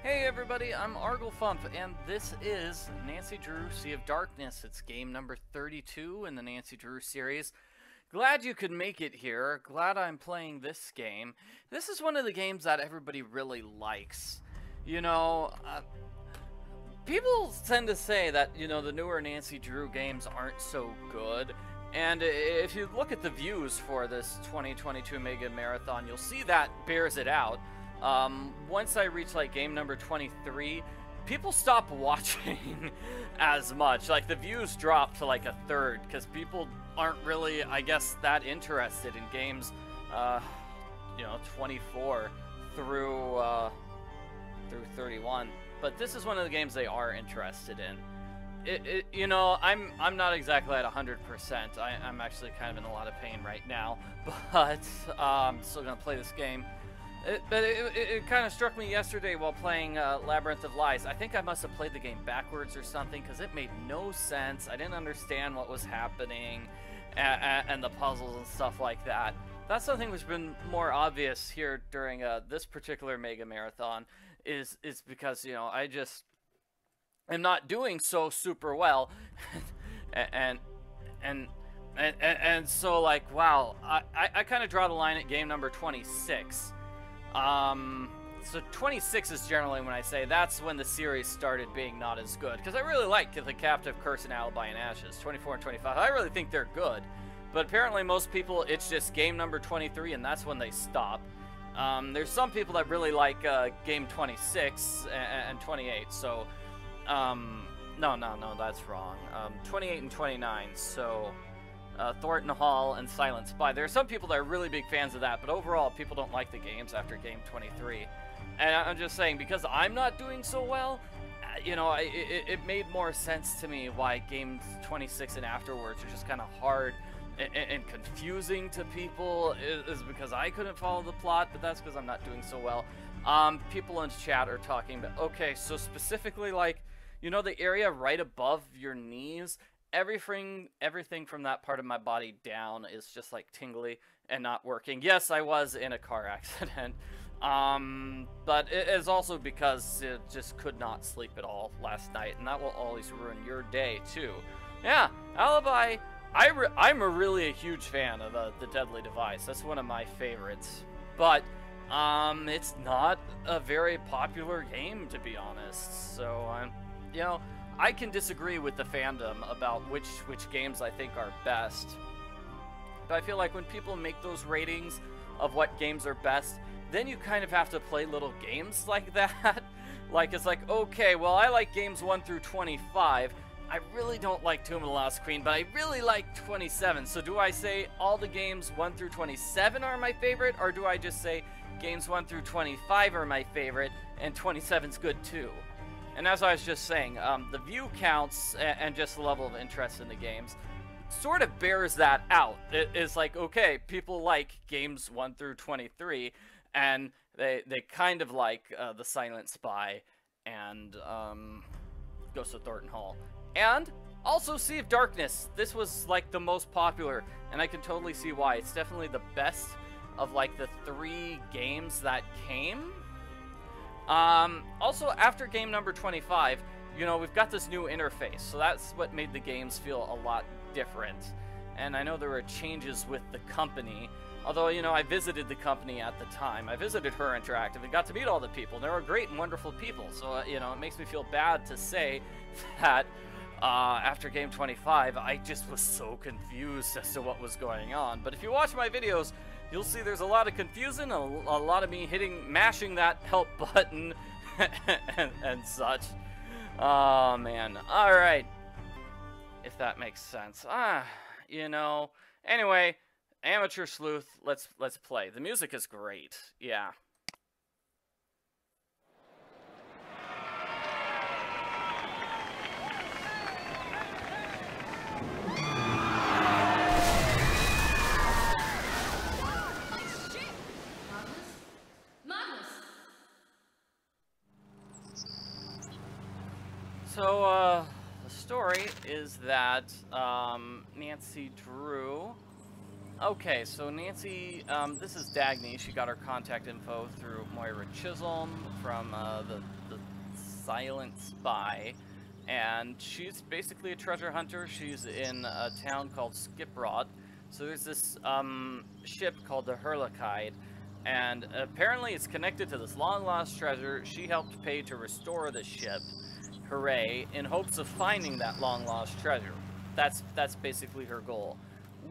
Hey everybody, I'm Arglefump, and this is Nancy Drew Sea of Darkness. It's game number 32 in the Nancy Drew series. Glad you could make it here. Glad I'm playing this game. This is one of the games that everybody really likes. You know, people tend to say that, the newer Nancy Drew games aren't so good. And if you look at the views for this 2022 Mega Marathon, you'll see that bears it out. Once I reach like game number 23, people stop watching as much. Like the views drop to like a third because people aren't really, I guess, that interested in games, 24 through 31. But this is one of the games they are interested in. I'm not exactly at 100%. I'm actually kind of in a lot of pain right now, but I'm still gonna play this game. It kind of struck me yesterday while playing Labyrinth of Lies. I think I must have played the game backwards or something because it made no sense. I didn't understand what was happening and the puzzles and stuff like that. That's something which has been more obvious here during this particular Mega Marathon is because, I just am not doing so super well. and so, like, wow, I kind of draw the line at game number 26. So 26 is generally when I say that's when the series started being not as good. Because I really like The Captive, Curse, and Alibi and Ashes. 24 and 25, I really think they're good. But apparently most people, it's just game number 23 and that's when they stop. There's some people that really like game 26 and 28, so... No, that's wrong. 28 and 29, so... Thornton Hall and Silent Spy. There are some people that are really big fans of that, but overall, people don't like the games after game 23. And I'm just saying, because I'm not doing so well, it made more sense to me why games 26 and afterwards are just kind of hard and confusing to people, is because I couldn't follow the plot, but that's because I'm not doing so well. People in chat are talking about, okay, so specifically, like, the area right above your knees, everything from that part of my body down is just like tingly and not working. Yes, I was in a car accident, but it is also because it just could not sleep at all last night, and that will always ruin your day too. Yeah, Alibi, I'm really a huge fan of the Deadly Device. That's one of my favorites, but it's not a very popular game, to be honest, so I can disagree with the fandom about which games I think are best. But I feel like when people make those ratings of what games are best, then you kind of have to play little games like that. Like, it's like, okay, well, I like games 1 through 25. I really don't like Tomb of the Lost Queen, but I really like 27. So do I say all the games 1 through 27 are my favorite, or do I just say games 1 through 25 are my favorite, and 27's good too? And as I was just saying, the view counts and just the level of interest in the games sort of bears that out. It's like, okay, people like games 1 through 23, and they kind of like The Silent Spy and Ghost of Thornton Hall. And also Sea of Darkness. This was like the most popular, and I can totally see why. It's definitely the best of like the 3 games that came. Also, after game number 25, we've got this new interface, so that's what made the games feel a lot different. And I know there were changes with the company, although, I visited the company at the time. I visited Her Interactive and got to meet all the people. They were great and wonderful people, so, it makes me feel bad to say that, after game 25, I just was so confused as to what was going on. But if you watch my videos, you'll see there's a lot of confusion, a lot of me mashing that help button and such. Oh, man. Alright. If that makes sense. Anyway, Amateur Sleuth, let's play. The music is great. Yeah. So, the story is that, Nancy Drew Okay, so Nancy, this is Dagny. She got her contact info through Moira Chisholm from the Silent Spy, and she's basically a treasure hunter. She's in a town called Skiprot. So there's this ship called the Hurlakide, and apparently it's connected to this long-lost treasure. She helped pay to restore the ship, hooray, in hopes of finding that long-lost treasure. That's basically her goal.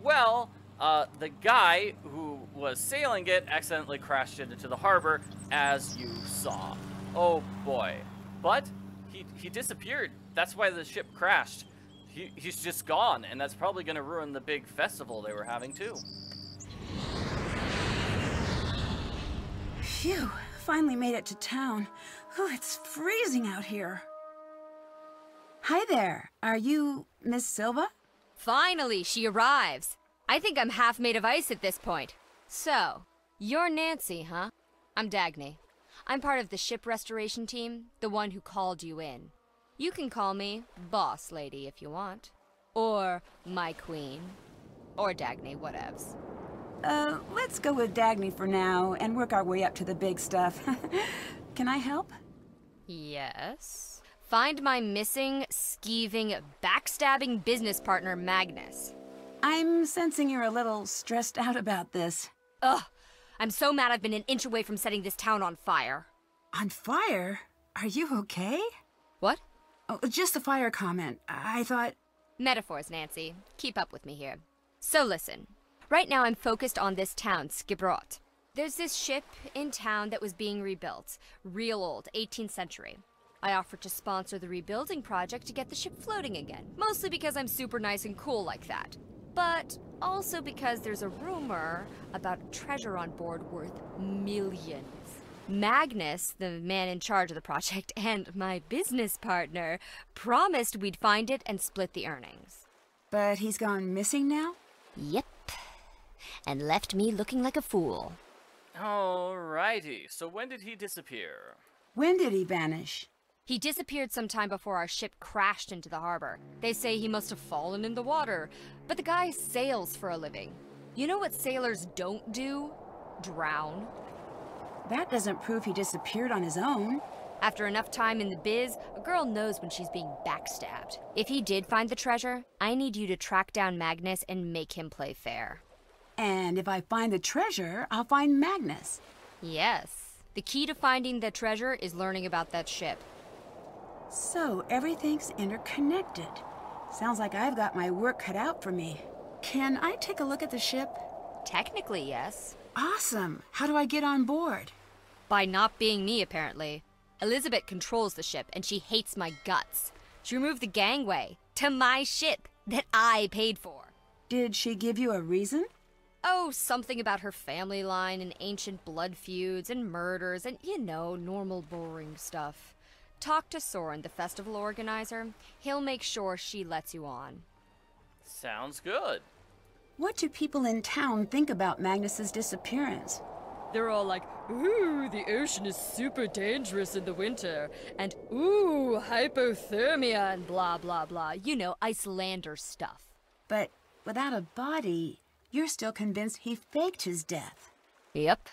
Well, the guy who was sailing it accidentally crashed it into the harbor, as you saw. Oh boy. But he disappeared. That's why the ship crashed. He's just gone, and that's probably going to ruin the big festival they were having too. Phew, finally made it to town. Oh, it's freezing out here. Hi there. Are you Miss Silva? Finally, she arrives. I think I'm half made of ice at this point. So, you're Nancy, huh? I'm Dagny. I'm part of the ship restoration team, the one who called you in. You can call me Boss Lady if you want. Or my queen. Or Dagny, whatevs. Let's go with Dagny for now and work our way up to the big stuff. Can I help? Yes. Find my missing, skeeving, backstabbing business partner, Magnus. I'm sensing you're a little stressed out about this. Ugh! I'm so mad I've been an inch away from setting this town on fire. On fire? Are you okay? What? Oh, just the fire comment. I thought... Metaphors, Nancy. Keep up with me here. So listen. Right now I'm focused on this town, Skibrot. There's this ship in town that was being rebuilt. Real old, 18th century. I offered to sponsor the rebuilding project to get the ship floating again. Mostly because I'm super nice and cool like that. But also because there's a rumor about a treasure on board worth millions. Magnus, the man in charge of the project, and my business partner promised we'd find it and split the earnings. But he's gone missing now? Yep. And left me looking like a fool. Alrighty, so when did he disappear? When did he vanish? He disappeared sometime before our ship crashed into the harbor. They say he must have fallen in the water, but the guy sails for a living. You know what sailors don't do? Drown. That doesn't prove he disappeared on his own. After enough time in the biz, a girl knows when she's being backstabbed. If he did find the treasure, I need you to track down Magnus and make him play fair. And if I find the treasure, I'll find Magnus. Yes. The key to finding the treasure is learning about that ship. So everything's interconnected. Sounds like I've got my work cut out for me. Can I take a look at the ship? Technically, yes. Awesome. How do I get on board? By not being me, apparently. Elizabeth controls the ship, and she hates my guts. She removed the gangway to my ship that I paid for. Did she give you a reason? Oh, something about her family line and ancient blood feuds and murders and, you know, normal boring stuff. Talk to Soren, the festival organizer. He'll make sure she lets you on. Sounds good. What do people in town think about Magnus's disappearance? They're all like, ooh, the ocean is super dangerous in the winter, and ooh, hypothermia, and blah, blah, blah. You know, Icelander stuff. But without a body, you're still convinced he faked his death. Yep,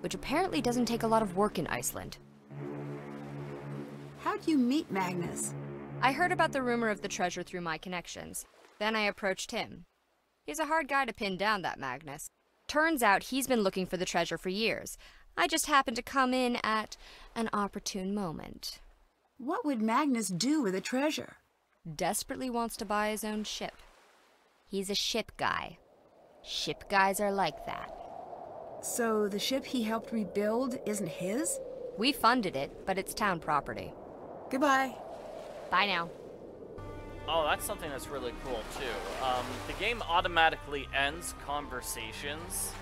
which apparently doesn't take a lot of work in Iceland. How'd you meet Magnus? I heard about the rumor of the treasure through my connections. Then I approached him. He's a hard guy to pin down, that Magnus. Turns out he's been looking for the treasure for years. I just happened to come in at an opportune moment. What would Magnus do with the treasure? Desperately wants to buy his own ship. He's a ship guy. Ship guys are like that. So the ship he helped rebuild isn't his? We funded it, but it's town property. Goodbye. Bye now. Oh, that's something that's really cool, too. The game automatically ends conversations.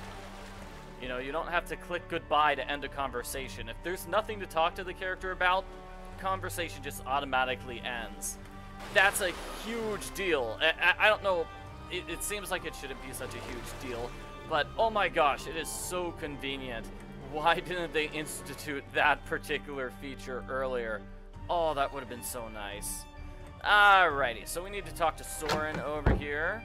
You know, you don't have to click goodbye to end a conversation. If there's nothing to talk to the character about, conversation just automatically ends. That's a huge deal. I don't know, it seems like it shouldn't be such a huge deal, but oh my gosh, it is so convenient. Why didn't they institute that particular feature earlier? Oh, that would have been so nice. Alrighty, so we need to talk to Soren over here.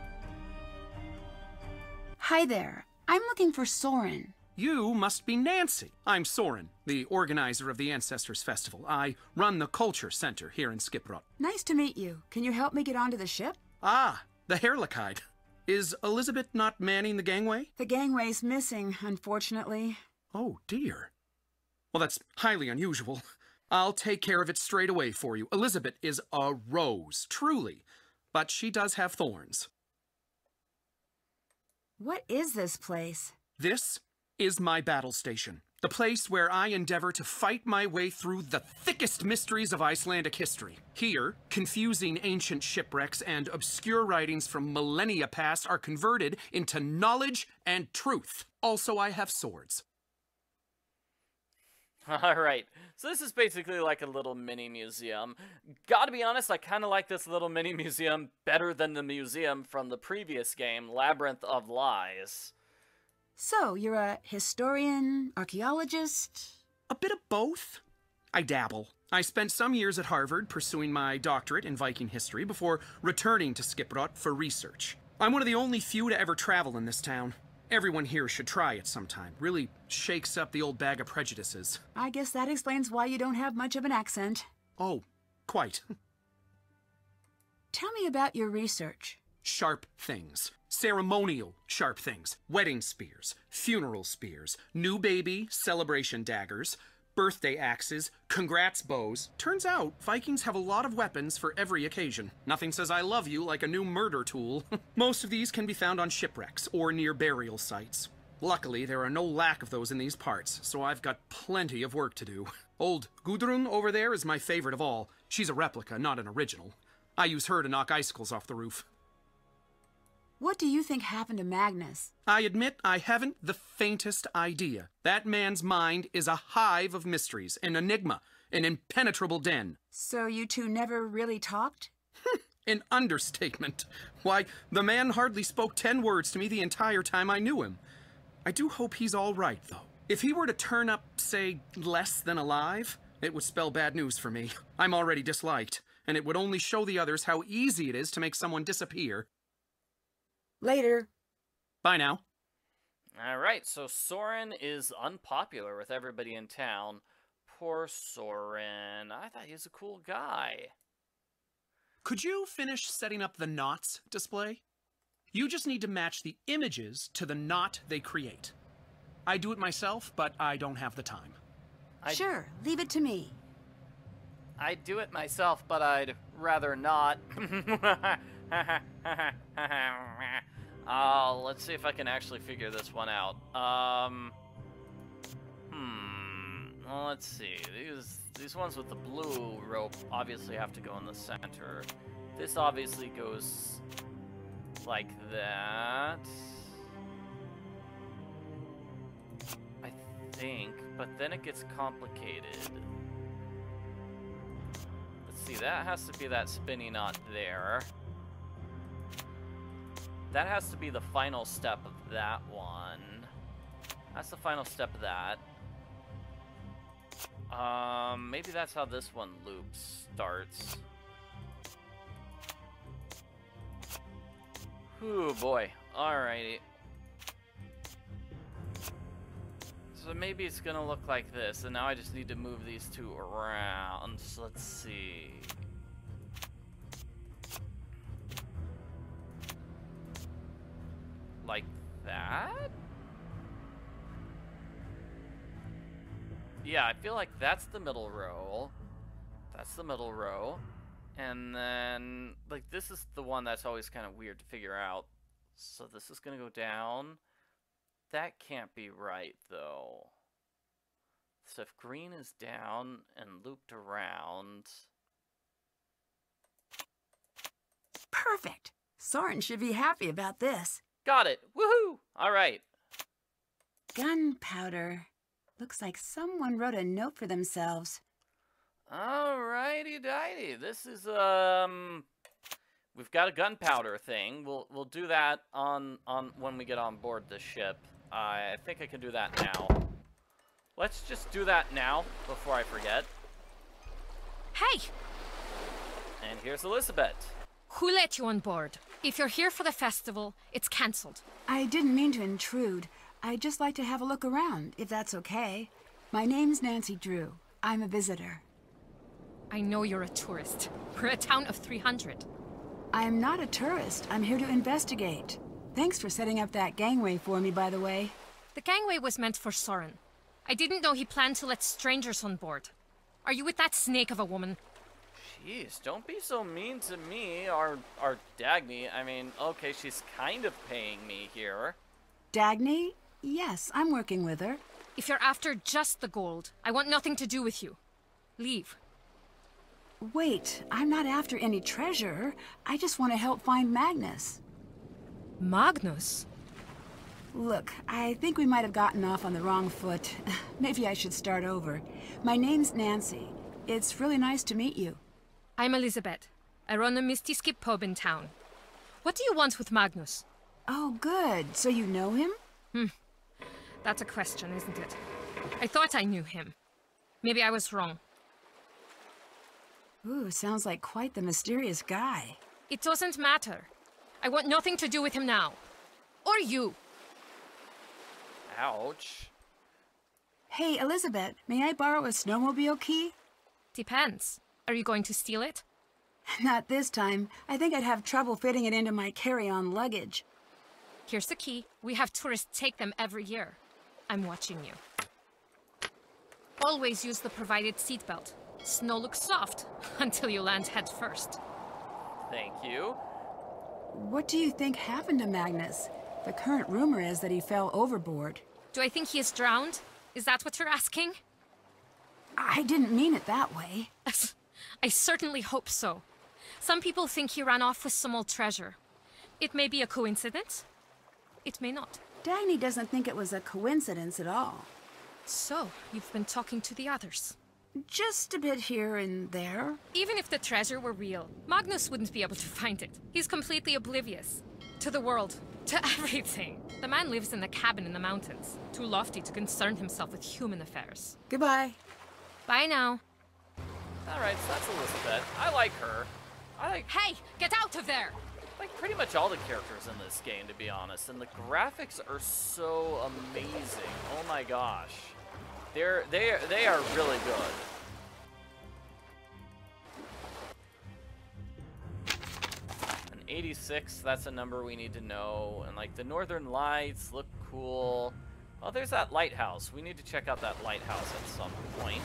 Hi there. I'm looking for Soren. You must be Nancy. I'm Soren, the organizer of the Ancestors Festival. I run the Culture Center here in Skiprot. Nice to meet you. Can you help me get onto the ship? Ah, the Herlichide. Is Elizabeth not manning the gangway? The gangway's missing, unfortunately. Oh, dear. Well, that's highly unusual. I'll take care of it straight away for you. Elizabeth is a rose, truly. But she does have thorns. What is this place? This is my battle station. The place where I endeavor to fight my way through the thickest mysteries of Icelandic history. Here, confusing ancient shipwrecks and obscure writings from millennia past are converted into knowledge and truth. Also, I have swords. Alright, so this is basically like a little mini museum. Gotta be honest, I kinda like this little mini museum better than the museum from the previous game, Labyrinth of Lies. So, you're a historian, archaeologist? A bit of both. I dabble. I spent some years at Harvard pursuing my doctorate in Viking history before returning to Skiprot for research. I'm one of the only few to ever travel in this town. Everyone here should try it sometime. Really shakes up the old bag of prejudices. I guess that explains why you don't have much of an accent. Oh, quite. Tell me about your research. Sharp things. Ceremonial sharp things. Wedding spears, funeral spears, new baby celebration daggers, birthday axes, congrats bows. Turns out, Vikings have a lot of weapons for every occasion. Nothing says I love you like a new murder tool. Most of these can be found on shipwrecks or near burial sites. Luckily, there are no lack of those in these parts, so I've got plenty of work to do. Old Gudrun over there is my favorite of all. She's a replica, not an original. I use her to knock icicles off the roof. What do you think happened to Magnus? I admit I haven't the faintest idea. That man's mind is a hive of mysteries, an enigma, an impenetrable den. So you two never really talked? An understatement. Why, the man hardly spoke 10 words to me the entire time I knew him. I do hope he's all right, though. If he were to turn up, say, less than alive, it would spell bad news for me. I'm already disliked, and it would only show the others how easy it is to make someone disappear. Later. Bye now. Alright, so Soren is unpopular with everybody in town. Poor Soren. I thought he was a cool guy. Could you finish setting up the knots display? You just need to match the images to the knot they create. I do it myself, but I don't have the time. Sure, leave it to me. I'd do it myself, but I'd rather not. Let's see if I can actually figure this one out. Well, let's see. These ones with the blue rope obviously have to go in the center. This obviously goes like that. I think, but then it gets complicated. Let's see, that has to be that spinny knot there. That has to be the final step of that one. That's the final step of that. Maybe that's how this one loop starts. Ooh, boy. Alrighty. So maybe it's gonna look like this, and now I just need to move these two around. So let's see. Like that? Yeah, I feel like that's the middle row. That's the middle row. And then, like, this is the one that's always kind of weird to figure out. So this is gonna go down. That can't be right, though. So if green is down and looped around... Perfect. Soren should be happy about this. Got it! Woohoo! Alright. Gunpowder. Looks like someone wrote a note for themselves. Alrighty-dighty. This is, we've got a gunpowder thing. We'll do that on when we get on board the ship. I think I can do that now. Let's just do that now, before I forget. Hey! And here's Elizabeth. Who let you on board? If you're here for the festival, it's cancelled. I didn't mean to intrude. I'd just like to have a look around, if that's okay. My name's Nancy Drew. I'm a visitor. I know you're a tourist. We're a town of 300. I'm not a tourist. I'm here to investigate. Thanks for setting up that gangway for me, by the way. The gangway was meant for Soren. I didn't know he planned to let strangers on board. Are you with that snake of a woman? Jeez, don't be so mean to me, or Dagny. I mean, okay, she's kind of paying me here. Dagny? Yes, I'm working with her. If you're after just the gold, I want nothing to do with you. Leave. Wait, I'm not after any treasure. I just want to help find Magnus. Magnus? Look, I think we might have gotten off on the wrong foot. Maybe I should start over. My name's Nancy. It's really nice to meet you. I'm Elizabeth. I run a Misty Skip pub in town. What do you want with Magnus? Oh, good. So you know him? That's a question, isn't it? I thought I knew him. Maybe I was wrong. Ooh, sounds like quite the mysterious guy. It doesn't matter. I want nothing to do with him now. Or you. Ouch. Hey, Elizabeth, may I borrow a snowmobile key? Depends. Are you going to steal it? Not this time. I think I'd have trouble fitting it into my carry-on luggage. Here's the key. We have tourists take them every year. I'm watching you. Always use the provided seatbelt. Snow looks soft until you land head first. Thank you. What do you think happened to Magnus? The current rumor is that he fell overboard. Do I think he is drowned? Is that what you're asking? I didn't mean it that way. I certainly hope so. Some people think he ran off with some old treasure. It may be a coincidence. It may not. Dagny doesn't think it was a coincidence at all. So, you've been talking to the others. Just a bit here and there. Even if the treasure were real, Magnus wouldn't be able to find it. He's completely oblivious. To the world. To everything. The man lives in a cabin in the mountains. Too lofty to concern himself with human affairs. Goodbye. Bye now. Alright, so that's Elizabeth. I like her. Hey! Get out of there! I like pretty much all the characters in this game, to be honest. And the graphics are so amazing. Oh my gosh. They are really good. An 86, that's a number we need to know. And like the Northern Lights look cool. Oh, there's that lighthouse. We need to check out that lighthouse at some point.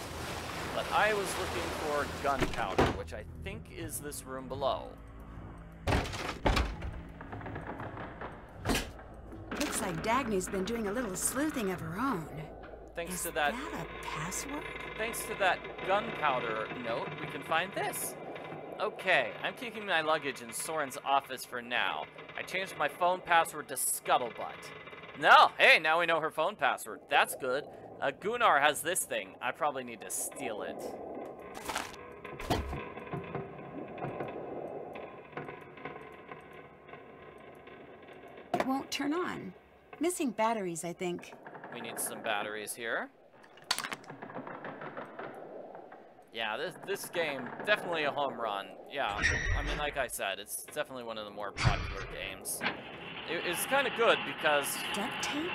But I was looking for gunpowder, which I think is this room below. Looks like Dagny's been doing a little sleuthing of her own. Thanks to Is that a password? Thanks to that gunpowder note, we can find this. Okay, I'm keeping my luggage in Soren's office for now. I changed my phone password to Scuttlebutt. No, hey, now we know her phone password. That's good. Gunnar has this thing. I probably need to steal it. It won't turn on. Missing batteries, I think. We need some batteries here. Yeah, this game, definitely a home run. Yeah, I mean, like I said, it's definitely one of the more popular games. It's kind of good because... Duct tape?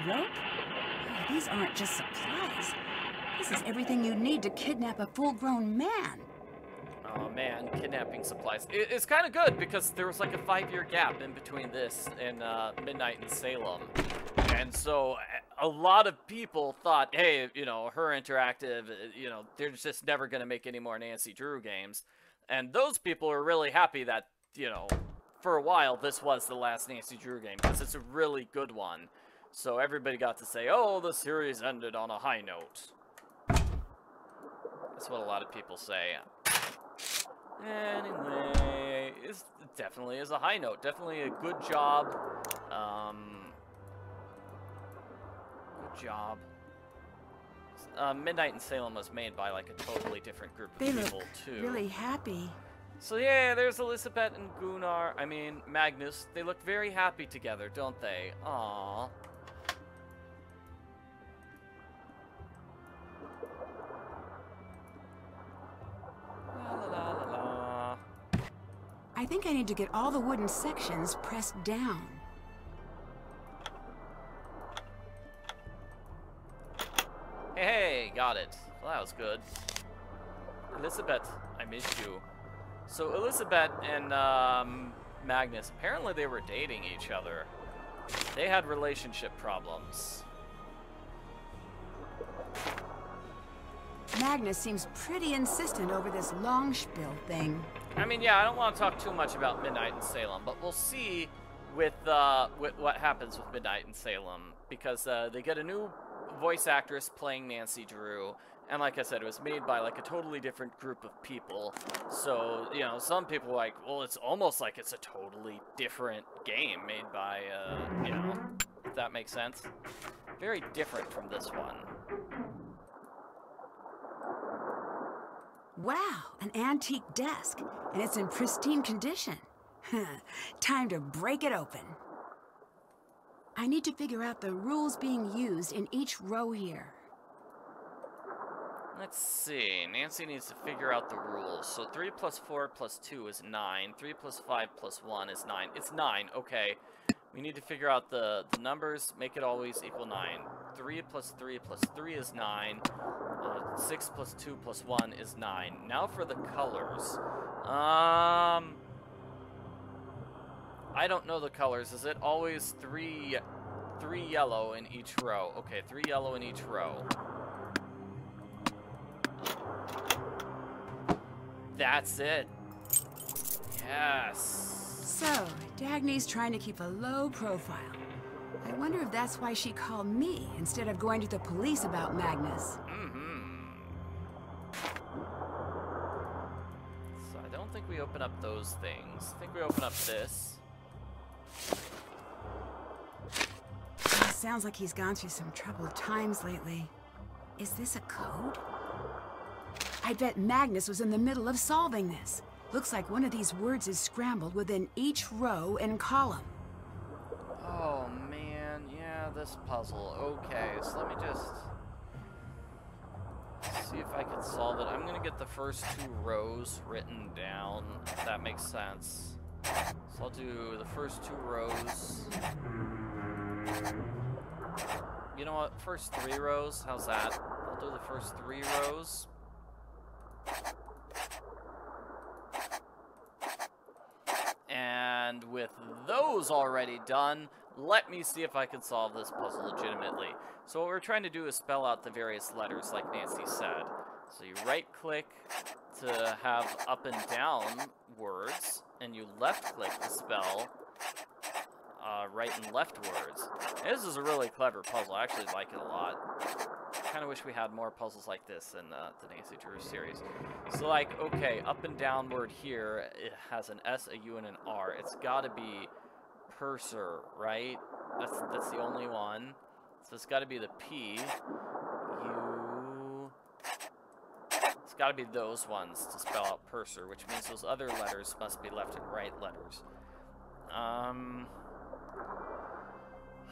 Rope? Oh, these aren't just supplies. This is everything you need to kidnap a full-grown man. Oh man, kidnapping supplies. It's kind of good because there was like a 5-year gap in between this and Midnight in Salem. And so a lot of people thought, hey, you know, Her Interactive, you know, they're just never going to make any more Nancy Drew games. And those people are really happy that, you know, for a while this was the last Nancy Drew game because it's a really good one. So everybody got to say, oh, the series ended on a high note. That's what a lot of people say. Anyway, it definitely is a high note. Definitely a good job. Good job. Midnight in Salem was made by like a totally different group of people too. They look really happy. So yeah, there's Elizabeth and Gunnar. I mean, Magnus. They look very happy together, don't they? Aww. I I think I need to get all the wooden sections pressed down. Hey, got it. Well, that was good. Elizabeth, I missed you. So Elizabeth and Magnus, apparently they were dating each other. They had relationship problems. Magnus seems pretty insistent over this long spiel thing. I mean, yeah, I don't want to talk too much about Midnight in Salem, but we'll see with what happens with Midnight in Salem, because they get a new voice actress playing Nancy Drew, and like I said, it was made by like a totally different group of people. So, you know, some people are like, well, it's almost like it's a totally different game made by, you know, if that makes sense. Very different from this one. Wow, an antique desk, and it's in pristine condition. Time to break it open. I need to figure out the rules being used in each row here. Let's see. Nancy needs to figure out the rules. So 3 plus 4 plus 2 is 9. 3 plus 5 plus 1 is 9. It's 9. Okay. We need to figure out the numbers. Make it always equal 9. 3 plus 3 plus 3 is 9. 6 plus 2 plus 1 is 9. Now for the colors. I don't know the colors. Is it always three yellow in each row? Okay, 3 yellow in each row. That's it. Yes. So, Dagny's trying to keep a low profile. I wonder if that's why she called me instead of going to the police about Magnus. So I don't think we open up those things. I think we open up this. Sounds like he's gone through some troubled times lately. Is this a code? I bet Magnus was in the middle of solving this. Looks like one of these words is scrambled within each row and column. Oh man, yeah, this puzzle. Okay, so let me just see if I can solve it. I'm gonna get the first 2 rows written down, if that makes sense. So I'll do the first 2 rows. You know what? First 3 rows? How's that? I'll do the first 3 rows. And with those already done, let me see if I can solve this puzzle legitimately. So what we're trying to do is spell out the various letters like Nancy said. So you right-click to have up and down words, and you left-click to spell right and left words. And this is a really clever puzzle. I actually like it a lot. I kind of wish we had more puzzles like this in the Nancy Drew series. So like, okay, up and down word here, it has an S, a U, and an R. It's got to be Purser, right? That's the only one. So it's got to be the P, U. It's got to be those ones to spell out Purser, which means those other letters must be left and right letters.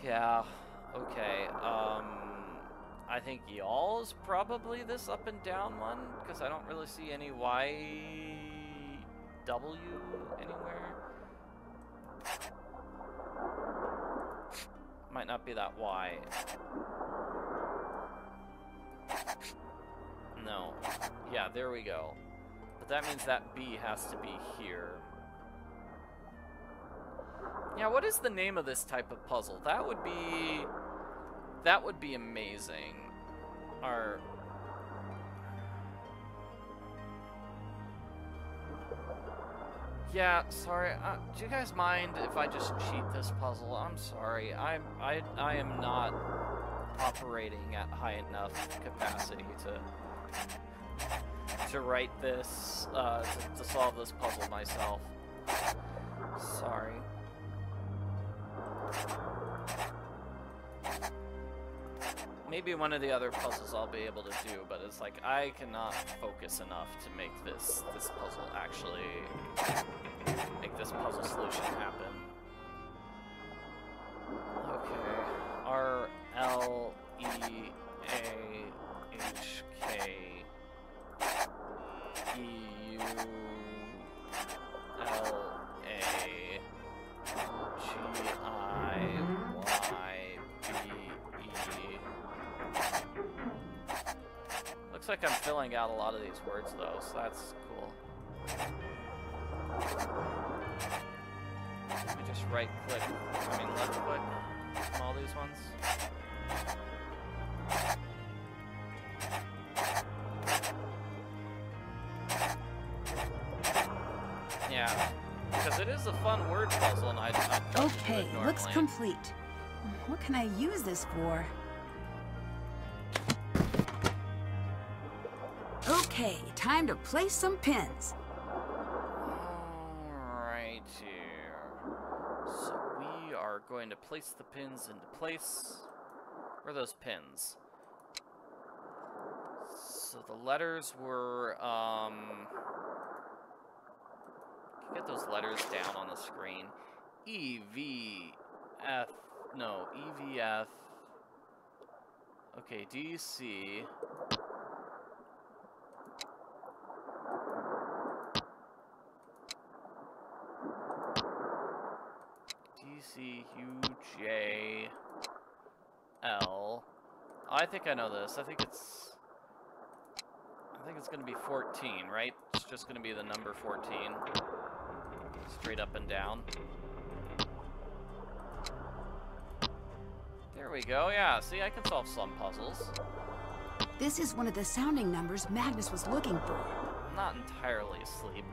Yeah, okay, I think y'all is probably this up and down one, because I don't really see any Y, W anywhere. Might not be that Y. No. Yeah, there we go. But that means that B has to be here. Yeah, what is the name of this type of puzzle? That would be amazing. Or yeah, sorry. Do you guys mind if I just cheat this puzzle? I'm sorry. I am not operating at high enough capacity to write this to solve this puzzle myself. Sorry. Maybe one of the other puzzles I'll be able to do, but it's like I cannot focus enough to make this puzzle actually make this puzzle solution happen. Okay, R L E A H K E U L Looks like I'm filling out a lot of these words though, so that's cool. Let me just right click, left click on all these ones. Yeah, because it is a fun word puzzle and I don't Okay, do it looks normally. complete. What can I use this for? Okay, time to place some pins. Alright here. So we are going to place the pins into place. Where are those pins? So the letters were, get those letters down on the screen. E, V, F, no, E, V, F. Okay, D, C. DC, U, J, L. I think I know this. I think it's going to be 14, right? It's just going to be the number 14. Straight up and down. There we go. Yeah, see, I can solve some puzzles. This is one of the sounding numbers Magnus was looking for. I'm not entirely asleep.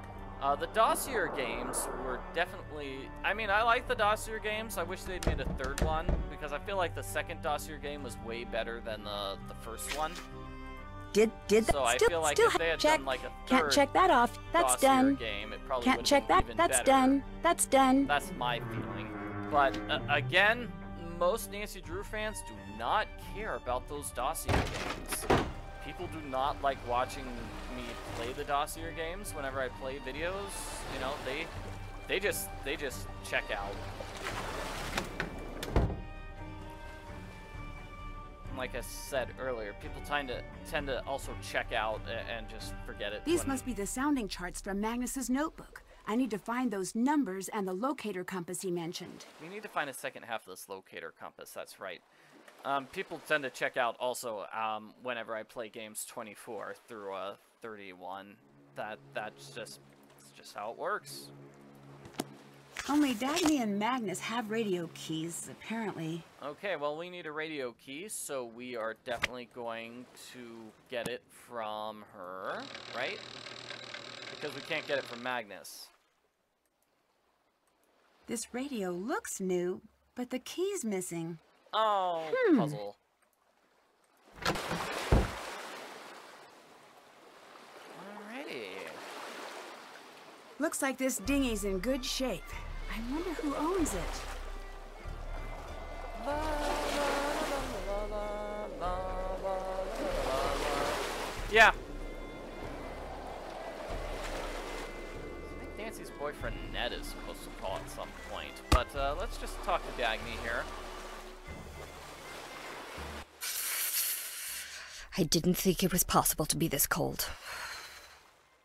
The Dossier games were definitely... I mean, I like the Dossier games. I wish they'd made a third one, because I feel like the second Dossier game was way better than the first one. Did that So I feel like if they had done like a Can't third check that off. That's Dossier done. game, it probably Can't would've check been that. even That's better. done. That's done. That's my feeling. But again, most Nancy Drew fans do not care about those Dossier games. People do not like watching me play the Dossier games whenever I play videos. You know, they just check out. Like I said earlier, people tend to also check out and just forget it. These must be the sounding charts from Magnus's notebook. I need to find those numbers and the locator compass he mentioned. We need to find a second half of this locator compass, that's right. People tend to check out also whenever I play games 24 through 31. That's just how it works. Only Dagny and Magnus have radio keys, apparently. Okay, well, we need a radio key, so we are definitely going to get it from her, right? Because we can't get it from Magnus. This radio looks new, but the key's missing. Oh, puzzle. Alrighty. Looks like this dinghy's in good shape. I wonder who owns it. Yeah. I think Nancy's boyfriend Ned is supposed to call at some point, but let's just talk to Dagny here. I didn't think it was possible to be this cold.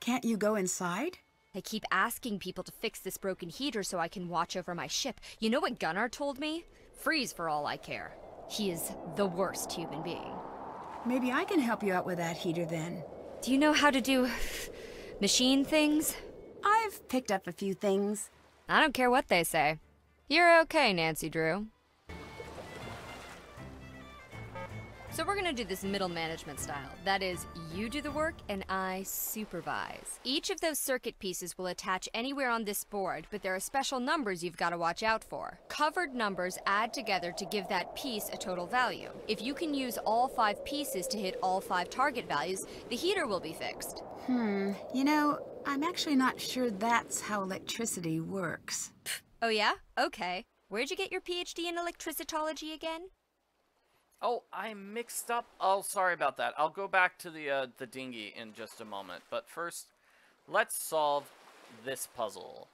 Can't you go inside? I keep asking people to fix this broken heater so I can watch over my ship. You know what Gunnar told me? Freeze for all I care. He is the worst human being. Maybe I can help you out with that heater then. Do you know how to do machine things? I've picked up a few things. I don't care what they say. You're okay, Nancy Drew. So we're gonna do this middle management style. That is, you do the work and I supervise. Each of those circuit pieces will attach anywhere on this board, but there are special numbers you've got to watch out for. Covered numbers add together to give that piece a total value. If you can use all 5 pieces to hit all 5 target values, the heater will be fixed. You know, I'm actually not sure that's how electricity works. Oh yeah? Okay. Where'd you get your PhD in electricitology again? Oh, I mixed up. Oh, sorry about that. I'll go back to the dinghy in just a moment. But first, let's solve this puzzle.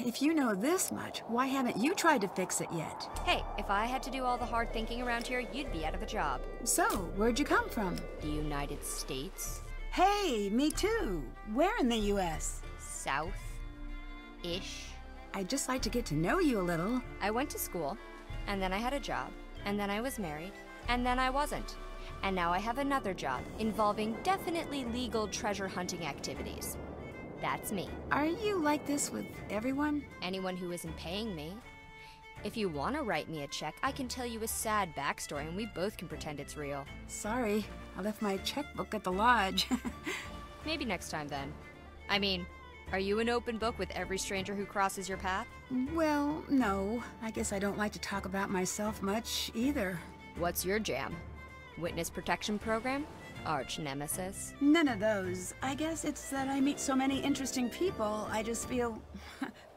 If you know this much, why haven't you tried to fix it yet? Hey, if I had to do all the hard thinking around here, you'd be out of a job. So, where'd you come from? The United States? Hey, me too. Where in the U.S.? South-ish. I'd just like to get to know you a little. I went to school, and then I had a job, and then I was married, and then I wasn't. And now I have another job involving definitely legal treasure hunting activities. That's me. Are you like this with everyone? Anyone who isn't paying me. If you want to write me a check, I can tell you a sad backstory and we both can pretend it's real. Sorry, I left my checkbook at the lodge. Maybe next time then. I mean, are you an open book with every stranger who crosses your path? Well, no. I guess I don't like to talk about myself much either. What's your jam? Witness protection program? Arch nemesis? None of those. I guess it's that I meet so many interesting people, I just feel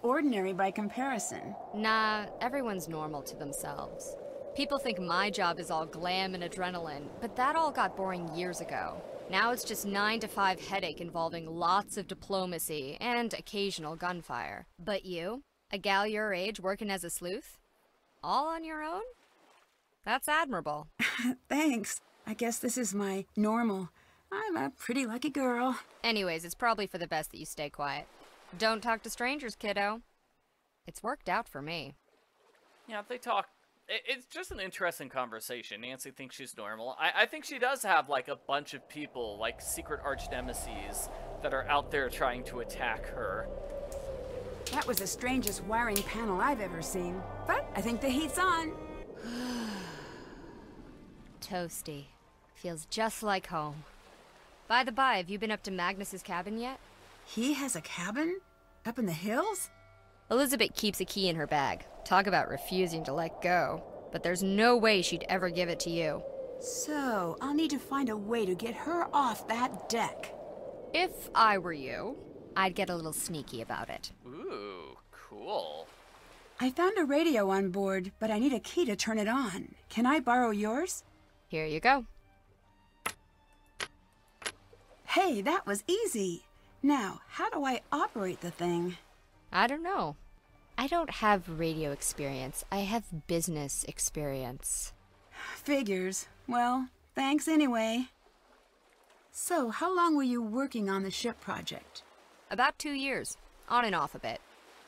ordinary by comparison. Nah, everyone's normal to themselves. People think my job is all glam and adrenaline, but that all got boring years ago. Now it's just 9 to 5 headache involving lots of diplomacy and occasional gunfire. But you, a gal your age working as a sleuth? All on your own? That's admirable. Thanks. I guess this is my normal. I'm a pretty lucky girl. Anyways, it's probably for the best that you stay quiet. Don't talk to strangers, kiddo. It's worked out for me. Yeah, they talk. It's just an interesting conversation. Nancy thinks she's normal. I think she does have, like, a bunch of people, like secret arch nemesis, that are out there trying to attack her. That was the strangest wiring panel I've ever seen. But I think the heat's on. Toasty. Feels just like home. By the by, have you been up to Magnus's cabin yet? He has a cabin? Up in the hills? Elizabeth keeps a key in her bag. Talk about refusing to let go. But there's no way she'd ever give it to you. So, I'll need to find a way to get her off that deck. If I were you, I'd get a little sneaky about it. Ooh, cool. I found a radio on board, but I need a key to turn it on. Can I borrow yours? Here you go. Hey, that was easy. Now, how do I operate the thing? I don't know. I don't have radio experience. I have business experience. Figures. Well, thanks anyway. So, how long were you working on the ship project? About 2 years. On and off a bit.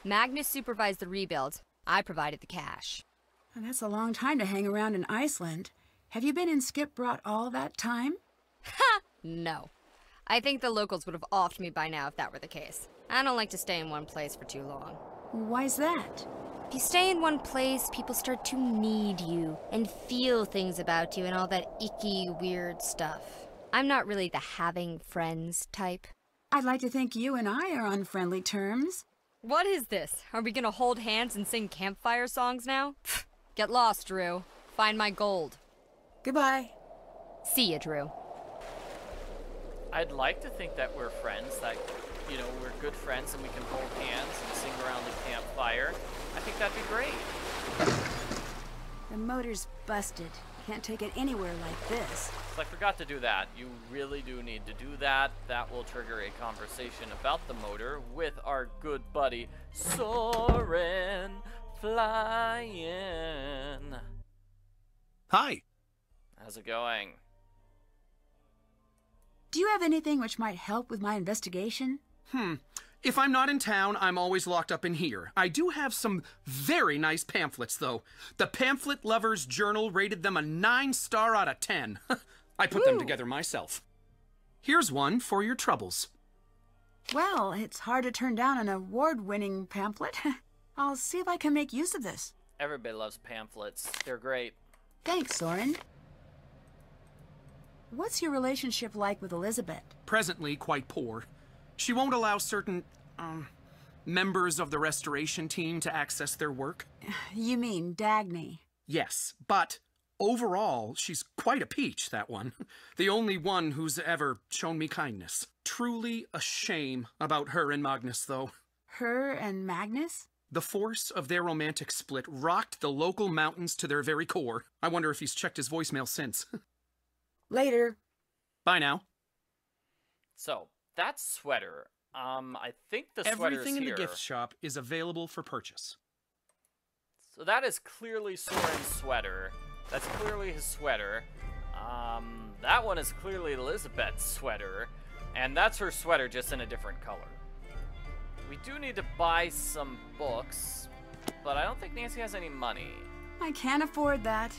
Magnus supervised the rebuild. I provided the cash. That's a long time to hang around in Iceland. Have you been in Skipbrot all that time? Ha! No. I think the locals would have offed me by now if that were the case. I don't like to stay in one place for too long. Why's that? If you stay in one place, people start to need you and feel things about you and all that icky, weird stuff. I'm not really the having friends type. I'd like to think you and I are on friendly terms. What is this? Are we gonna hold hands and sing campfire songs now? Get lost, Drew. Find my gold. Goodbye. See ya, Drew. I'd like to think that we're friends, that, you know, we're good friends and we can hold hands and sing around the campfire. I think that'd be great. The motor's busted. Can't take it anywhere like this. So I forgot to do that. You really do need to do that. That will trigger a conversation about the motor with our good buddy Soren flying. Hi. How's it going? Do you have anything which might help with my investigation? If I'm not in town, I'm always locked up in here. I do have some very nice pamphlets, though. The Pamphlet Lovers Journal rated them a 9-star out of 10. I put them together myself. Here's one for your troubles. Well, it's hard to turn down an award-winning pamphlet. I'll see if I can make use of this. Everybody loves pamphlets. They're great. Thanks, Soren. What's your relationship like with Elizabeth? Presently quite poor. She won't allow certain, members of the restoration team to access their work. You mean Dagny? Yes, but overall, she's quite a peach, that one. The only one who's ever shown me kindness. Truly a shame about her and Magnus, though. Her and Magnus? The force of their romantic split rocked the local mountains to their very core. I wonder if he's checked his voicemail since. Later. Bye now. So, that sweater, I think the sweater's Everything in here. the gift shop is available for purchase. So that is clearly Soren's sweater. That's clearly his sweater. That one is clearly Elizabeth's sweater. And that's her sweater, just in a different color. We do need to buy some books, but I don't think Nancy has any money. I can't afford that.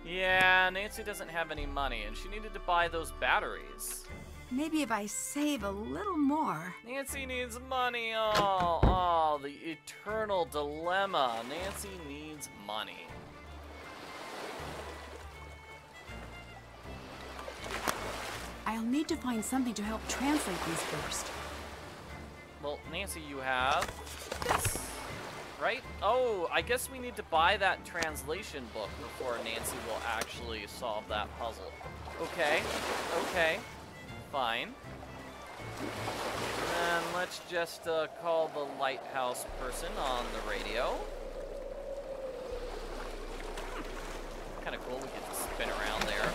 Yeah, Nancy doesn't have any money, and she needed to buy those batteries. Maybe if I save a little more. Nancy needs money. Oh, the eternal dilemma. Nancy needs money. I'll need to find something to help translate these first. Well, Nancy, you have this, right? Oh, I guess we need to buy that translation book before Nancy will actually solve that puzzle. Okay, fine. And let's just call the lighthouse person on the radio. Kind of cool, we get to spin around there.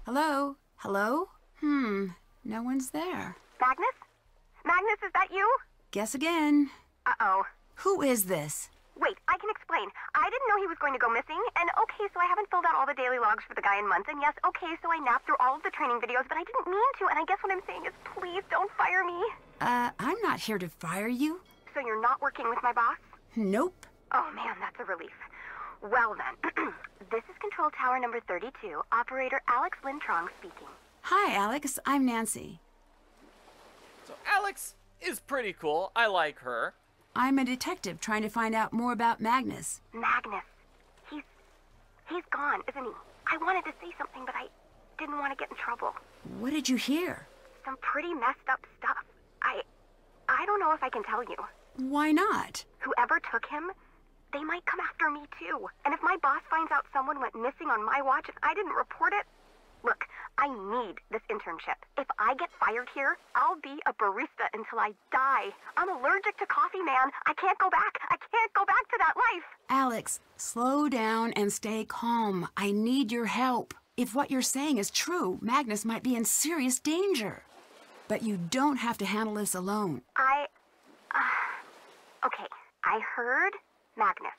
Hello? Hello? No one's there. Magnus? Magnus, is that you? Guess again. Uh-oh. Who is this? Wait, I can explain. I didn't know he was going to go missing, and okay, so I haven't filled out all the daily logs for the guy in months, and yes, okay, so I napped through all of the training videos, but I didn't mean to, and I guess what I'm saying is please don't fire me. I'm not here to fire you. So you're not working with my boss? Nope. Oh man, that's a relief. Well then, this is Control Tower number 32, Operator Alex Lintrong speaking. Hi, Alex. I'm Nancy. So Alex is pretty cool. I like her. I'm a detective trying to find out more about Magnus. Magnus. He's gone, isn't he? I wanted to say something, but I didn't want to get in trouble. What did you hear? Some pretty messed up stuff. I don't know if I can tell you. Why not? Whoever took him, they might come after me too. And if my boss finds out someone went missing on my watch and I didn't report it, look, I need this internship. If I get fired here, I'll be a barista until I die. I'm allergic to coffee, man. I can't go back. I can't go back to that life. Alex, slow down and stay calm. I need your help. If what you're saying is true, Magnus might be in serious danger. But you don't have to handle this alone. Okay, I heard Magnus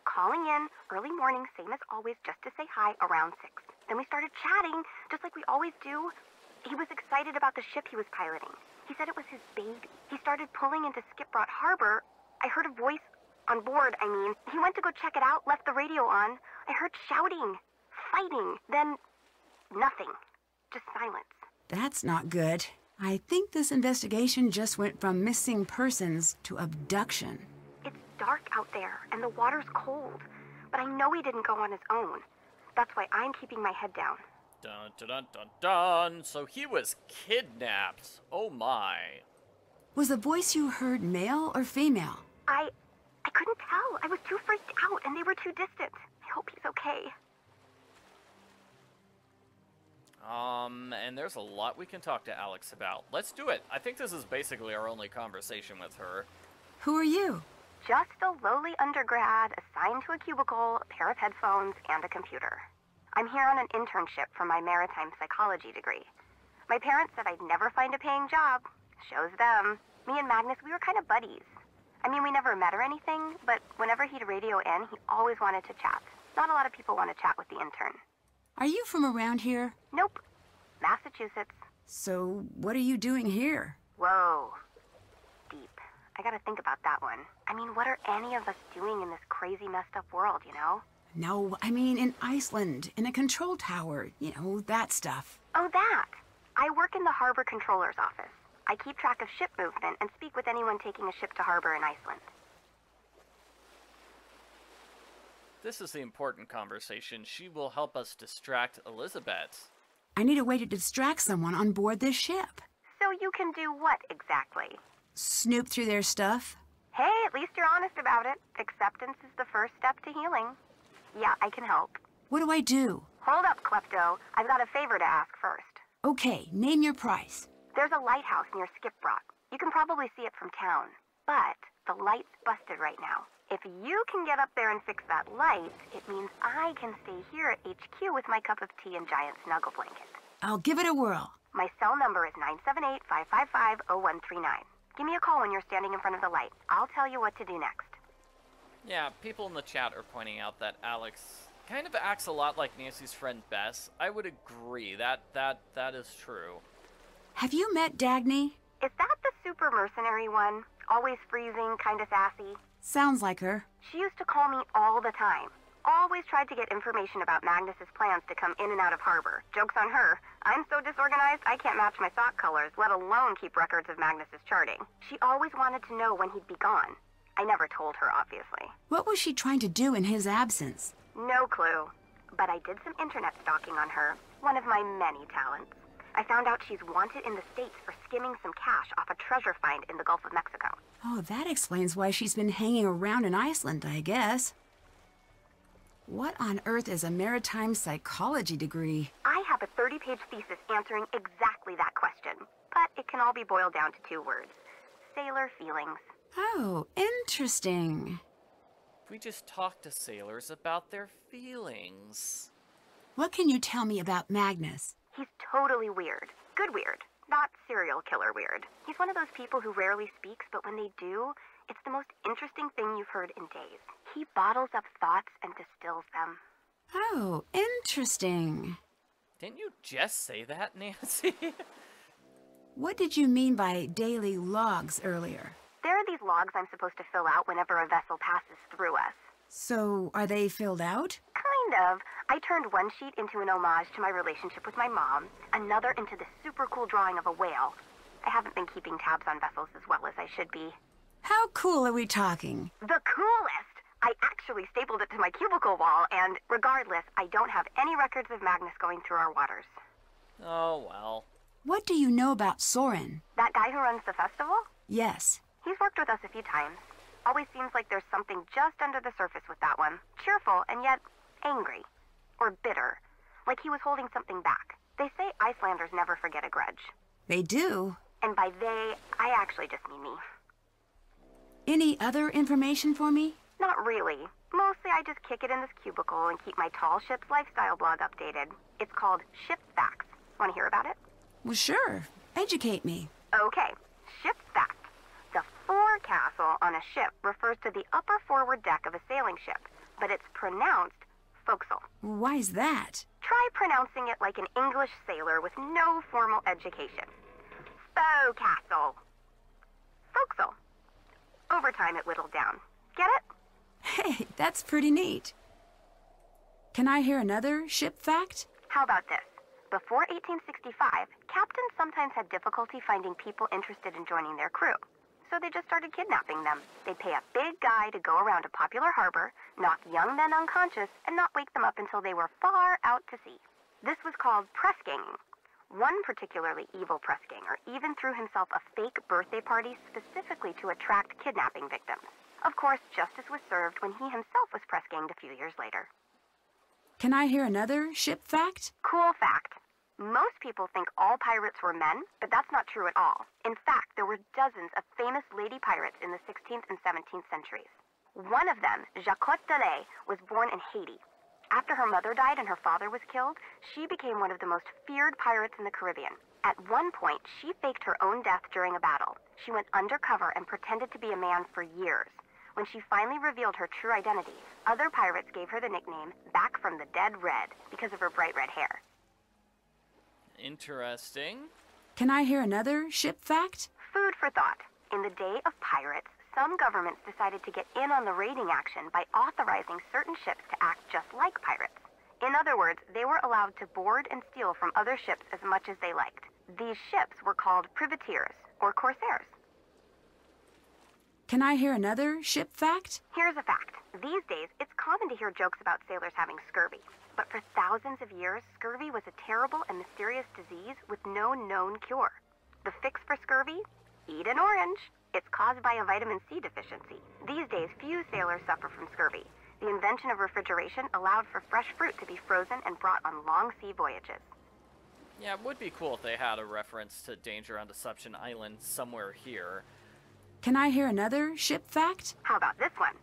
calling in early morning, same as always, just to say hi around 6. Then we started chatting, just like we always do. He was excited about the ship he was piloting. He said it was his baby. He started pulling into Skipbrot Harbor. I heard a voice on board, I mean. He went to go check it out, left the radio on. I heard shouting, fighting, then nothing. Just silence. That's not good. I think this investigation just went from missing persons to abduction. It's dark out there, and the water's cold. But I know he didn't go on his own. That's why I'm keeping my head down. Dun dun dun dun dun. So he was kidnapped. Oh my. Was the voice you heard male or female? I couldn't tell. I was too freaked out, and they were too distant. I hope he's okay. And there's a lot we can talk to Alex about. Let's do it. I think this is basically our only conversation with her. Who are you? Just a lowly undergrad assigned to a cubicle, a pair of headphones, and a computer. I'm here on an internship for my maritime psychology degree. My parents said I'd never find a paying job. Shows them. Me and Magnus, we were kind of buddies. I mean, we never met or anything, but whenever he'd radio in, he always wanted to chat. Not a lot of people want to chat with the intern. Are you from around here? Nope. Massachusetts. So, what are you doing here? Whoa. Deep. I gotta think about that one. I mean, what are any of us doing in this crazy messed up world, you know? No, I mean in Iceland, in a control tower, you know, that stuff. Oh, that. I work in the harbor controller's office. I keep track of ship movement and speak with anyone taking a ship to harbor in Iceland. This is the important conversation. She will help us distract Elizabeth. I need a way to distract someone on board this ship. So you can do what exactly? Snoop through their stuff? Hey, at least you're honest about it. Acceptance is the first step to healing. Yeah, I can help. What do I do? Hold up, Klepto. I've got a favor to ask first. Okay, name your price. There's a lighthouse near Skipbrot. You can probably see it from town. But the light's busted right now. If you can get up there and fix that light, it means I can stay here at HQ with my cup of tea and giant snuggle blanket. I'll give it a whirl. My cell number is 978-555-0139. Give me a call when you're standing in front of the light. I'll tell you what to do next. Yeah, people in the chat are pointing out that Alex kind of acts a lot like Nancy's friend Bess. I would agree. That is true. Have you met Dagny? Is that the super mercenary one? Always freezing, kinda sassy? Sounds like her. She used to call me all the time. Always tried to get information about Magnus's plans to come in and out of harbor. Joke's on her. I'm so disorganized, I can't match my sock colors, let alone keep records of Magnus's charting. She always wanted to know when he'd be gone. I never told her, obviously. What was she trying to do in his absence? No clue. But I did some internet stalking on her. One of my many talents. I found out she's wanted in the States for skimming some cash off a treasure find in the Gulf of Mexico. Oh, that explains why she's been hanging around in Iceland, I guess. What on earth is a maritime psychology degree? I have a 30-page thesis answering exactly that question. But it can all be boiled down to 2 words. Sailor feelings. Oh, interesting. We just talk to sailors about their feelings. What can you tell me about Magnus? He's totally weird. Good weird. Not serial killer weird. He's one of those people who rarely speaks, but when they do, it's the most interesting thing you've heard in days. He bottles up thoughts and distills them. Oh, interesting. Didn't you just say that, Nancy? What did you mean by daily logs earlier? There are these logs I'm supposed to fill out whenever a vessel passes through us. So, are they filled out? Kind of. I turned one sheet into an homage to my relationship with my mom, another into this super cool drawing of a whale. I haven't been keeping tabs on vessels as well as I should be. How cool are we talking? The coolest! I actually stapled it to my cubicle wall, and regardless, I don't have any records of Magnus going through our waters. Oh, well. What do you know about Soren? That guy who runs the festival? Yes. He's worked with us a few times. Always seems like there's something just under the surface with that one. Cheerful, and yet angry. Or bitter. Like he was holding something back. They say Icelanders never forget a grudge. They do. And by they, I actually just mean me. Any other information for me? Not really. Mostly I just kick it in this cubicle and keep my tall ship's lifestyle blog updated. It's called Ship Facts. Want to hear about it? Well, sure. Educate me. Okay. Ship Fact. The forecastle on a ship refers to the upper forward deck of a sailing ship, but it's pronounced forecastle. Why's that? Try pronouncing it like an English sailor with no formal education. Forecastle. Forecastle. Over time it whittled down. Get it? Hey, that's pretty neat. Can I hear another ship fact? How about this? Before 1865, captains sometimes had difficulty finding people interested in joining their crew. So they just started kidnapping them. They'd pay a big guy to go around a popular harbor, knock young men unconscious, and not wake them up until they were far out to sea. This was called press ganging. One particularly evil press ganger even threw himself a fake birthday party specifically to attract kidnapping victims. Of course, justice was served when he himself was press ganged a few years later. Can I hear another ship fact? Cool fact. Most people think all pirates were men, but that's not true at all. In fact, there were dozens of famous lady pirates in the 16th and 17th centuries. One of them, Jacquot de Lay, was born in Haiti. After her mother died and her father was killed, she became one of the most feared pirates in the Caribbean. At one point, she faked her own death during a battle. She went undercover and pretended to be a man for years. When she finally revealed her true identity, other pirates gave her the nickname Back from the Dead Red because of her bright red hair. Interesting. Can I hear another ship fact? Food for thought. In the day of pirates, some governments decided to get in on the raiding action by authorizing certain ships to act just like pirates. In other words, they were allowed to board and steal from other ships as much as they liked. These ships were called privateers, or corsairs. Can I hear another ship fact? Here's a fact. These days, it's common to hear jokes about sailors having scurvy. But for thousands of years, scurvy was a terrible and mysterious disease with no known cure. The fix for scurvy? Eat an orange. It's caused by a vitamin C deficiency. These days, few sailors suffer from scurvy. The invention of refrigeration allowed for fresh fruit to be frozen and brought on long sea voyages. Yeah, it would be cool if they had a reference to Danger on Deception Island somewhere here. Can I hear another ship fact? How about this one?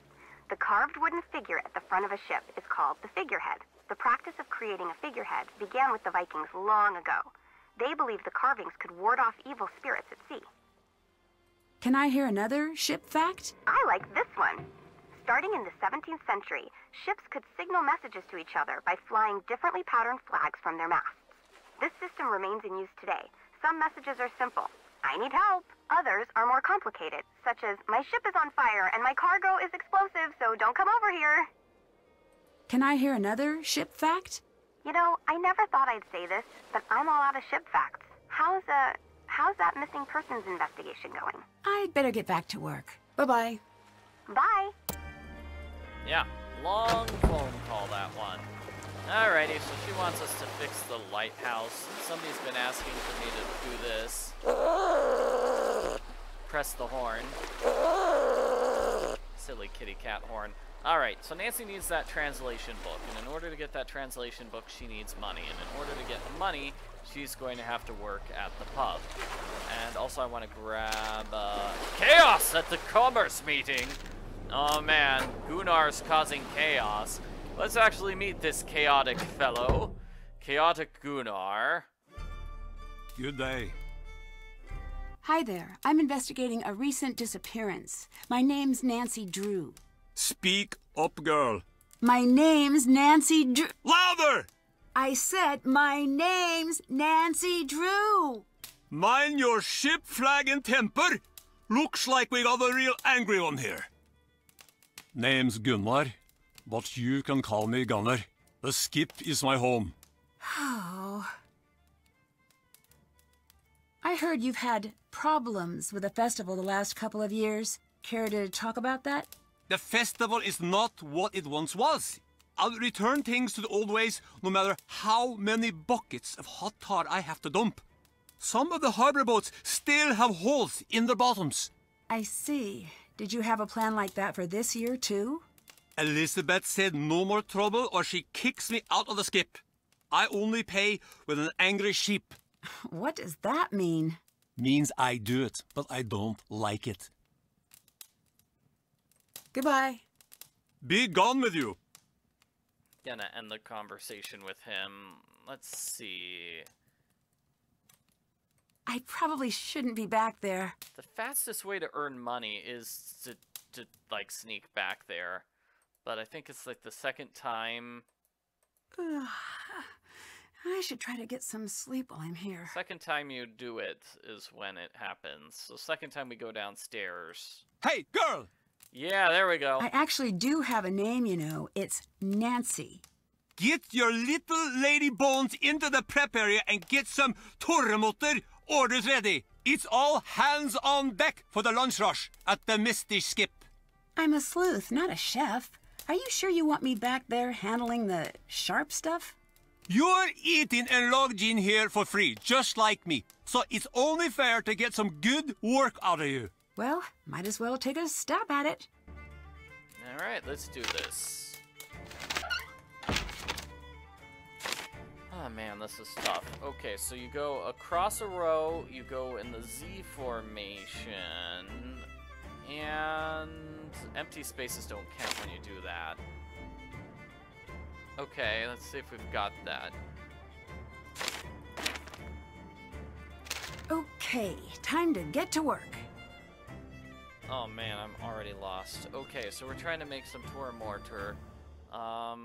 The carved wooden figure at the front of a ship is called the figurehead. The practice of creating a figurehead began with the Vikings long ago. They believed the carvings could ward off evil spirits at sea. Can I hear another ship fact? I like this one. Starting in the 17th century, ships could signal messages to each other by flying differently patterned flags from their masts. This system remains in use today. Some messages are simple. I need help. Others are more complicated, such as, my ship is on fire and my cargo is explosive, so don't come over here. Can I hear another ship fact? You know, I never thought I'd say this, but I'm all out of ship facts. How's that missing persons investigation going? I'd better get back to work. Bye-bye. Bye. Yeah, long phone call, that one. Alrighty, so she wants us to fix the lighthouse. Somebody's been asking for me to do this. Press the horn. Silly kitty cat horn. Alright, so Nancy needs that translation book, and in order to get that translation book, she needs money. And in order to get money, she's going to have to work at the pub. And also I want to grab chaos at the commerce meeting. Oh man, Gunnar's causing chaos. Let's actually meet this chaotic fellow. Chaotic Gunnar. Good day. Hi there. I'm investigating a recent disappearance. My name's Nancy Drew. Speak up, girl. My name's Nancy Drew. Louder! I said my name's Nancy Drew. Mind your ship, flag, and temper. Looks like we got a real angry one here. Name's Gunnar, but you can call me Gunnar. The skip is my home. Oh. I heard you've had problems with the festival the last couple of years. Care to talk about that? The festival is not what it once was. I'll return things to the old ways no matter how many buckets of hot tar I have to dump. Some of the harbor boats still have holes in their bottoms. I see. Did you have a plan like that for this year, too? Elizabeth said no more trouble or she kicks me out of the skip. I only pay with an angry sheep. What does that mean? Means I do it, but I don't like it. Goodbye. Be gone with you. Gonna end the conversation with him. Let's see. I probably shouldn't be back there. The fastest way to earn money is to like sneak back there. But I think it's like the second time. I should try to get some sleep while I'm here. Second time you do it is when it happens. So second time we go downstairs. Hey, girl! Yeah, there we go. I actually do have a name, you know. It's Nancy. Get your little lady bones into the prep area and get some torremotter orders ready. It's all hands on deck for the lunch rush at the Misty Skip. I'm a sleuth, not a chef. Are you sure you want me back there handling the sharp stuff? You're eating and logging here for free, just like me. So it's only fair to get some good work out of you. Well, might as well take a stab at it. All right, let's do this. Oh man, this is tough. Okay, so you go across a row, you go in the Z formation, and empty spaces don't count when you do that. Okay, let's see if we've got that. Okay, time to get to work. Oh man, I'm already lost. Okay, so we're trying to make some tour mortar. I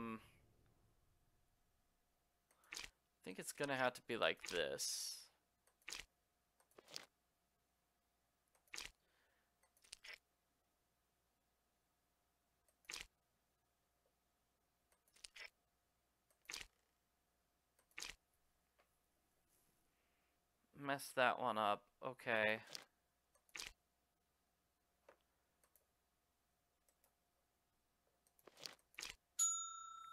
think it's gonna have to be like this. Messed that one up. Okay.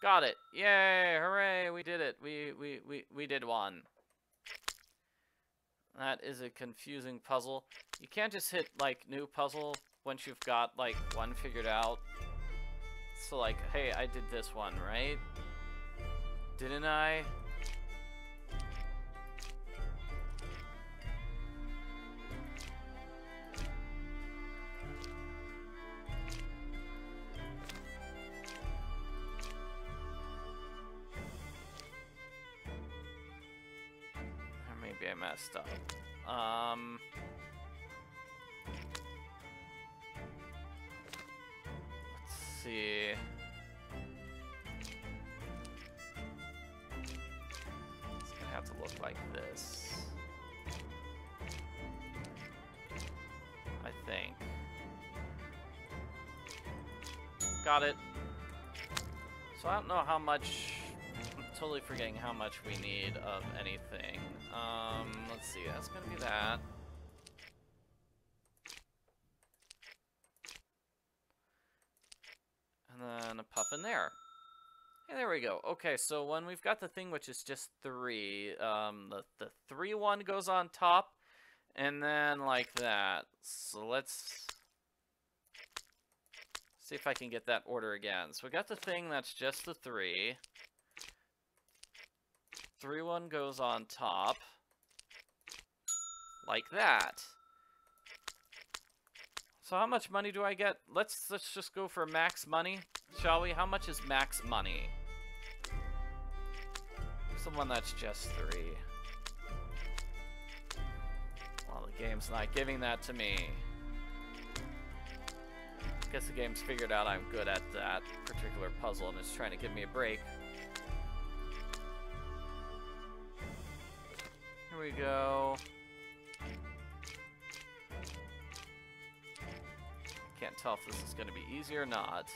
Got it. Yay, hooray, we did it. We did one. That is a confusing puzzle. You can't just hit like new puzzle once you've got like one figured out. So like, hey, I did this one, right? Didn't I? Maybe I messed up. Let's see. It's gonna have to look like this. I think. Got it. So I don't know how much. I'm totally forgetting how much we need of anything. Let's see. That's gonna be that. And then a puff in there. And there we go. Okay, so when we've got the thing which is just 3, the 3 one goes on top, and then like that. So let's see if I can get that order again. So we got the thing that's just the 3. 3 one goes on top. Like that. So how much money do I get? Let's just go for max money, shall we? How much is max money? Here's the one that's just 3. Well, the game's not giving that to me. Guess the game's figured out I'm good at that particular puzzle and is trying to give me a break. Here we go. Can't tell if this is going to be easy or not.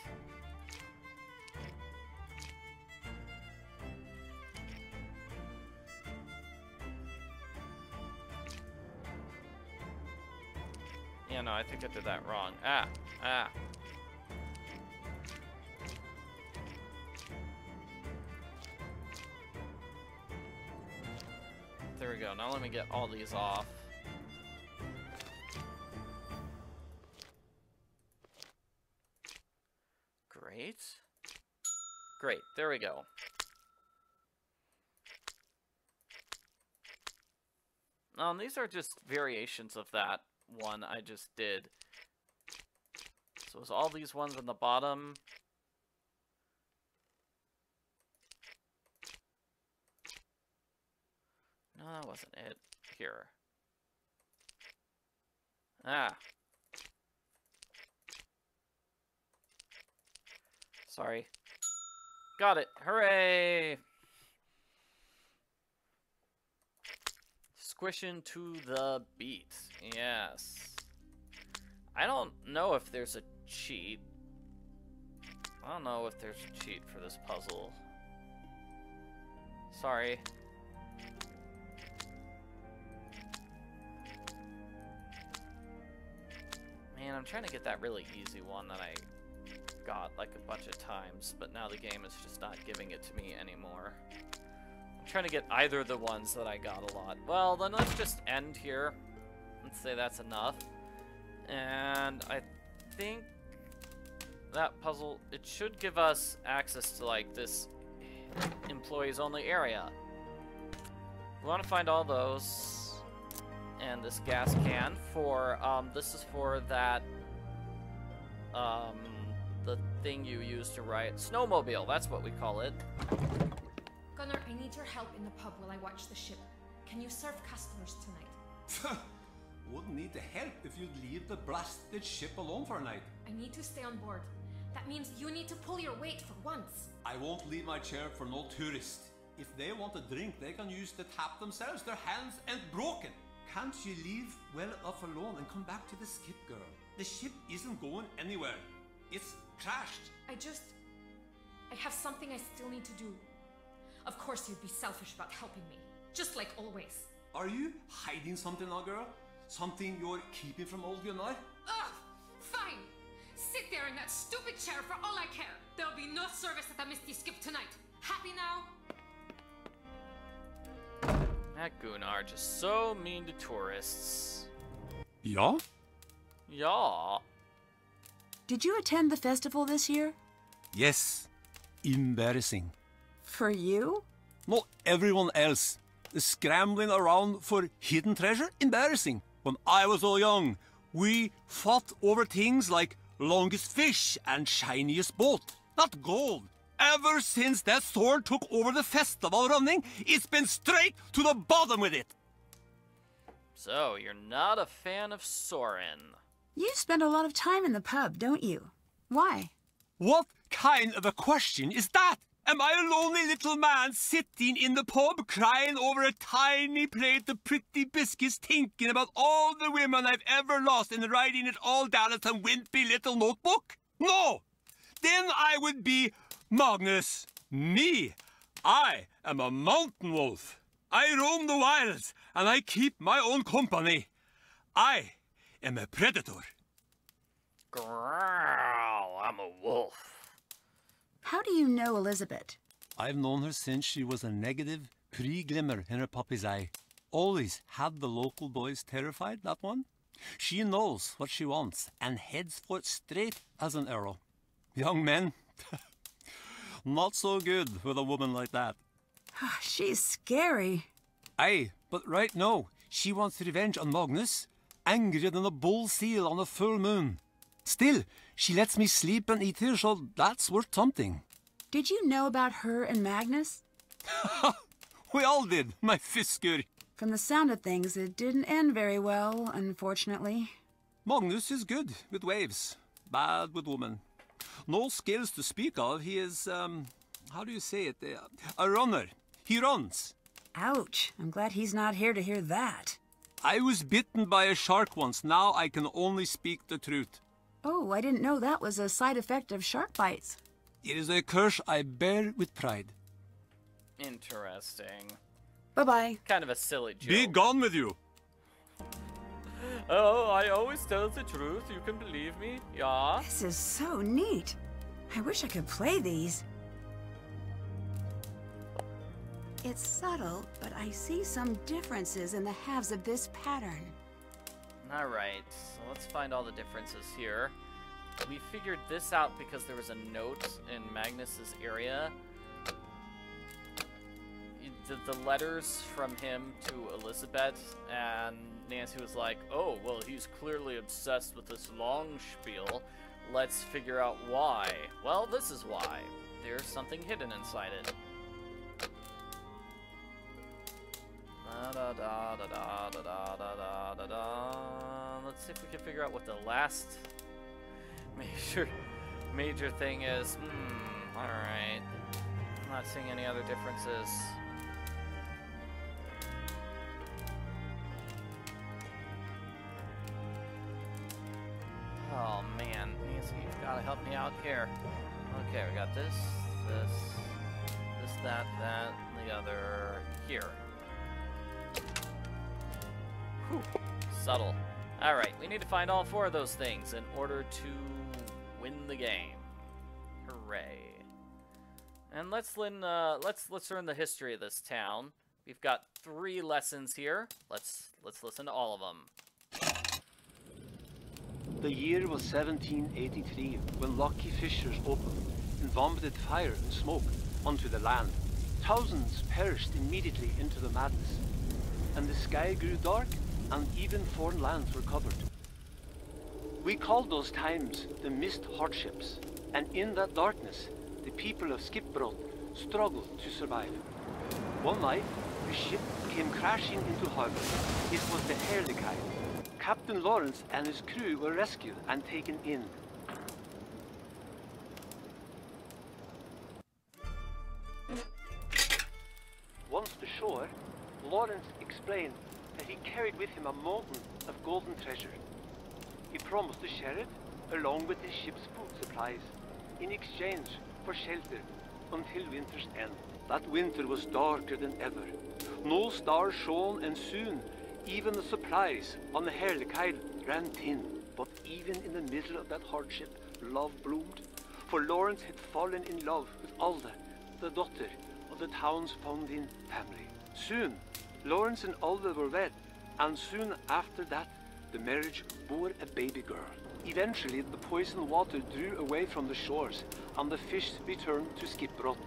Yeah, no, I think I did that wrong. Ah. There we go. Now let me get all these off. Great, there we go. These are just variations of that one I just did. So it was all these ones on the bottom. No, that wasn't it. Here. Ah. Sorry. Got it. Hooray! Squishing to the beat. Yes. I don't know if there's a cheat. I don't know if there's a cheat for this puzzle. Sorry. Man, I'm trying to get that really easy one that I got like a bunch of times, but now the game is just not giving it to me anymore. I'm trying to get either of the ones that I got a lot. Well, then let's just end here and say that's enough. And I think that puzzle, it should give us access to like this employees only area. We want to find all those. And this gas can for, this is for that, the thing you use to ride snowmobile, that's what we call it. Gunnar, I need your help in the pub while I watch the ship. Can you serve customers tonight? Wouldn't need the help if you'd leave the blasted ship alone for a night. I need to stay on board. That means you need to pull your weight for once. I won't leave my chair for no tourist. If they want a drink, they can use the tap themselves. Their hands ain't broken. Can't you leave well enough alone and come back to the skip, girl? The ship isn't going anywhere. It's crashed. I have something I still need to do. Of course you'd be selfish about helping me. Just like always. Are you hiding something now, girl? Something you're keeping from old Gunnar? Ugh! Fine! Sit there in that stupid chair for all I care. There'll be no service at the Misty Skip tonight. Happy now? That Gunnar, just so mean to tourists. Yeah? Yeah. Did you attend the festival this year? Yes. Embarrassing. For you? Not everyone else. The scrambling around for hidden treasure? Embarrassing. When I was all young, we fought over things like longest fish and shiniest boat. Not gold. Ever since that sword took over the festival running, it's been straight to the bottom with it. So, you're not a fan of Soren. You spend a lot of time in the pub, don't you? Why? What kind of a question is that? Am I a lonely little man sitting in the pub crying over a tiny plate of pretty biscuits thinking about all the women I've ever lost and writing it all down in some wimpy little notebook? No! Then I would be Magnus. Me. I am a mountain wolf. I roam the wilds and I keep my own company. I am a predator. Growl, I'm a wolf. How do you know Elizabeth? I've known her since she was a negative pre-glimmer in her puppy's eye. Always had the local boys terrified, that one. She knows what she wants and heads for it straight as an arrow. Young men, not so good with a woman like that. She's scary. Aye, but right now, she wants revenge on Magnus, angrier than a bull seal on a full moon. Still, she lets me sleep and eat here, so that's worth something. Did you know about her and Magnus? We all did, my Fisker. From the sound of things, it didn't end very well, unfortunately. Magnus is good with waves, bad with women. No skills to speak of. He is, how do you say it? A runner. He runs. Ouch. I'm glad he's not here to hear that. I was bitten by a shark once. Now I can only speak the truth. Oh, I didn't know that was a side effect of shark bites. It is a curse I bear with pride. Interesting. Bye-bye. Kind of a silly joke. Be gone with you. Oh, I always tell the truth. You can believe me. Yeah. This is so neat. I wish I could play these. It's subtle, but I see some differences in the halves of this pattern. Alright, so let's find all the differences here. We figured this out because there was a note in Magnus's area. The letters from him to Elizabeth, and Nancy was like, oh, well, he's clearly obsessed with this long spiel. Let's figure out why. Well, this is why. There's something hidden inside it. Let's see if we can figure out what the last major thing is. Alright. I'm not seeing any other differences. Oh man, Nancy, you've got to help me out here. Okay, we got this, that, and the other here. Whew, subtle. Alright, we need to find all 4 of those things in order to win the game. Hooray. And let's learn the history of this town. We've got 3 lessons here. Let's listen to all of them. The year was 1783 when lucky fissures opened and vomited fire and smoke onto the land. Thousands perished immediately into the madness, and the sky grew dark and even foreign lands were covered. We called those times the mist hardships, and in that darkness, the people of Skipbrot struggled to survive. One night, the ship came crashing into harbor. It was the Herlikai. Captain Lawrence and his crew were rescued and taken in. Once ashore, Lawrence explained that he carried with him a mountain of golden treasure. He promised to share it, along with the ship's food supplies, in exchange for shelter until winter's end. That winter was darker than ever. No stars shone, and soon even the supplies on the Herlikai ran thin. But even in the middle of that hardship, love bloomed. For Lawrence had fallen in love with Alda, the daughter of the town's founding family. Soon, Lawrence and Alda were wed, and soon after that, the marriage bore a baby girl. Eventually, the poisoned water drew away from the shores, and the fish returned to Skipbrot.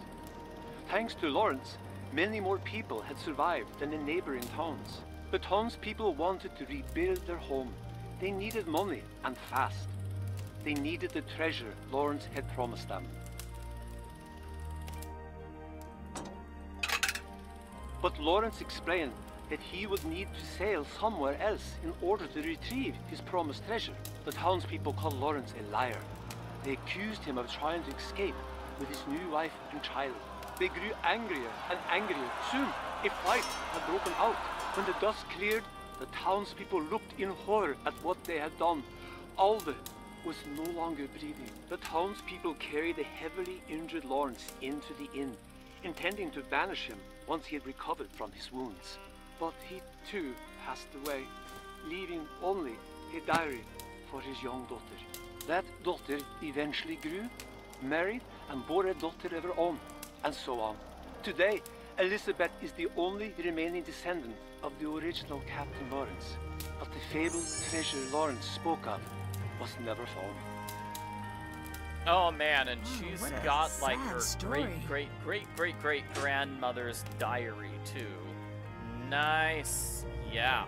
Thanks to Lawrence, many more people had survived than the neighboring towns. The townspeople wanted to rebuild their home. They needed money, and fast. They needed the treasure Lawrence had promised them. But Lawrence explained that he would need to sail somewhere else in order to retrieve his promised treasure. The townspeople called Lawrence a liar. They accused him of trying to escape with his new wife and child. They grew angrier and angrier. Soon, a fight had broken out. When the dust cleared, the townspeople looked in horror at what they had done. Alde was no longer breathing. The townspeople carried the heavily injured Lawrence into the inn, intending to banish him once he had recovered from his wounds. But he too passed away, leaving only a diary for his young daughter. That daughter eventually grew, married, and bore a daughter of her own, and so on. Today, Elizabeth is the only remaining descendant of the original Captain Lawrence, but the fabled treasure Lawrence spoke of was never found. Oh man, and she's what a got like sad her story. great grandmother's diary too. Nice. Yeah.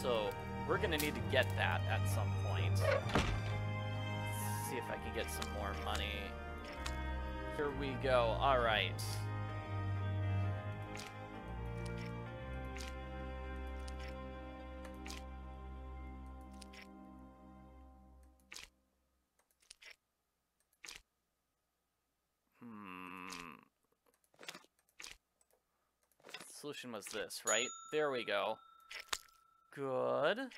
So we're gonna need to get that at some point. Let's see if I can get some more money. Here we go. All right. Solution was this, right? There we go. Good. I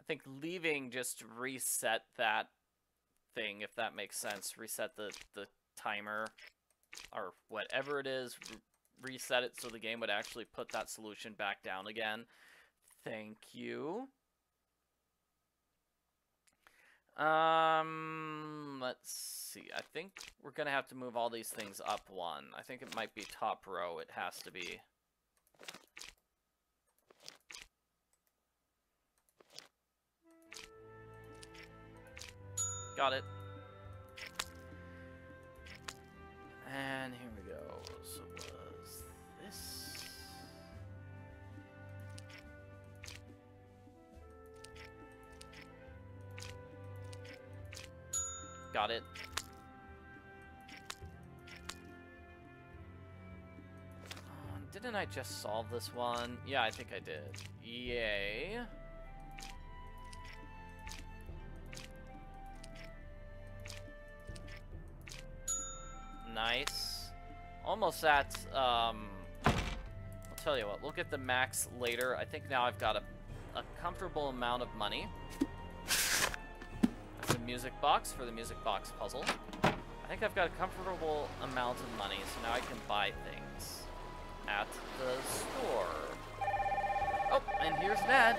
think leaving just reset that thing, if that makes sense. Reset the timer, or whatever it is. Reset it so the game would actually put that solution back down again. Thank you. Let's see. I think we're gonna have to move all these things up one. I think it might be top row. It has to be. Got it. And here we go. So was this? Got it. Didn't I just solve this one? Yeah, I think I did. Yay. Nice. Almost at, I'll tell you what, we'll get the max later. I think now I've got a comfortable amount of money. That's a music box for the music box puzzle. I think I've got a comfortable amount of money, so now I can buy things at the store. Oh, and here's Ned.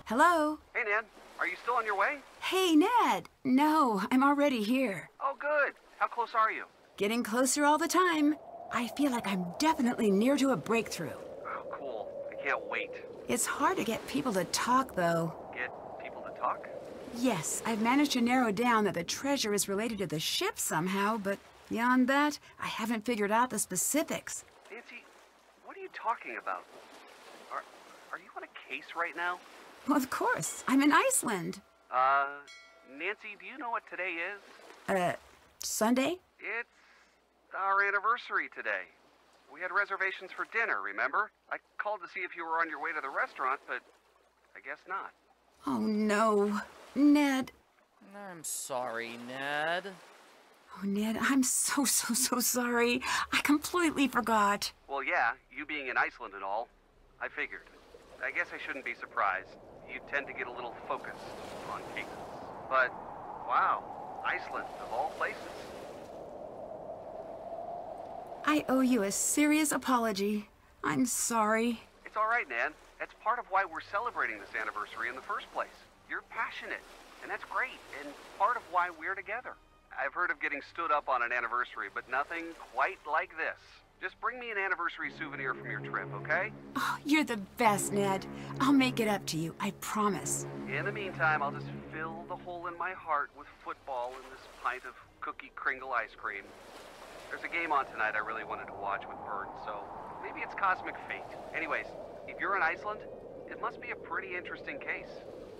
Hello? Hey, Ned. Are you still on your way? Hey, Ned. No, I'm already here. Oh, good. How close are you? Getting closer all the time. I feel like I'm definitely near to a breakthrough. Oh, cool. I can't wait. It's hard to get people to talk, though. Get people to talk? Yes, I've managed to narrow down that the treasure is related to the ship somehow, but beyond that, I haven't figured out the specifics. Nancy, what are you talking about? Are you on a case right now? Well, of course. I'm in Iceland. Nancy, do you know what today is? Sunday? It's our anniversary today. We had reservations for dinner, remember? I called to see if you were on your way to the restaurant, but I guess not. Oh, no. Ned. I'm sorry, Ned. Oh, Ned, I'm so sorry. I completely forgot. Well, yeah, you being in Iceland and all. I figured. I guess I shouldn't be surprised. You tend to get a little focused on cases. But, wow, Iceland, of all places. I owe you a serious apology. I'm sorry. It's all right, Nan. That's part of why we're celebrating this anniversary in the first place. You're passionate, and that's great, and part of why we're together. I've heard of getting stood up on an anniversary, but nothing quite like this. Just bring me an anniversary souvenir from your trip, okay? Oh, you're the best, Ned. I'll make it up to you, I promise. In the meantime, I'll just fill the hole in my heart with football and this pint of cookie Kringle ice cream. There's a game on tonight I really wanted to watch with Bert, so maybe it's cosmic fate. Anyways, if you're in Iceland, it must be a pretty interesting case.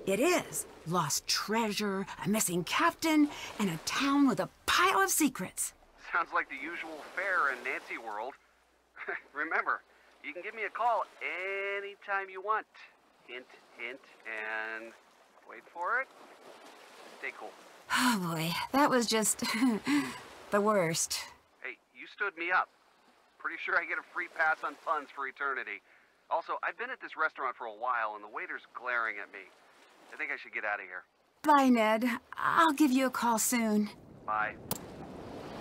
It is. Lost treasure, a missing captain, and a town with a pile of secrets. Sounds like the usual fare in Nancy world. Remember, you can give me a call anytime you want. Hint, hint, and wait for it. Stay cool. Oh boy, that was just the worst. Hey, you stood me up. Pretty sure I get a free pass on puns for eternity. Also, I've been at this restaurant for a while and the waiter's glaring at me. I think I should get out of here. Bye, Ned. I'll give you a call soon. Bye.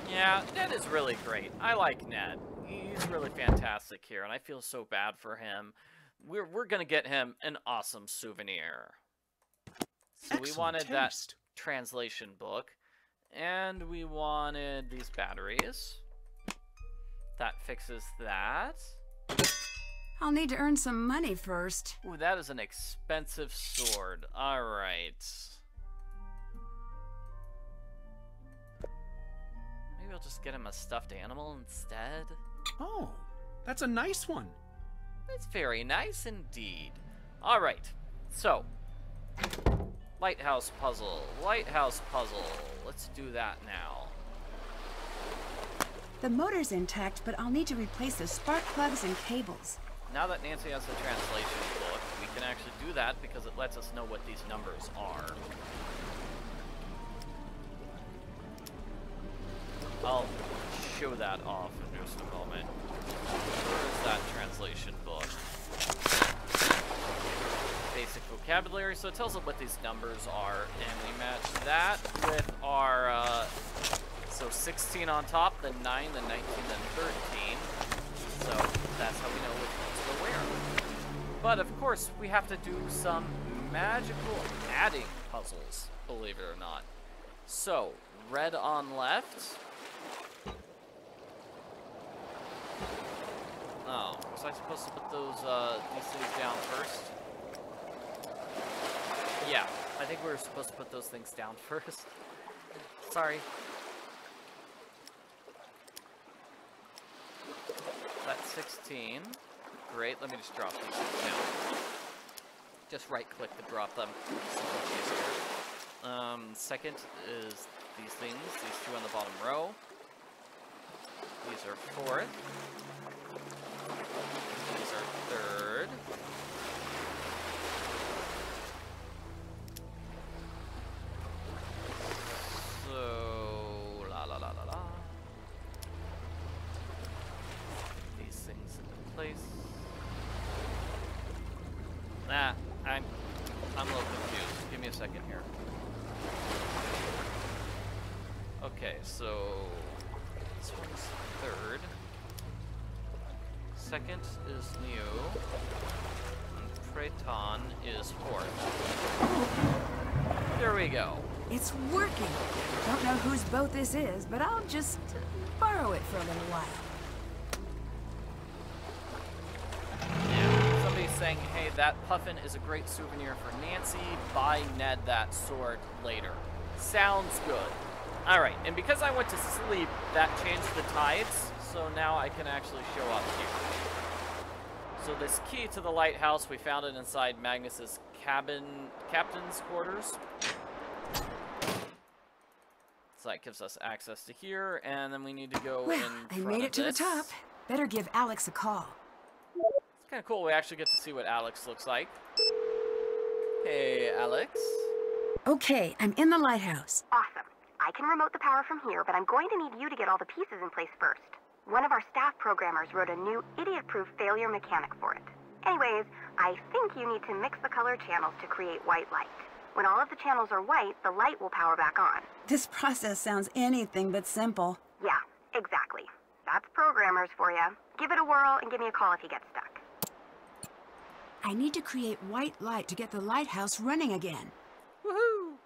Yeah, Ned is really great. I like Ned. He's really fantastic here, and I feel so bad for him. We're gonna get him an awesome souvenir. So Excellent we wanted taste. that translation book, and we wanted these batteries. That fixes that. I'll need to earn some money first. Ooh, that is an expensive sword. All right. Maybe I'll just get him a stuffed animal instead. Oh, that's a nice one. It's very nice indeed. All right, so Lighthouse Puzzle. Lighthouse Puzzle. Let's do that now. The motor's intact, but I'll need to replace the spark plugs and cables. Now that Nancy has the translation book, we can actually do that because it lets us know what these numbers are. I'll show that off in just a moment. Where is that translation book? Basic vocabulary, so it tells us what these numbers are, and we match that with our, so 16 on top, then 9, then 19, then 13. So that's how we know which ones go where. But of course, we have to do some magical adding puzzles, believe it or not. So, red on left. Oh, was I supposed to put those, these things down first? Yeah, I think we were supposed to put those things down first. Sorry. That's 16. Great, let me just drop these things down. Just right click to drop them. So much easier. Second is these things, these two on the bottom row. These are fourth. These are third. So, la la la la la. These things into place. Nah, I'm a little confused. Give me a second here. Okay, so this one's third. Second is new. And Preton is fourth. There we go. It's working. Don't know whose boat this is, but I'll just borrow it for a little while. Yeah, somebody's saying, hey, that puffin is a great souvenir for Nancy. Buy Ned that sword later. Sounds good. Alright, and because I went to sleep, that changed the tides, so now I can actually show up here. So this key to the lighthouse, we found it inside Magnus's captain's quarters. So that gives us access to here, and then we need to go in front I made it to the top. Better give Alex a call. It's kind of cool. We actually get to see what Alex looks like. Hey, Alex. Okay, I'm in the lighthouse. Awesome. I can remote the power from here, but I'm going to need you to get all the pieces in place first. One of our staff programmers wrote a new idiot-proof failure mechanic for it. Anyways, I think you need to mix the color channels to create white light. When all of the channels are white, the light will power back on. This process sounds anything but simple. Yeah, exactly. That's programmers for you. Give it a whirl and give me a call if you get stuck. I need to create white light to get the lighthouse running again. Woohoo!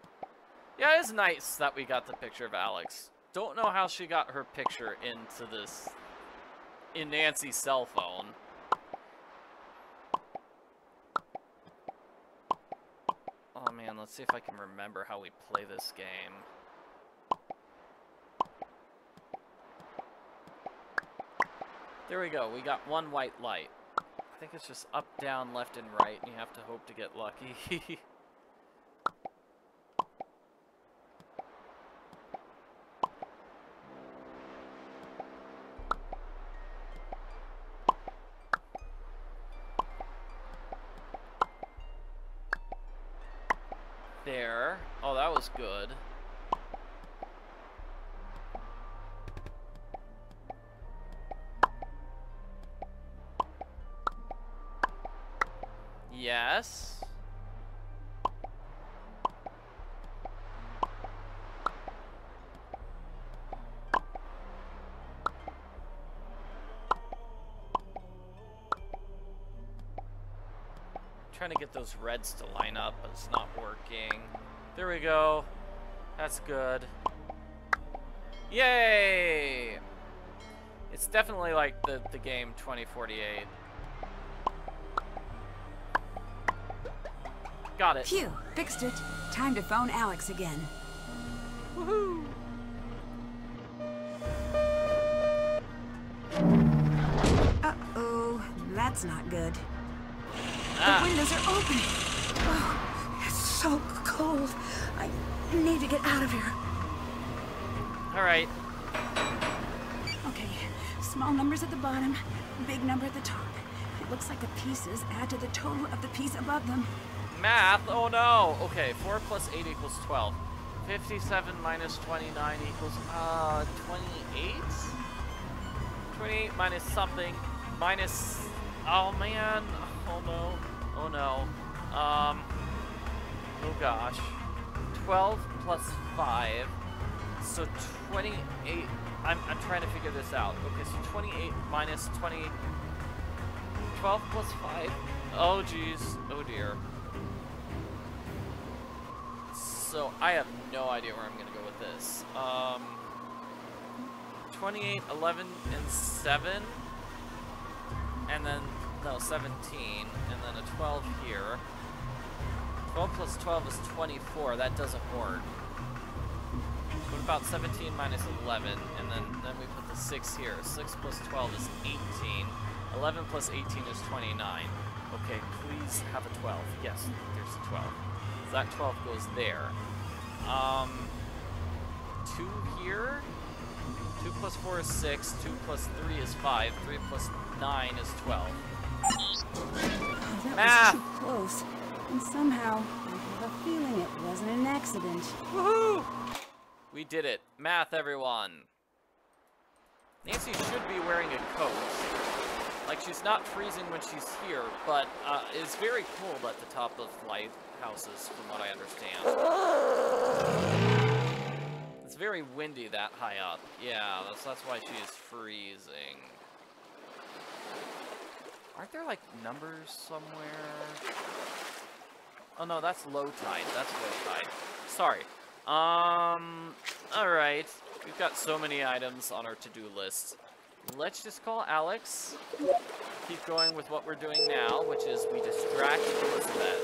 Yeah, it's nice that we got the picture of Alex. Don't know how she got her picture into this, in Nancy's cell phone. Oh man, let's see if I can remember how we play this game. There we go, we got one white light. I think it's just up, down, left, and right, and you have to hope to get lucky. There. Oh, that was good. Yes. Trying to get those reds to line up, but it's not working. There we go. That's good. Yay! It's definitely like the game 2048. Got it. Phew, fixed it. Time to phone Alex again. Woohoo! Uh-oh, that's not good. Ah. The windows are open. Oh, it's so cold. I need to get out of here. All right. Okay, small numbers at the bottom, big number at the top. It looks like the pieces add to the total of the piece above them. Math? Oh no! Okay, 4 plus 8 equals 12. 57 minus 29 equals, 28? 28 minus something, minus, oh man, oh no, oh no. Oh gosh. 12 plus 5, so 28, I'm trying to figure this out. Okay, so 28 minus 20, 12 plus 5, oh geez, oh dear. So I have no idea where I'm gonna go with this. 28, 11, and 7, and then, no, 17, and then a 12 here. 12 plus 12 is 24, that doesn't work. What about 17 minus 11, and then we put the 6 here. 6 plus 12 is 18. 11 plus 18 is 29. Okay, please have a 12. Yes, there's a 12. So that 12 goes there. 2 here. 2 plus 4 is 6. 2 plus 3 is 5. 3 plus 9 is 12. Oh, that Math! was too close. And somehow, I have a feeling it wasn't an accident. Woohoo! We did it. Math, everyone. Nancy should be wearing a coat. Like, she's not freezing when she's here, but is very cold at the top of lighthouses, from what I understand. It's very windy that high up. Yeah, that's why she is freezing. Aren't there, like, numbers somewhere? Oh, no, that's low tide. That's low tide. Sorry. Alright. We've got so many items on our to-do list. Let's just call Alex. Keep going with what we're doing now, which is we distract Elizabeth.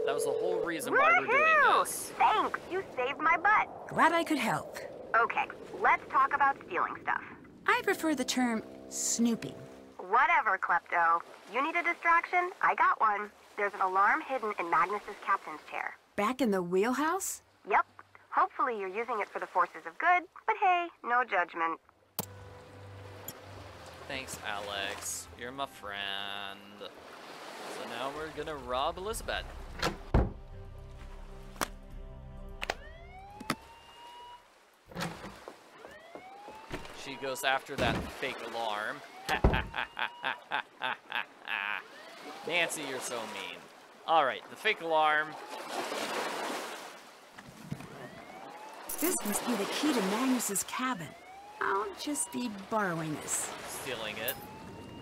That was the whole reason why we're doing this. Thanks, you saved my butt. Glad I could help. Okay, let's talk about stealing stuff. I prefer the term snooping. Whatever, Klepto. You need a distraction? I got one. There's an alarm hidden in Magnus's captain's chair. Back in the wheelhouse? Yep. Hopefully you're using it for the forces of good, but hey, no judgment. Thanks, Alex. You're my friend. So now we're gonna rob Elizabeth. She goes after that fake alarm. Nancy, you're so mean. Alright, the fake alarm. This must be the key to Magnus's cabin. I'll just be borrowing this. Stealing it.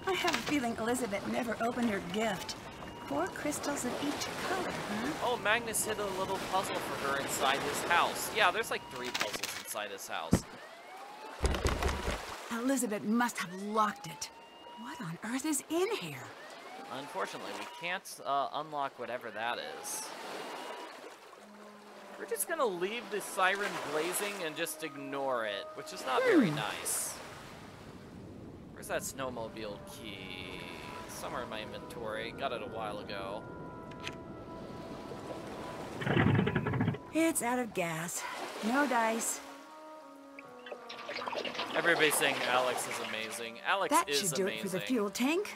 I have a feeling Elizabeth never opened her gift. 4 crystals of each color, huh? Oh, Magnus hid a little puzzle for her inside his house. Yeah, there's like 3 puzzles inside his house. Elizabeth must have locked it. What on earth is in here? Unfortunately, we can't unlock whatever that is. We're just gonna leave the siren blazing and just ignore it, which is not very nice. Where's that snowmobile key? It's somewhere in my inventory. Got it a while ago. It's out of gas. No dice. Everybody's saying Alex is amazing. Alex That is should do amazing. it for the fuel tank.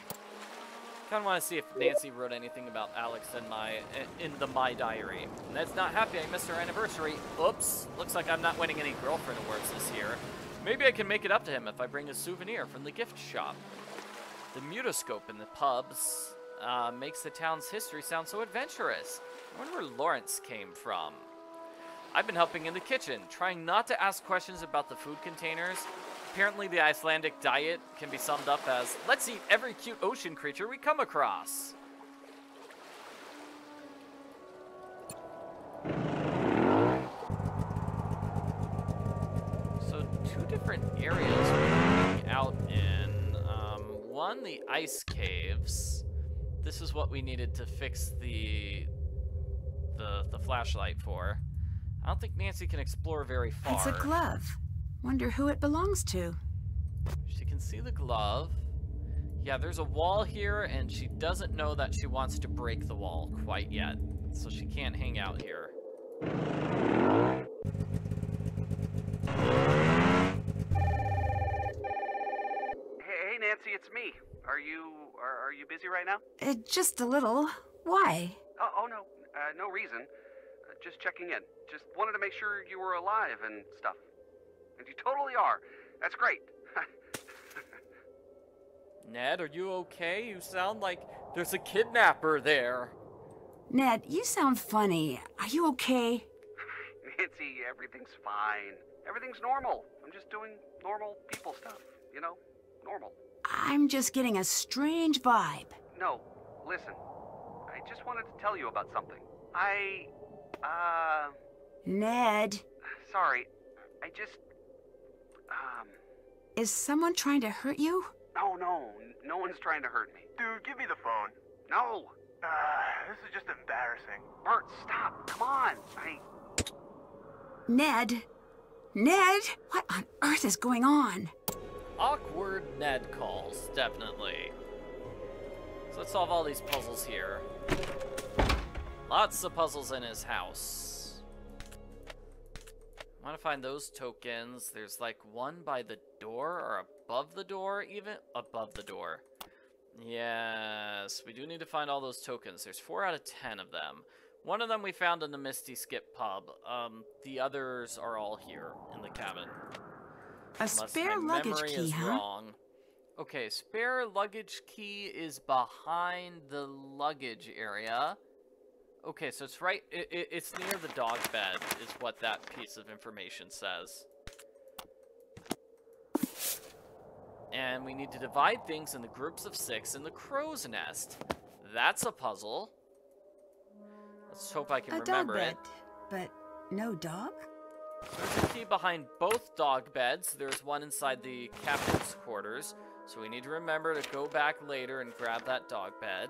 kind of want to see if Nancy wrote anything about Alex in my diary. Ned's not happy I missed our anniversary. Oops. Looks like I'm not winning any girlfriend awards this year. Maybe I can make it up to him if I bring a souvenir from the gift shop. The mutoscope in the pubs makes the town's history sound so adventurous. I wonder where Lawrence came from. I've been helping in the kitchen, trying not to ask questions about the food containers. Apparently the Icelandic diet can be summed up as, let's eat every cute ocean creature we come across. So 2 different areas we're looking out in. One, the ice caves. This is what we needed to fix the flashlight for. I don't think Nancy can explore very far. It's a glove. Wonder who it belongs to. She can see the glove. Yeah, there's a wall here, and she doesn't know that she wants to break the wall quite yet. So she can't hang out here. Hey, Nancy, it's me. Are you busy right now? Just a little. Why? Oh no, no reason. Just checking in. Just wanted to make sure you were alive and stuff. And you totally are. That's great. Ned, are you okay? You sound like there's a kidnapper there. Ned, you sound funny. Are you okay? Nancy, everything's fine. Everything's normal. I'm just doing normal people stuff. You know? Normal. I'm just getting a strange vibe. No, listen. I just wanted to tell you about something. Ned. Sorry. I just... Is someone trying to hurt you? No, no one's trying to hurt me. Dude, give me the phone. No. This is just embarrassing. Bert, stop. Come on. Ned? Ned? What on earth is going on? Awkward Ned calls, definitely. So let's solve all these puzzles here. Lots of puzzles in his house. I want to find those tokens. There's like one by the door, or above the door, even? Above the door. Yes, we do need to find all those tokens. There's 4 out of 10 of them. One of them we found in the Misty Skip pub. The others are all here in the cabin. A spare luggage key, huh? Wrong. Okay, spare luggage key is behind the luggage area. Okay, so it's right, it's near the dog bed, is what that piece of information says. And we need to divide things into groups of 6 in the crow's nest. That's a puzzle. Let's hope I can remember it. But no dog? There's a key behind both dog beds. There's one inside the captain's quarters. So we need to remember to go back later and grab that dog bed.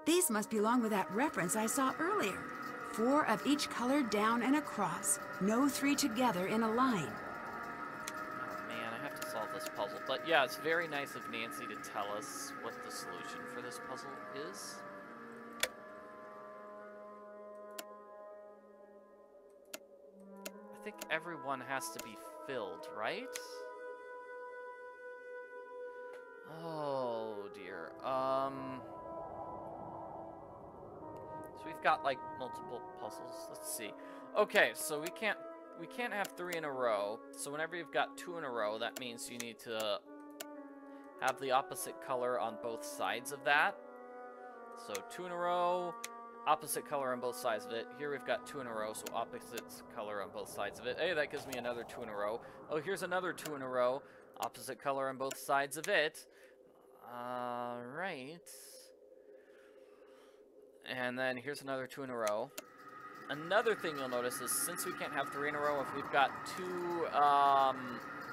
These must belong with that reference I saw earlier. 4 of each color down and across. No 3 together in a line. Oh man, I have to solve this puzzle. But yeah, it's very nice of Nancy to tell us what the solution for this puzzle is. I think everyone has to be filled, right? Oh dear. So we've got like multiple puzzles. Let's see. Okay, so we can't have 3 in a row. So whenever you've got 2 in a row, that means you need to have the opposite color on both sides of that. So 2 in a row, opposite color on both sides of it. Here we've got 2 in a row, so opposite color on both sides of it. Hey, that gives me another 2 in a row. Oh, here's another 2 in a row, opposite color on both sides of it. Right. And then here's another 2 in a row. Another thing you'll notice is since we can't have 3 in a row, if we've got 2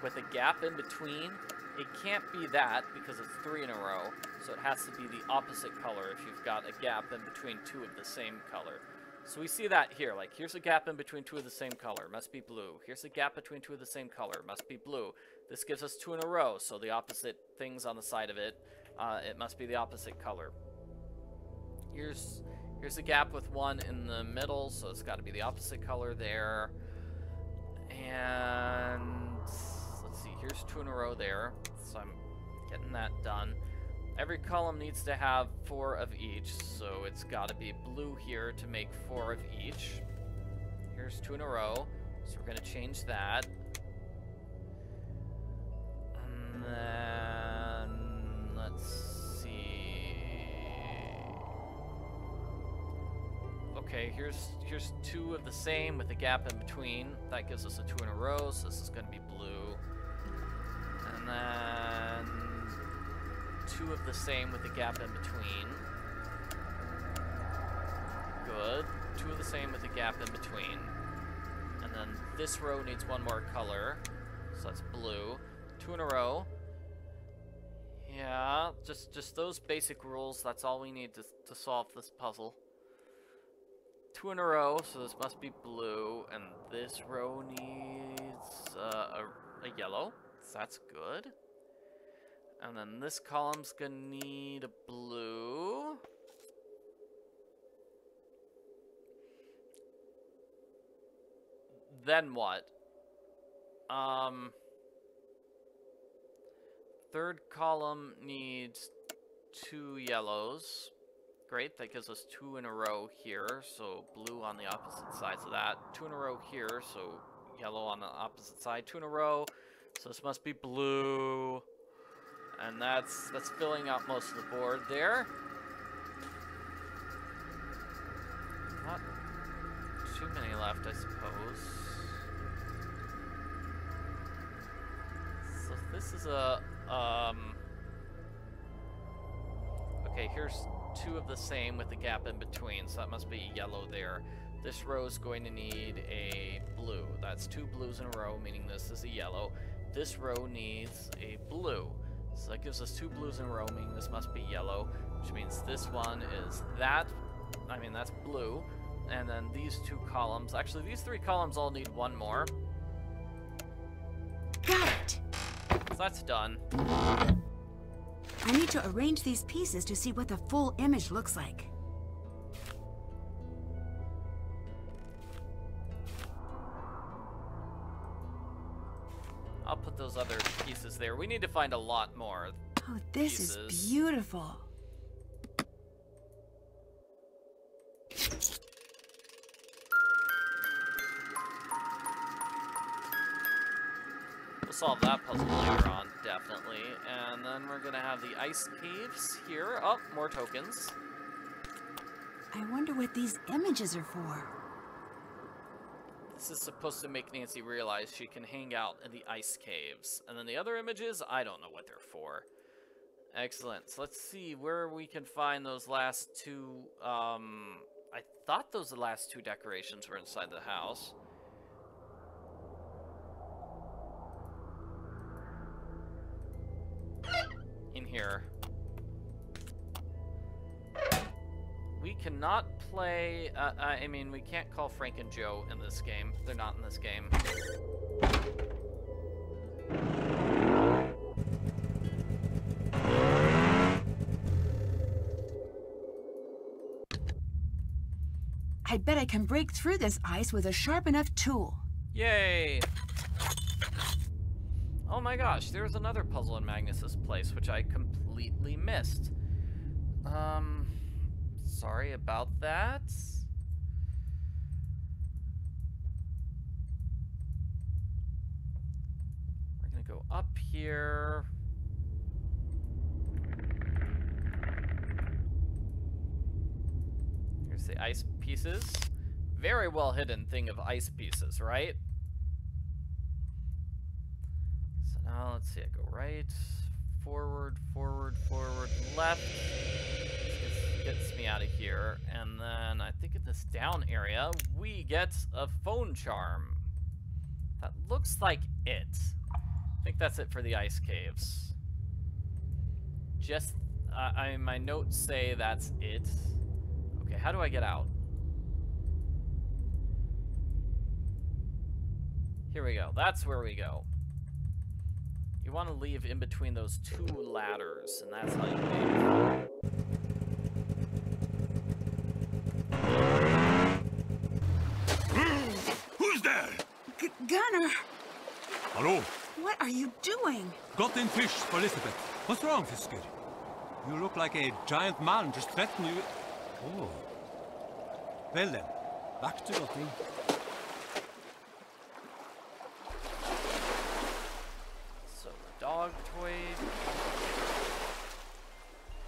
with a gap in between, it can't be that because it's 3 in a row. So it has to be the opposite color if you've got a gap in between 2 of the same color. So we see that here, like here's a gap in between 2 of the same color, must be blue. Here's a gap between 2 of the same color, must be blue. This gives us 2 in a row, so the opposite things on the side of it, it must be the opposite color. Here's a gap with 1 in the middle, so it's got to be the opposite color there. And let's see, here's 2 2 in a row there, so I'm getting that done. Every column needs to have 4 of each, so it's got to be blue here to make 4 of each. Here's 2 in a row, so we're going to change that. And then, let's see. Okay, here's 2 of the same with a gap in between. That gives us a 2 in a row, so this is going to be blue. And then 2 of the same with a gap in between. Good. 2 of the same with a gap in between. And then this row needs 1 more color, so that's blue. 2 in a row. Yeah, just those basic rules. That's all we need to solve this puzzle. 2 in a row, so this must be blue, and this row needs a yellow, so that's good. And then this column's gonna need a blue. Then what? Third column needs 2 yellows. Great, that gives us 2 in a row here, so blue on the opposite sides of that. 2 in a row here, so yellow on the opposite side. 2 in a row, so this must be blue. And that's filling out most of the board there. Not too many left, I suppose. So this is a, okay, here's 2 of the same with the gap in between, so that must be yellow there. This row is going to need a blue. That's 2 blues in a row, meaning this is a yellow. This row needs a blue. So that gives us 2 blues in a row, meaning this must be yellow, which means this one is that. I mean, that's blue. And then these 2 columns, actually these 3 columns all need 1 more. Got it! So that's done. I need to arrange these pieces to see what the full image looks like. I'll put those other pieces there. We need to find a lot more Oh, this pieces. is beautiful. We'll solve that puzzle later on, definitely. And then we're gonna have the ice caves here. Oh, more tokens. I wonder what these images are for. This is supposed to make Nancy realize she can hang out in the ice caves. And then the other images, I don't know what they're for. Excellent. So let's see where we can find those last 2. I thought those last 2 decorations were inside the house. In here. We cannot play, I mean, we can't call Frank and Joe in this game. They're not in this game. I bet I can break through this ice with a sharp enough tool. Yay! Oh my gosh, there's another puzzle in Magnus's place, which I completely missed. Sorry about that. We're gonna go up here. Here's the ice pieces. Very well hidden thing of ice pieces, right? So now let's see, I go right, forward, forward, forward, left. Gets me out of here, and then I think in this down area we get a phone charm. That looks like it. I think that's it for the ice caves. Just, my notes say that's it. Okay, how do I get out? Here we go. That's where we go. You want to leave in between those 2 ladders, and that's how you leave. Who's there? Gunner! Hello? What are you doing? Got in fish for Elizabeth. What's wrong, Fisker? You look like a giant man just threatened you. Oh. Well then, back to Lottie. So the dog toy.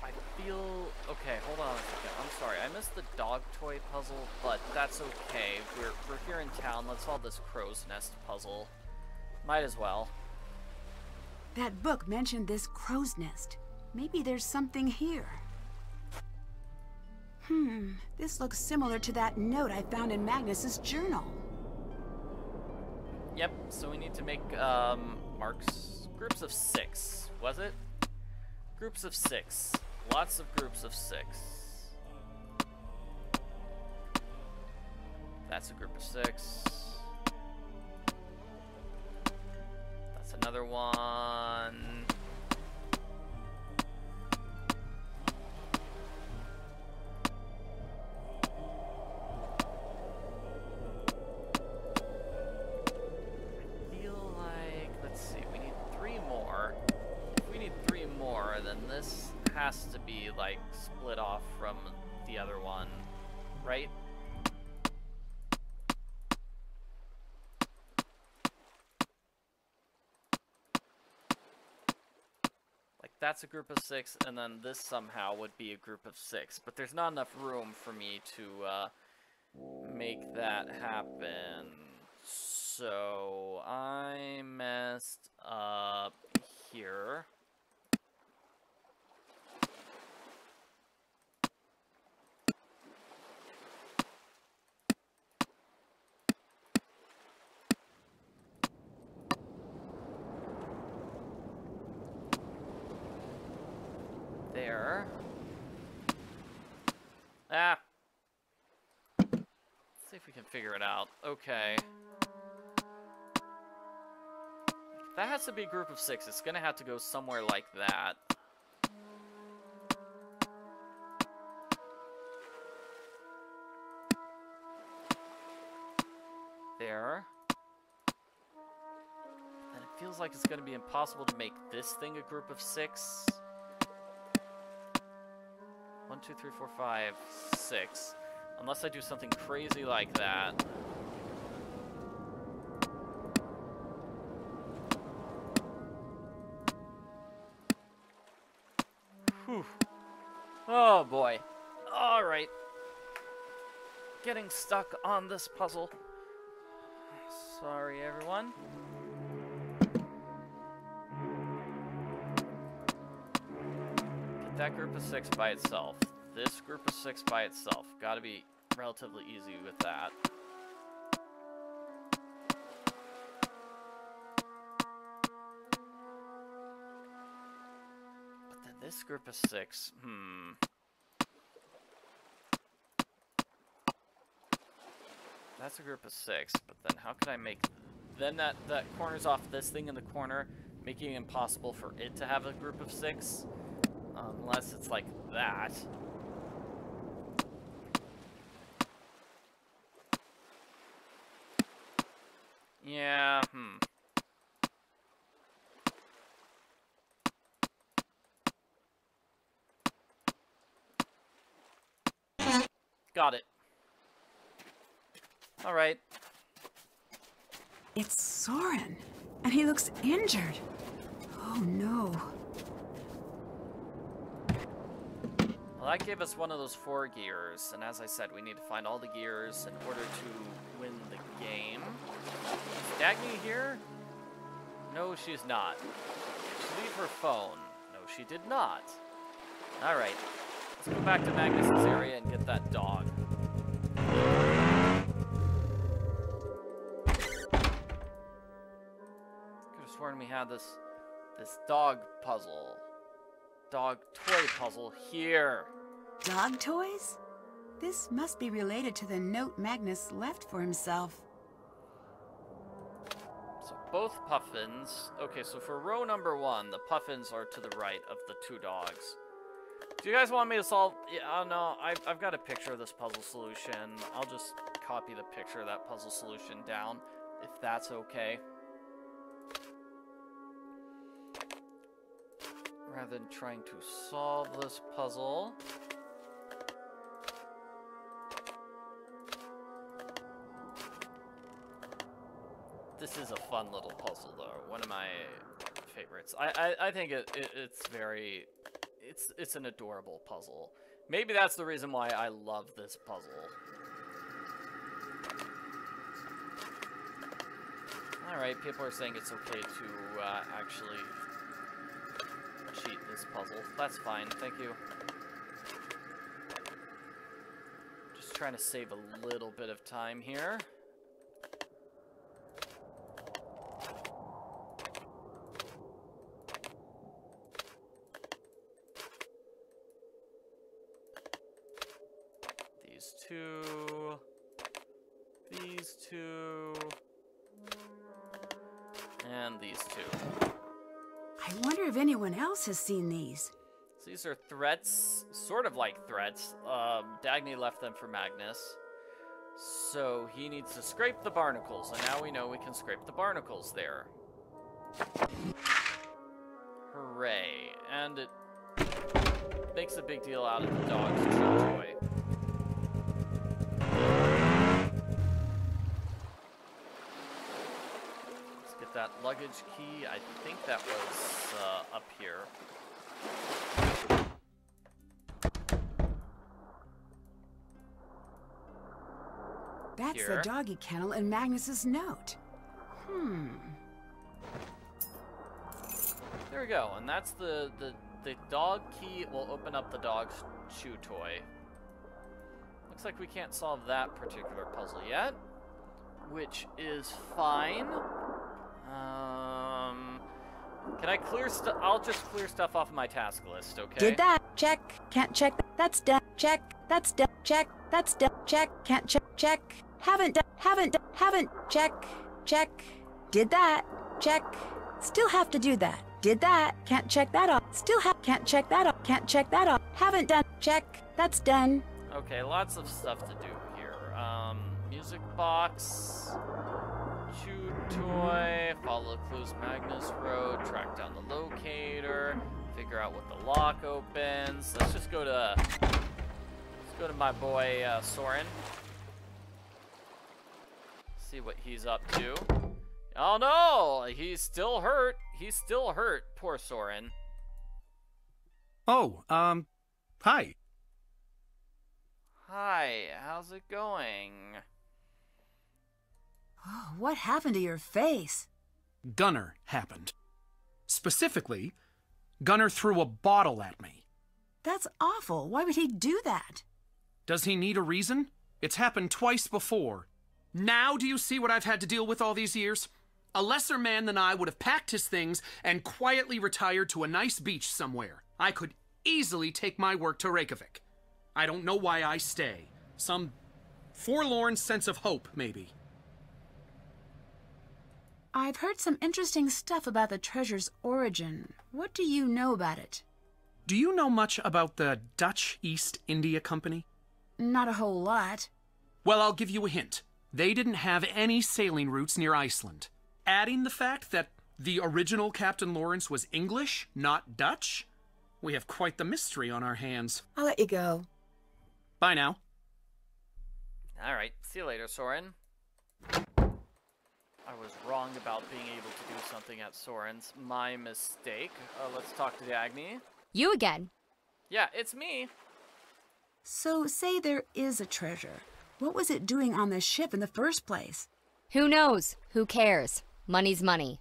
I feel okay. Hold on a second. I'm sorry. I missed the dog toy puzzle, but that's okay. We're here in town. Let's solve this crow's nest puzzle. Might as well. That book mentioned this crow's nest. Maybe there's something here. This looks similar to that note I found in Magnus's journal. Yep, so we need to make, marks, groups of 6, was it? Groups of 6. Lots of groups of 6. That's a group of 6. That's another one. This has to be, like, split off from the other one, right? Like, that's a group of 6, and then this somehow would be a group of 6. But there's not enough room for me to make that happen. So, I messed up here. There. Ah. Let's see if we can figure it out. Okay. That has to be a group of 6. It's gonna have to go somewhere like that. There. And it feels like it's gonna be impossible to make this thing a group of 6. 1, 2, 3, 4, 5, 6. Unless I do something crazy like that. Whew. Oh boy. Alright. Getting stuck on this puzzle. Sorry, everyone. That group of 6 by itself. This group of 6 by itself. Gotta be relatively easy with that. But then this group of 6, That's a group of 6, but then how could I make... Then that corners off this thing in the corner, making it impossible for it to have a group of 6. Unless it's like that. Yeah, Got it. Alright. It's Soren, and he looks injured. Oh no. Well, that gave us one of those 4 gears, and as I said, we need to find all the gears in order to win the game. Is Dagny here? No, she's not. Did she leave her phone? No, she did not. Alright, let's go back to Magnus's area and get that dog. Could have sworn we had this dog puzzle. Dog toy puzzle here. Dog toys? This must be related to the note Magnus left for himself. So both puffins. Okay, so for row number 1, the puffins are to the right of the 2 dogs. Do you guys want me to solve? Yeah, no, I've got a picture of this puzzle solution. I'll just copy the picture of that puzzle solution down, if that's okay. rather than trying to solve this puzzle. This is a fun little puzzle, though. One of my favorites. I think it's very... It's an adorable puzzle. Maybe that's the reason why I love this puzzle. Alright, people are saying it's okay to actually cheat this puzzle. That's fine, thank you. Just trying to save a little bit of time here. These two, and these two. I wonder if anyone else has seen these. So these are threats, sort of like threats. Dagny left them for Magnus. So he needs to scrape the barnacles, and now we know we can scrape the barnacles there. Hooray. And it makes a big deal out of the dog's chew toy. That luggage key, I think that was up here. That's the doggy kennel in Magnus's note. There we go, and that's the dog key will open up the dog's chew toy. Looks like we can't solve that particular puzzle yet, which is fine. Can I clear stuff? I'll just clear stuff off of my task list, okay? Did that. Check. Can't check. That's done. Check. That's done. Check. That's done. Check. Can't check. Check. Haven't done. Haven't. Check. Check. Did that. Check. Still have to do that. Did that. Can't check that off. Still can't check that off. Can't check that off. Haven't done. Check. That's done. Okay, lots of stuff to do here. Music box. Chew toy, follow the clues Magnus wrote, track down the locator, figure out what the lock opens. Let's go to my boy Soren. See what he's up to. Oh no, he's still hurt. He's still hurt, poor Soren. Oh, hi. Hi, how's it going? Oh, what happened to your face? Gunnar happened. Specifically, Gunnar threw a bottle at me. That's awful. Why would he do that? Does he need a reason? It's happened twice before. Now do you see what I've had to deal with all these years? A lesser man than I would have packed his things and quietly retired to a nice beach somewhere. I could easily take my work to Reykjavik. I don't know why I stay. Some forlorn sense of hope, maybe. I've heard some interesting stuff about the treasure's origin. What do you know about it? Do you know much about the Dutch East India Company? Not a whole lot. Well, I'll give you a hint. They didn't have any sailing routes near Iceland. Adding the fact that the original Captain Lawrence was English, not Dutch, we have quite the mystery on our hands. I'll let you go. Bye now. All right, see you later, Soren. I was wrong about being able to do something at Soren's. My mistake. Let's talk to Dagny. You again? Yeah, it's me. So, say there is a treasure. What was it doing on the ship in the first place? Who knows? Who cares? Money's money.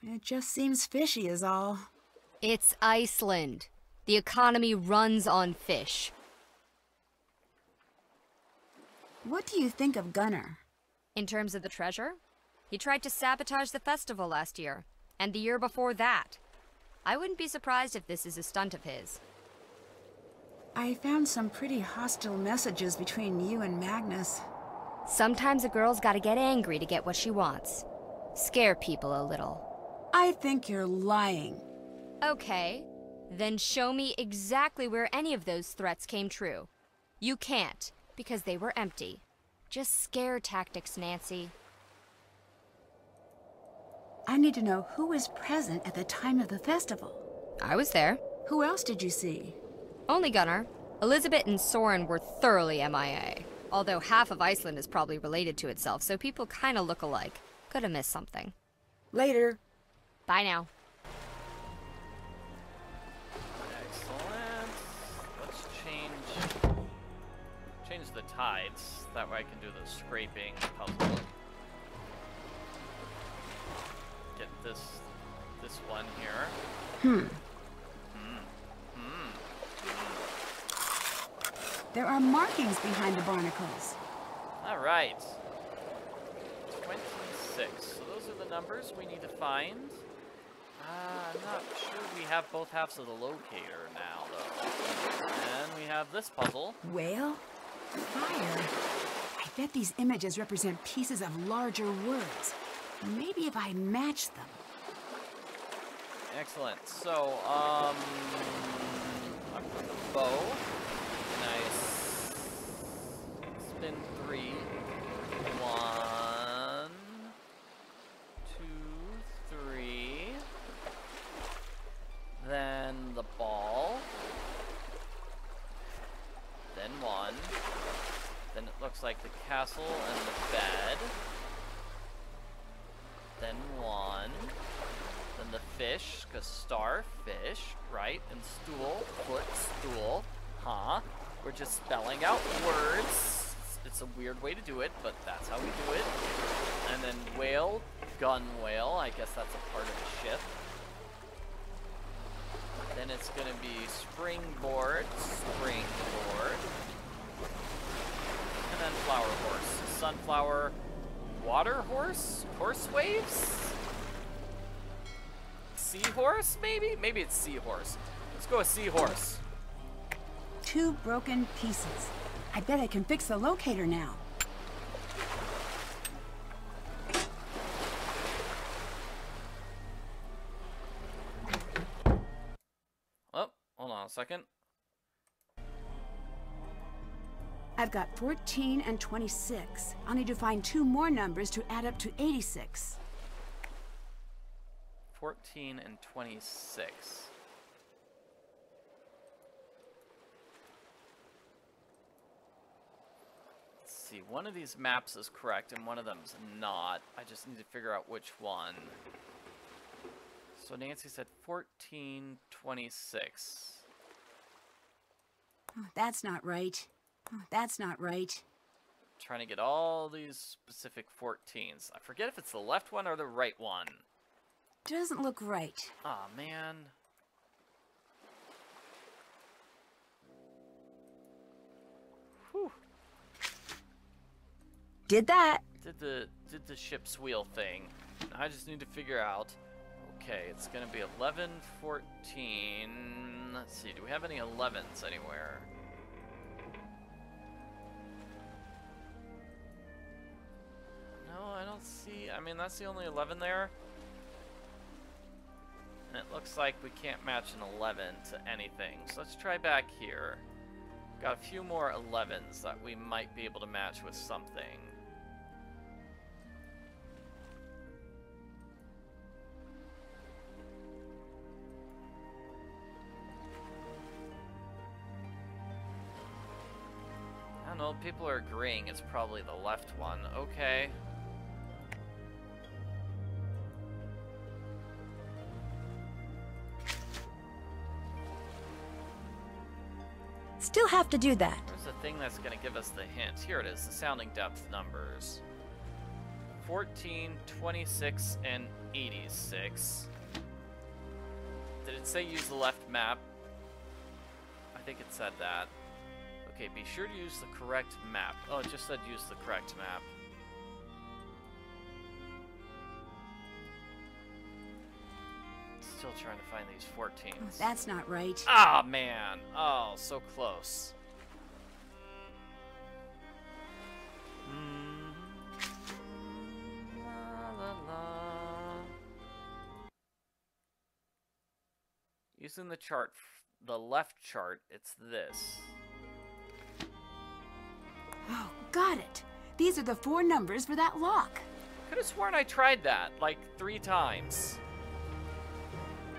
It just seems fishy is all. It's Iceland. The economy runs on fish. What do you think of Gunnar? In terms of the treasure? He tried to sabotage the festival last year, and the year before that. I wouldn't be surprised if this is a stunt of his. I found some pretty hostile messages between you and Magnus. Sometimes a girl's gotta get angry to get what she wants. Scare people a little. I think you're lying. Okay, then show me exactly where any of those threats came true. You can't, because they were empty. Just scare tactics, Nancy. I need to know who was present at the time of the festival. I was there. Who else did you see? Only Gunnar. Elizabeth and Soren were thoroughly MIA. Although half of Iceland is probably related to itself, so people kinda look alike. Could have missed something. Later. Bye now. Excellent. Let's change the tides. That way I can do the scraping puzzle. Get this one here. There are markings behind the barnacles. All right. 26. So those are the numbers we need to find. I'm not sure we have both halves of the locator now, though. And we have this puzzle. Whale? Fire? I bet these images represent pieces of larger words. Maybe if I match them. Excellent. So, I'll put the bow. Nice. Spin 3. 1, 2, 3. Then the ball. Then 1. Then it looks like the castle and the bed. Then 1. Then the fish, because starfish, right? And stool, foot, stool. Huh? We're just spelling out words. It's a weird way to do it, but that's how we do it. And then whale, gun whale. I guess that's a part of the ship. Then it's going to be springboard, springboard. And then flower horse. Sunflower, water horse? Horse waves? Seahorse, maybe? Maybe it's seahorse. Let's go with seahorse. 2 broken pieces. I bet I can fix the locator now. Oh, hold on a second. I've got 14 and 26. I'll need to find 2 more numbers to add up to 86. 14 and 26. Let's see, one of these maps is correct and one of them's not. I just need to figure out which one. So Nancy said 1426. Oh, that's not right. Oh, that's not right. Trying to get all these specific 14s. I forget if it's the left one or the right one. Doesn't look right. Aw, man. Whew. Did that. Did the ship's wheel thing. I just need to figure out. Okay, it's gonna be 11, 14. Let's see, do we have any 11s anywhere? No, I don't see. I mean, that's the only 11 there. And it looks like we can't match an 11 to anything. So let's try back here. Got a few more 11s that we might be able to match with something. I don't know, people are agreeing it's probably the left one. Okay. Still have to do that. Where's the thing that's going to give us the hint? Here it is, the sounding depth numbers. 14, 26, and 86. Did it say use the left map? I think it said that. Okay, be sure to use the correct map. Oh, it just said use the correct map. Still trying to find these 14s. Oh, that's not right. Ah, man. Oh, so close. La, la, la. Using the chart, the left chart, it's this. Oh, got it. These are the 4 numbers for that lock. Could have sworn I tried that like 3 times.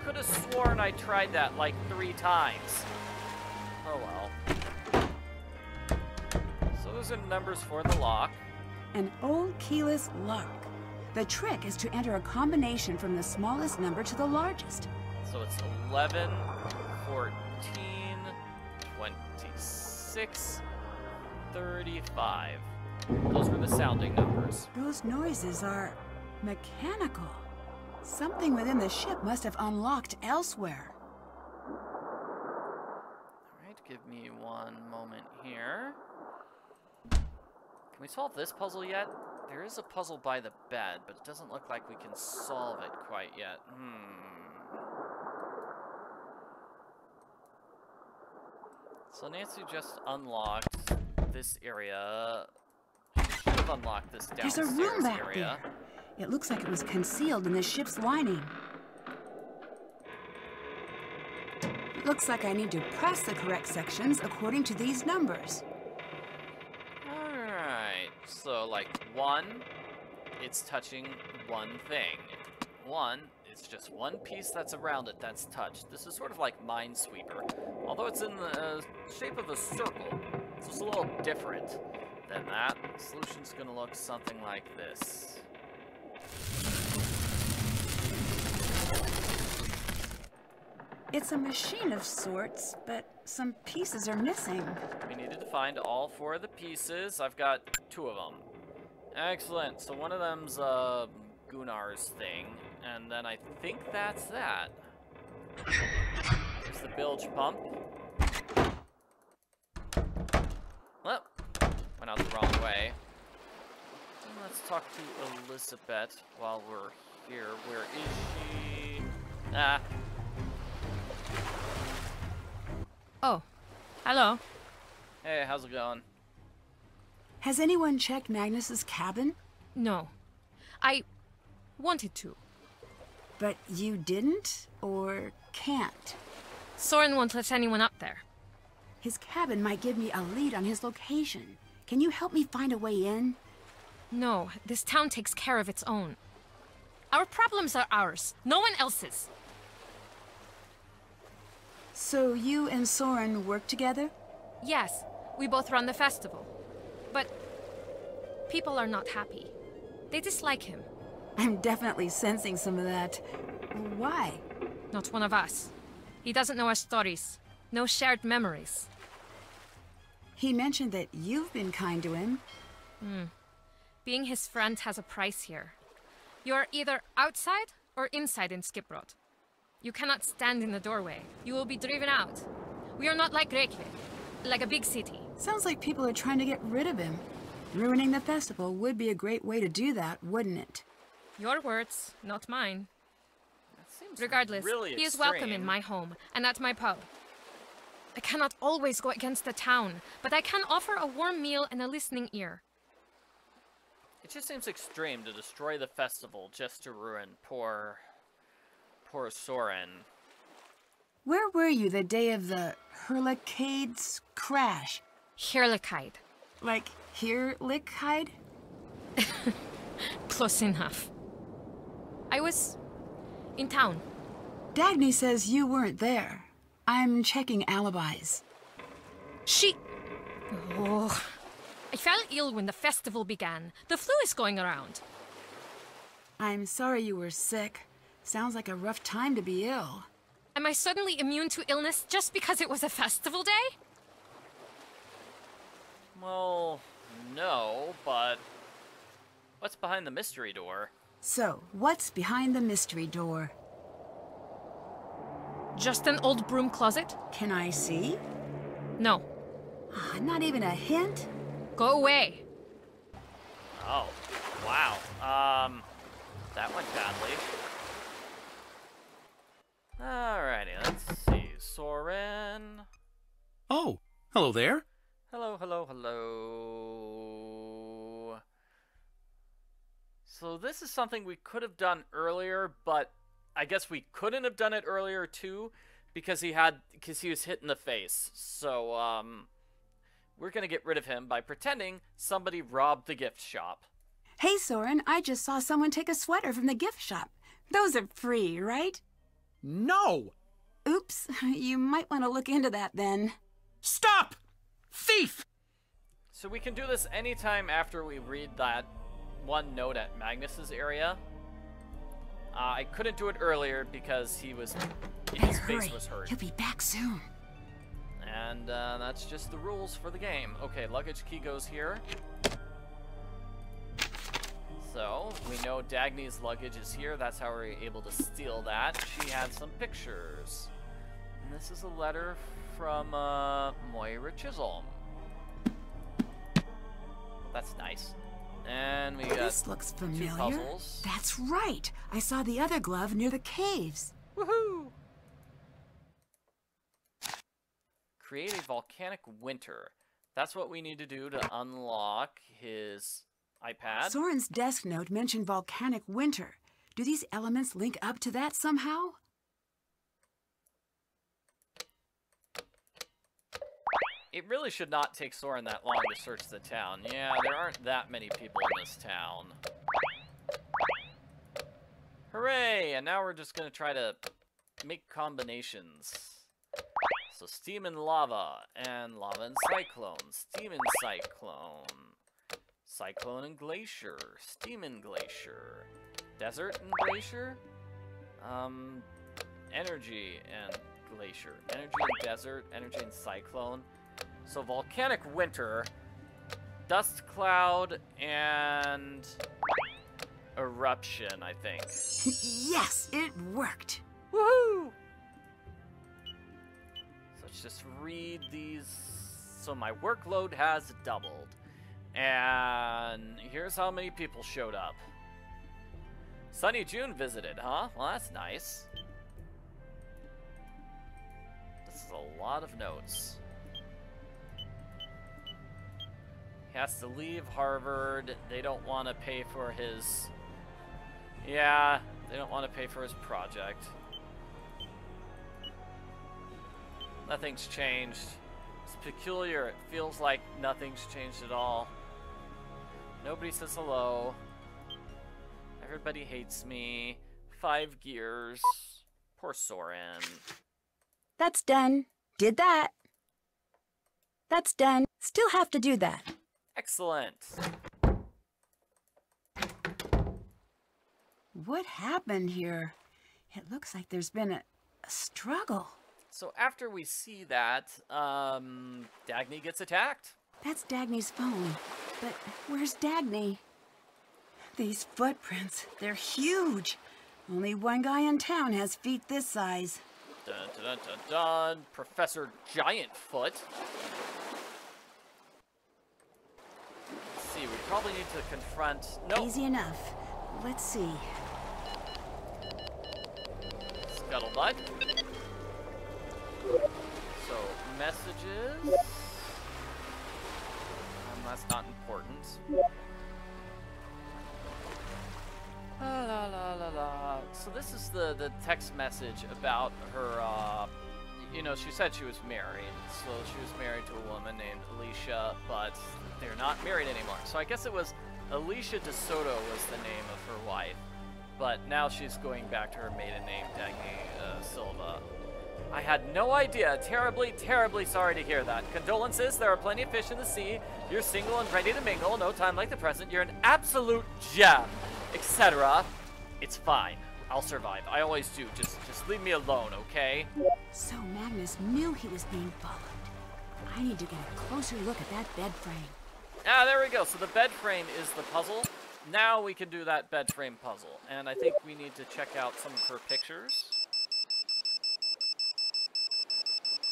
could have sworn I tried that like 3 times. Oh well. So those are numbers for the lock. An old keyless lock. The trick is to enter a combination from the smallest number to the largest. So it's 11, 14, 26, 35. Those were the sounding numbers. Those noises are mechanical. Something within the ship must have unlocked elsewhere. Alright, give me one moment here. Can we solve this puzzle yet? There is a puzzle by the bed, but it doesn't look like we can solve it quite yet. So Nancy just unlocked this area. She should have unlocked this downstairs There's a room back area. there. It looks like it was concealed in the ship's lining. Looks like I need to press the correct sections according to these numbers. Alright, so like 1, it's touching one thing. 1, it's just one piece that's around it that's touched. This is sort of like Minesweeper. Although it's in the shape of a circle, it's just a little different than that. The solution's gonna look something like this. It's a machine of sorts, but some pieces are missing. We needed to find all 4 of the pieces. I've got 2 of them. Excellent. So one of them's Gunnar's thing, and then I think that's that. There's the bilge pump. Well, went out the wrong way. And let's talk to Elizabeth while we're here. Where is she? Ah. Oh, hello. Hey, how's it going? Has anyone checked Magnus's cabin? No, I wanted to. But you didn't, or can't? Soren won't let anyone up there. His cabin might give me a lead on his location. Can you help me find a way in? No, this town takes care of its own. Our problems are ours, no one else's. So you and Soren work together? Yes, we both run the festival. But people are not happy. They dislike him. I'm definitely sensing some of that. Why? Not one of us. He doesn't know our stories. No shared memories. He mentioned that you've been kind to him. Being his friend has a price here. You're either outside or inside in Skiprot. You cannot stand in the doorway. You will be driven out. We are not like Reykjavik, like a big city. Sounds like people are trying to get rid of him. Ruining the festival would be a great way to do that, wouldn't it? Your words, not mine. That seems Regardless, really he is welcome in extreme. my home and at my pub. I cannot always go against the town, but I can offer a warm meal and a listening ear. It just seems extreme to destroy the festival just to ruin poor Soren. Where were you the day of the Hurlicade's crash? Herlichkeit. Like Hirlikide? Close enough. I was in town. Dagny says you weren't there. I'm checking alibis. Oh. I fell ill when the festival began. The flu is going around. I'm sorry you were sick. Sounds like a rough time to be ill. Am I suddenly immune to illness just because it was a festival day? Well, no, but what's behind the mystery door? So, what's behind the mystery door? Just an old broom closet? Can I see? No. Not even a hint? Go away. Oh, wow. That went badly. Alrighty, let's see. Soren. Oh, hello there. Hello, hello, hello. So this is something we could have done earlier, but I guess we couldn't have done it earlier too, because he was hit in the face. So, we're gonna get rid of him by pretending somebody robbed the gift shop. Hey, Soren, I just saw someone take a sweater from the gift shop. Those are free, right? No! Oops, you might want to look into that then. Stop! Thief! So we can do this anytime after we read that one note at Magnus's area. I couldn't do it earlier because his face was hurt. He'll be back soon. And that's just the rules for the game. Okay, luggage key goes here. So, we know Dagny's luggage is here. That's how we're able to steal that. She had some pictures. And this is a letter from Moira Chisholm. That's nice. And we got this looks familiar. 2 puzzles. That's right. I saw the other glove near the caves. Woohoo! Create a volcanic winter. That's what we need to do to unlock his iPad. Soren's desk note mentioned volcanic winter. Do these elements link up to that somehow? It really should not take Soren that long to search the town. Yeah, there aren't that many people in this town. Hooray! And now we're just going to try to make combinations. So steam and lava and cyclone. Steam and cyclone. Cyclone and glacier. Steam and glacier. Desert and glacier? Energy and glacier. Energy and desert. Energy and cyclone. So volcanic winter, dust cloud, and eruption, I think. Yes, it worked. Woohoo! So let's just read these. So my workload has doubled. And here's how many people showed up. Sunny June visited, huh? Well, that's nice. This is a lot of notes. He has to leave Harvard. They don't want to pay for his... Yeah, they don't want to pay for his project. Nothing's changed. It's peculiar. It feels like nothing's changed at all. Nobody says hello. Everybody hates me. 5 gears. Poor Soren. That's done. Did that. That's done. Still have to do that. Excellent. What happened here? It looks like there's been a struggle. So after we see that, Dagny gets attacked. That's Dagny's phone. But where's Dagny? These footprints, they're huge. Only one guy in town has feet this size. Dun, dun, dun, dun, dun. Professor Giant Foot. Let's see, we probably need to confront... Nope. Easy enough. Let's see. Scuttlebutt. So, messages. That's not important. La la la la. So this is the text message about her, you know, she said she was married. So she was married to a woman named Alicia, but they're not married anymore. So I guess it was Alicia DeSoto was the name of her wife. But now she's going back to her maiden name, Dagny Silva. I had no idea. Terribly, terribly sorry to hear that. Condolences, there are plenty of fish in the sea. You're single and ready to mingle. No time like the present. You're an absolute gem, etc. It's fine. I'll survive. I always do. Just leave me alone, okay? So Magnus knew he was being followed. I need to get a closer look at that bed frame. Ah, there we go. So the bed frame is the puzzle. Now we can do that bed frame puzzle. And I think we need to check out some of her pictures.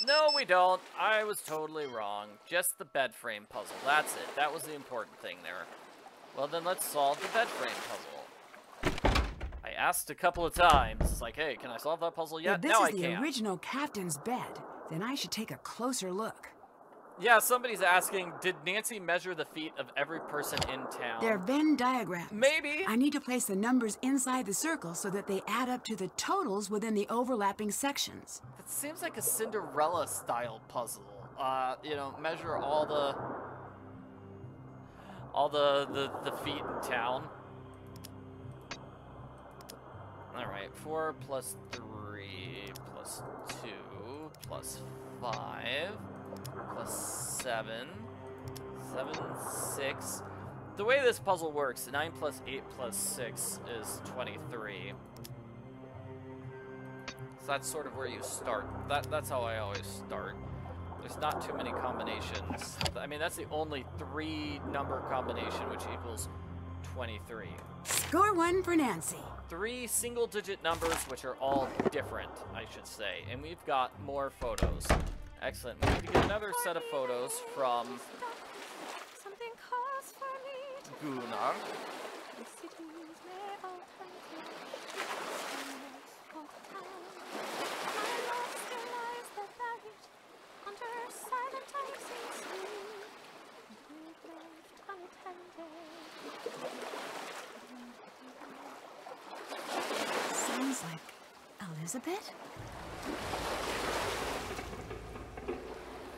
No, we don't. I was totally wrong. Just the bed frame puzzle. That's it. That was the important thing there. Well, then let's solve the bed frame puzzle. I asked a couple of times. It's like, hey, can I solve that puzzle yet? If this is the original captain's bed, then I should take a closer look. Yeah, somebody's asking, did Nancy measure the feet of every person in town? They're Venn diagrams. Maybe. I need to place the numbers inside the circle so that they add up to the totals within the overlapping sections. That seems like a Cinderella-style puzzle. You know, measure all the feet in town. Alright, 4 plus 3 plus 2 plus 5 plus 7. 7, 6. The way this puzzle works, 9 plus 8 plus 6 is 23. So that's sort of where you start. That's how I always start. There's not too many combinations. I mean, that's the only 3-number combination, which equals 23. Score 1 for Nancy. 3 single-digit numbers, which are all different, I should say. And we've got more photos. Excellent. We need to get another set of photos from Gunnar. Sounds like Elizabeth?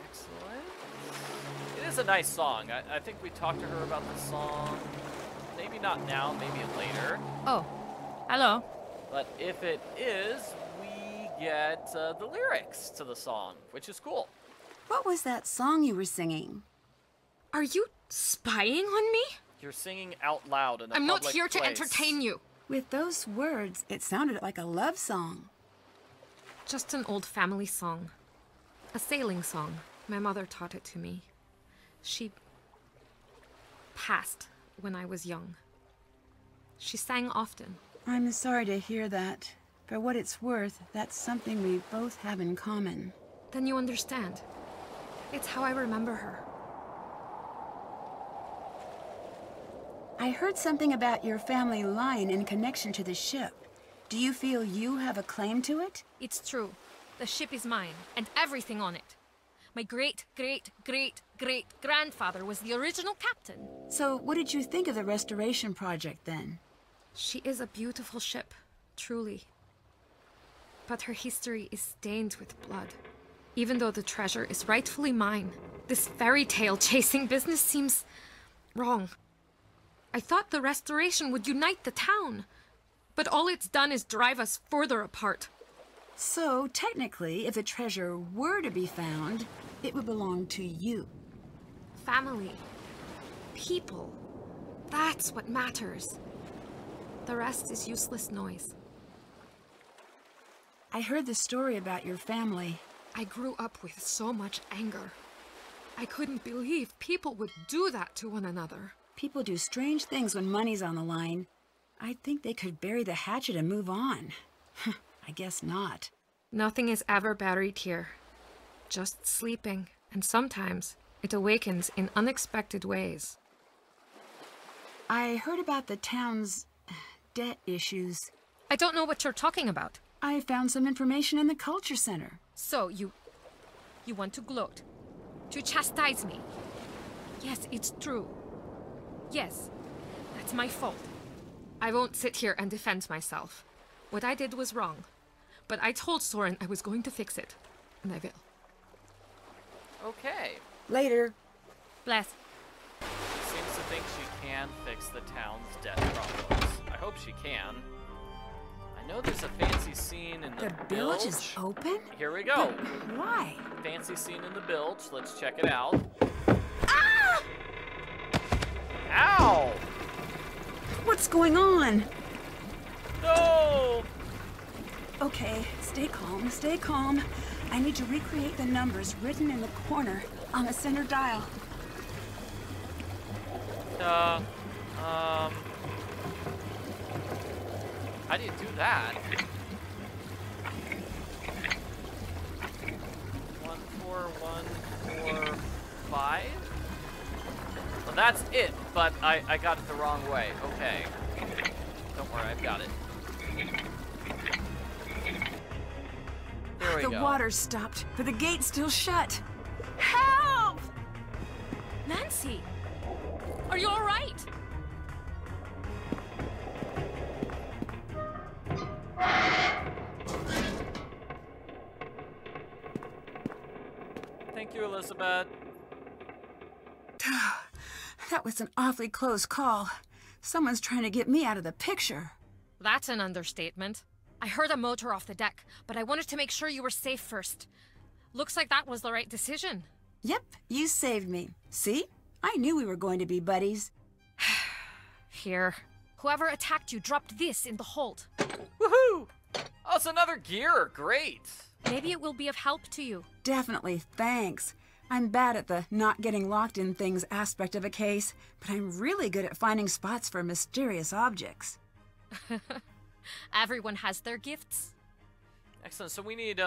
Excellent. It is a nice song. I think we talked to her about the song. Maybe not now, maybe later. Oh, hello. But if it is, we get the lyrics to the song, which is cool. What was that song you were singing? Are you spying on me? You're singing out loud in a I'm not public here to place. entertain you. With those words, it sounded like a love song. Just an old family song. A sailing song. My mother taught it to me. She passed when I was young. She sang often. I'm sorry to hear that. For what it's worth, that's something we both have in common. Then you understand. It's how I remember her. I heard something about your family line in connection to the ship. Do you feel you have a claim to it? It's true. The ship is mine, and everything on it. My great-great-great-great-grandfather was the original captain. So what did you think of the restoration project then? She is a beautiful ship, truly. But her history is stained with blood. Even though the treasure is rightfully mine, this fairy tale chasing business seems wrong. I thought the restoration would unite the town, but all it's done is drive us further apart. So, technically, if the treasure were to be found, it would belong to you. Family. People. That's what matters. The rest is useless noise. I heard the story about your family. I grew up with so much anger. I couldn't believe people would do that to one another. People do strange things when money's on the line. I think they could bury the hatchet and move on. I guess not. Nothing is ever buried here. Just sleeping, and sometimes it awakens in unexpected ways. I heard about the town's debt issues. I don't know what you're talking about. I found some information in the Culture Center. So, you want to gloat? To chastise me? Yes, it's true. Yes, that's my fault. I won't sit here and defend myself. What I did was wrong. But I told Soren I was going to fix it. And I will. Okay. Later. Bless. Seems to think she can fix the town's debt problems. I hope she can. I know there's a fancy scene in the bilge is open? Here we go. But why? Fancy scene in the bilge. Let's check it out. Ah! Ow! What's going on? No! Okay, stay calm, stay calm. I need to recreate the numbers written in the corner on the center dial. How do you do that? 1, 4, 1, 4, 5? Well, that's it, but I got it the wrong way. Okay. Don't worry, I've got it. There we go. The water stopped, but the gate's still shut. Help! Nancy! Are you all right? Thank you, Elizabeth. That was an awfully close call. Someone's trying to get me out of the picture. That's an understatement. I heard a motor off the deck, but I wanted to make sure you were safe first. Looks like that was the right decision. Yep, you saved me. See? I knew we were going to be buddies. Here. Whoever attacked you dropped this in the hold. Woohoo! Oh, it's another gear. Great. Maybe it will be of help to you. Definitely, thanks. I'm bad at the not getting locked in things aspect of a case, but I'm really good at finding spots for mysterious objects. Everyone has their gifts. Excellent. So we need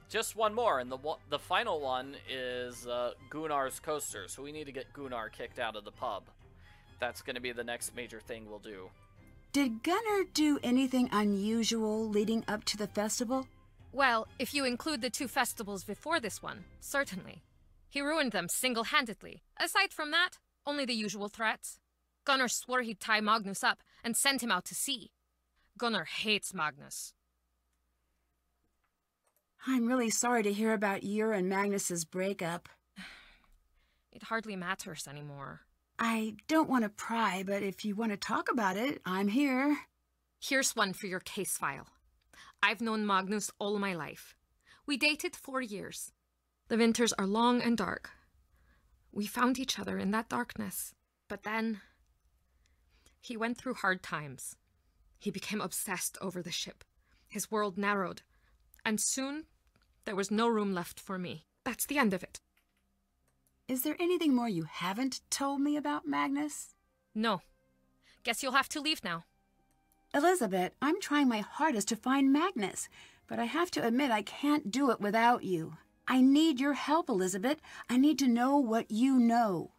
just one more, and the final one is Gunnar's coaster. So we need to get Gunnar kicked out of the pub. That's going to be the next major thing we'll do. Did Gunnar do anything unusual leading up to the festival? Well, if you include the 2 festivals before this one, certainly. He ruined them single-handedly. Aside from that, only the usual threats. Gunnar swore he'd tie Magnus up and send him out to sea. Gunnar hates Magnus. I'm really sorry to hear about your and Magnus's breakup. It hardly matters anymore. I don't want to pry, but if you want to talk about it, I'm here. Here's one for your case file. I've known Magnus all my life. We dated 4 years. The winters are long and dark. We found each other in that darkness. But then, he went through hard times. He became obsessed over the ship. His world narrowed. And soon, there was no room left for me. That's the end of it. Is there anything more you haven't told me about Magnus? No. Guess you'll have to leave now. Elizabeth, I'm trying my hardest to find Magnus, but I have to admit I can't do it without you. I need your help, Elizabeth. I need to know what you know.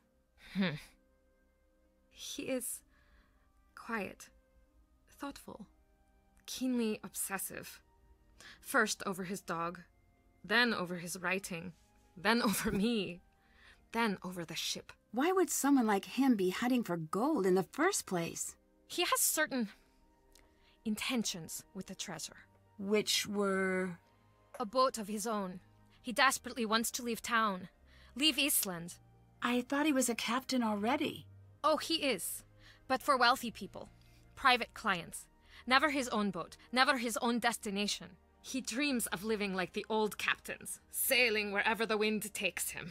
He is quiet, thoughtful, keenly obsessive. First over his dog, then over his writing, then over me, then over the ship. Why would someone like him be hunting for gold in the first place? He has certain intentions with the treasure. Which were? A boat of his own. He desperately wants to leave town. Leave Eastland. I thought he was a captain already. Oh, he is. But for wealthy people. Private clients. Never his own boat. Never his own destination. He dreams of living like the old captains. Sailing wherever the wind takes him.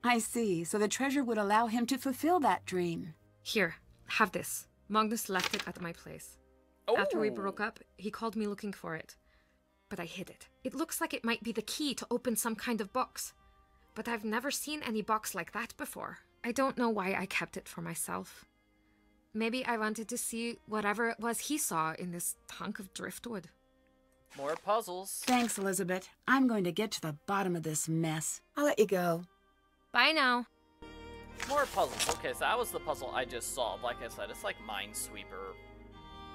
I see. So the treasure would allow him to fulfill that dream. Here, have this. Magnus left it at my place. Oh. After we broke up, he called me looking for it. But I hid it. It looks like it might be the key to open some kind of box. But I've never seen any box like that before. I don't know why I kept it for myself. Maybe I wanted to see whatever it was he saw in this hunk of driftwood. More puzzles. Thanks, Elizabeth. I'm going to get to the bottom of this mess. I'll let you go. Bye now. More puzzles. Okay, so that was the puzzle I just solved. Like I said, it's like Minesweeper,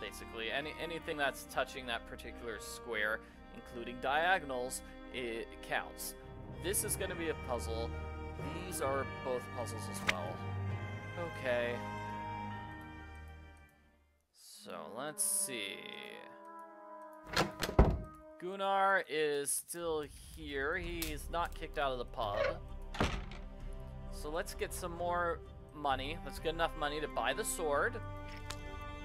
basically. Anything that's touching that particular square, including diagonals, it counts. This is going to be a puzzle. These are both puzzles as well. Okay. So, let's see. Gunnar is still here. He's not kicked out of the pub. So let's get some more money. Let's get enough money to buy the sword.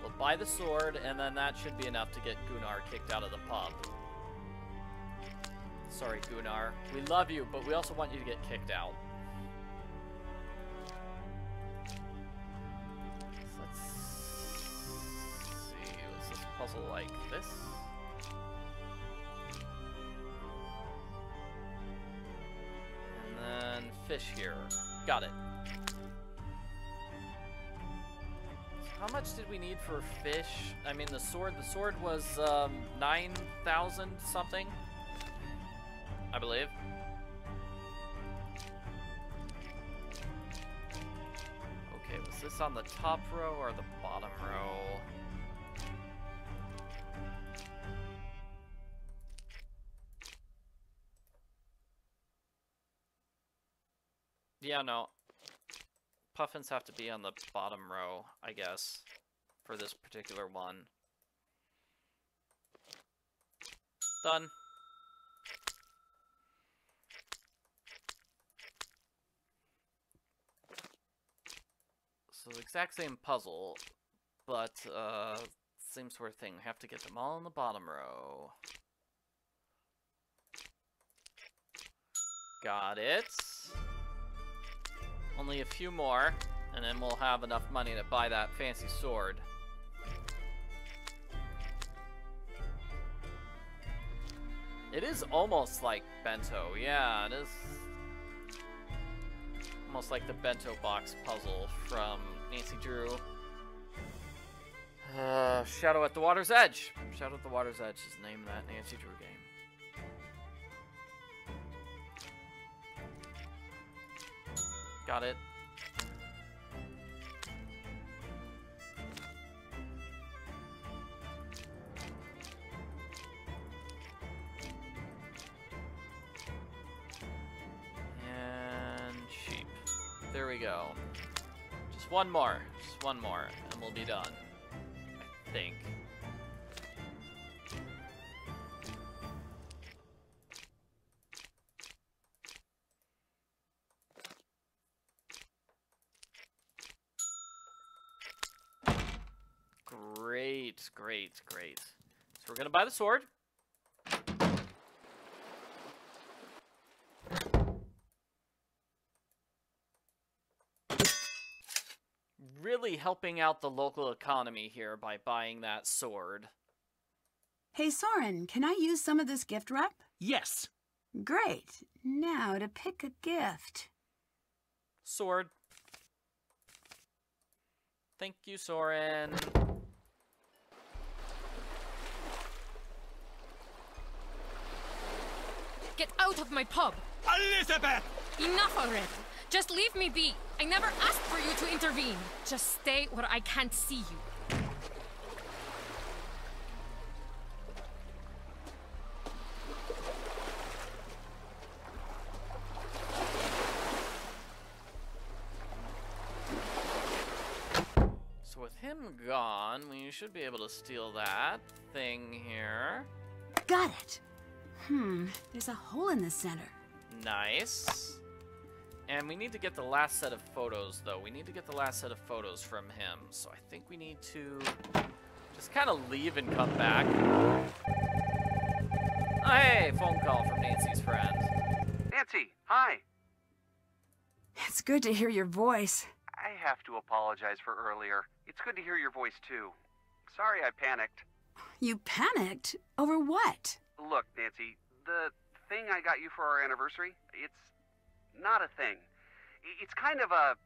We'll buy the sword, and then that should be enough to get Gunnar kicked out of the pub. Sorry, Gunnar. We love you, but we also want you to get kicked out. So let's see. Was this puzzle like this? And then fish here. Got it. How much did we need for fish? I mean, the sword was 9,000 something, I believe. Okay, was this on the top row or the bottom row? Yeah, no. Puffins have to be on the bottom row, I guess, for this particular one. Done. So the exact same puzzle, but same sort of thing. We have to get them all in the bottom row. Got it. Only a few more, and then we'll have enough money to buy that fancy sword. It is almost like bento. Yeah, it is almost like the bento box puzzle from Nancy Drew. Shadow at the Water's Edge. Shadow at the Water's Edge is the name of that Nancy Drew game. Got it. And sheep. There we go. Just one more. Just one more, and we'll be done. I think. Great, great, great. So we're gonna buy the sword. Really helping out the local economy here by buying that sword. Hey, Soren, can I use some of this gift wrap? Yes. Great. Now to pick a gift. Sword. Thank you, Soren. Get out of my pub! Elizabeth! Enough already! Just leave me be! I never asked for you to intervene! Just stay where I can't see you. So with him gone, we should be able to steal that thing here. Got it. There's a hole in the center. Nice. And we need to get the last set of photos, though. We need to get the last set of photos from him. So I think we need to just kind of leave and come back. Oh, hey, phone call from Nancy's friend. Nancy, hi. It's good to hear your voice. I have to apologize for earlier. It's good to hear your voice, too. Sorry I panicked. You panicked? Over what? Look, Nancy, the thing I got you for our anniversary, it's not a thing. It's kind of a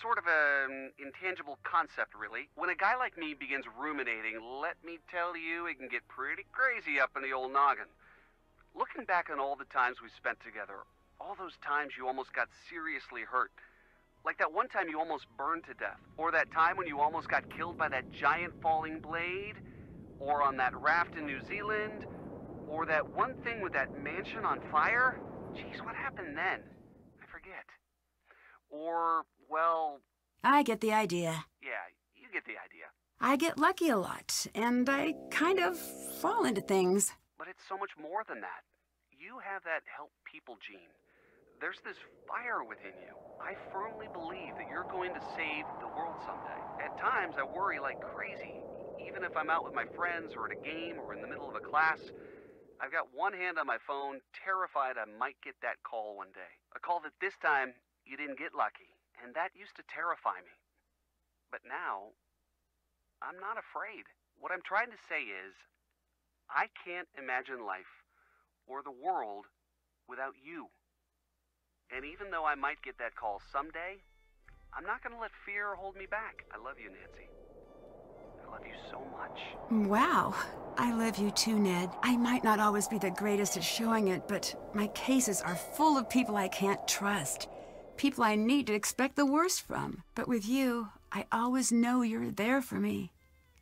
sort of an intangible concept, really. When a guy like me begins ruminating, let me tell you, it can get pretty crazy up in the old noggin. Looking back on all the times we spent together, all those times you almost got seriously hurt, like that one time you almost burned to death, or that time when you almost got killed by that giant falling blade, or on that raft in New Zealand, or that one thing with that mansion on fire. Jeez, what happened then? I forget. Or, well... I get the idea. Yeah, you get the idea. I get lucky a lot, and I kind of fall into things. But it's so much more than that. You have that help people gene. There's this fire within you. I firmly believe that you're going to save the world someday. At times, I worry like crazy. Even if I'm out with my friends or at a game or in the middle of a class, I've got one hand on my phone, terrified I might get that call one day. A call that this time, you didn't get lucky. And that used to terrify me. But now, I'm not afraid. What I'm trying to say is, I can't imagine life or the world without you. And even though I might get that call someday, I'm not going to let fear hold me back. I love you, Nancy. I love you so much. Wow. I love you too, Ned. I might not always be the greatest at showing it, but my cases are full of people I can't trust. People I need to expect the worst from. But with you, I always know you're there for me,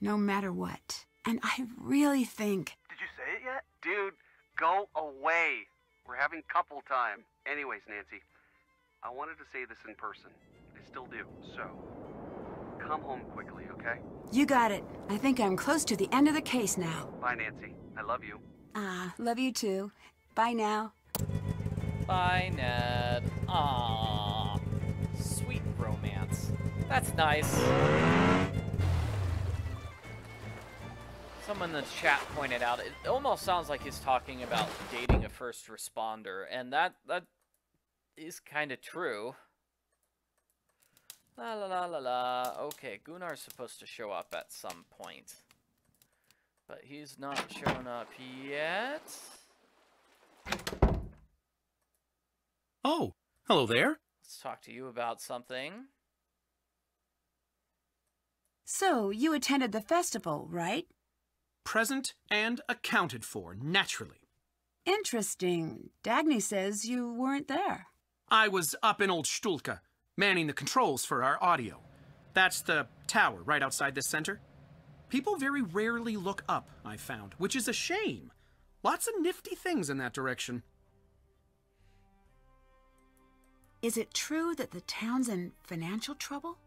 no matter what. And I really think... Did you say it yet? Dude, go away. We're having couple time. Anyways, Nancy, I wanted to say this in person. I still do, so come home quickly, okay? You got it. I think I'm close to the end of the case now. Bye, Nancy. I love you. Love you too. Bye now. Bye, Ned. Aww. Sweet romance. That's nice. Someone in the chat pointed out, it almost sounds like he's talking about dating a first responder, and that is kind of true. La la la la la. Okay, Gunnar's supposed to show up at some point. But he's not shown up yet. Oh, hello there. Let's talk to you about something. So, you attended the festival, right? Present and accounted for, naturally. Interesting. Dagny says you weren't there. I was up in Old Stulka, manning the controls for our audio. That's the tower right outside this center. People very rarely look up, I found, which is a shame. Lots of nifty things in that direction. Is it true that the town's in financial trouble?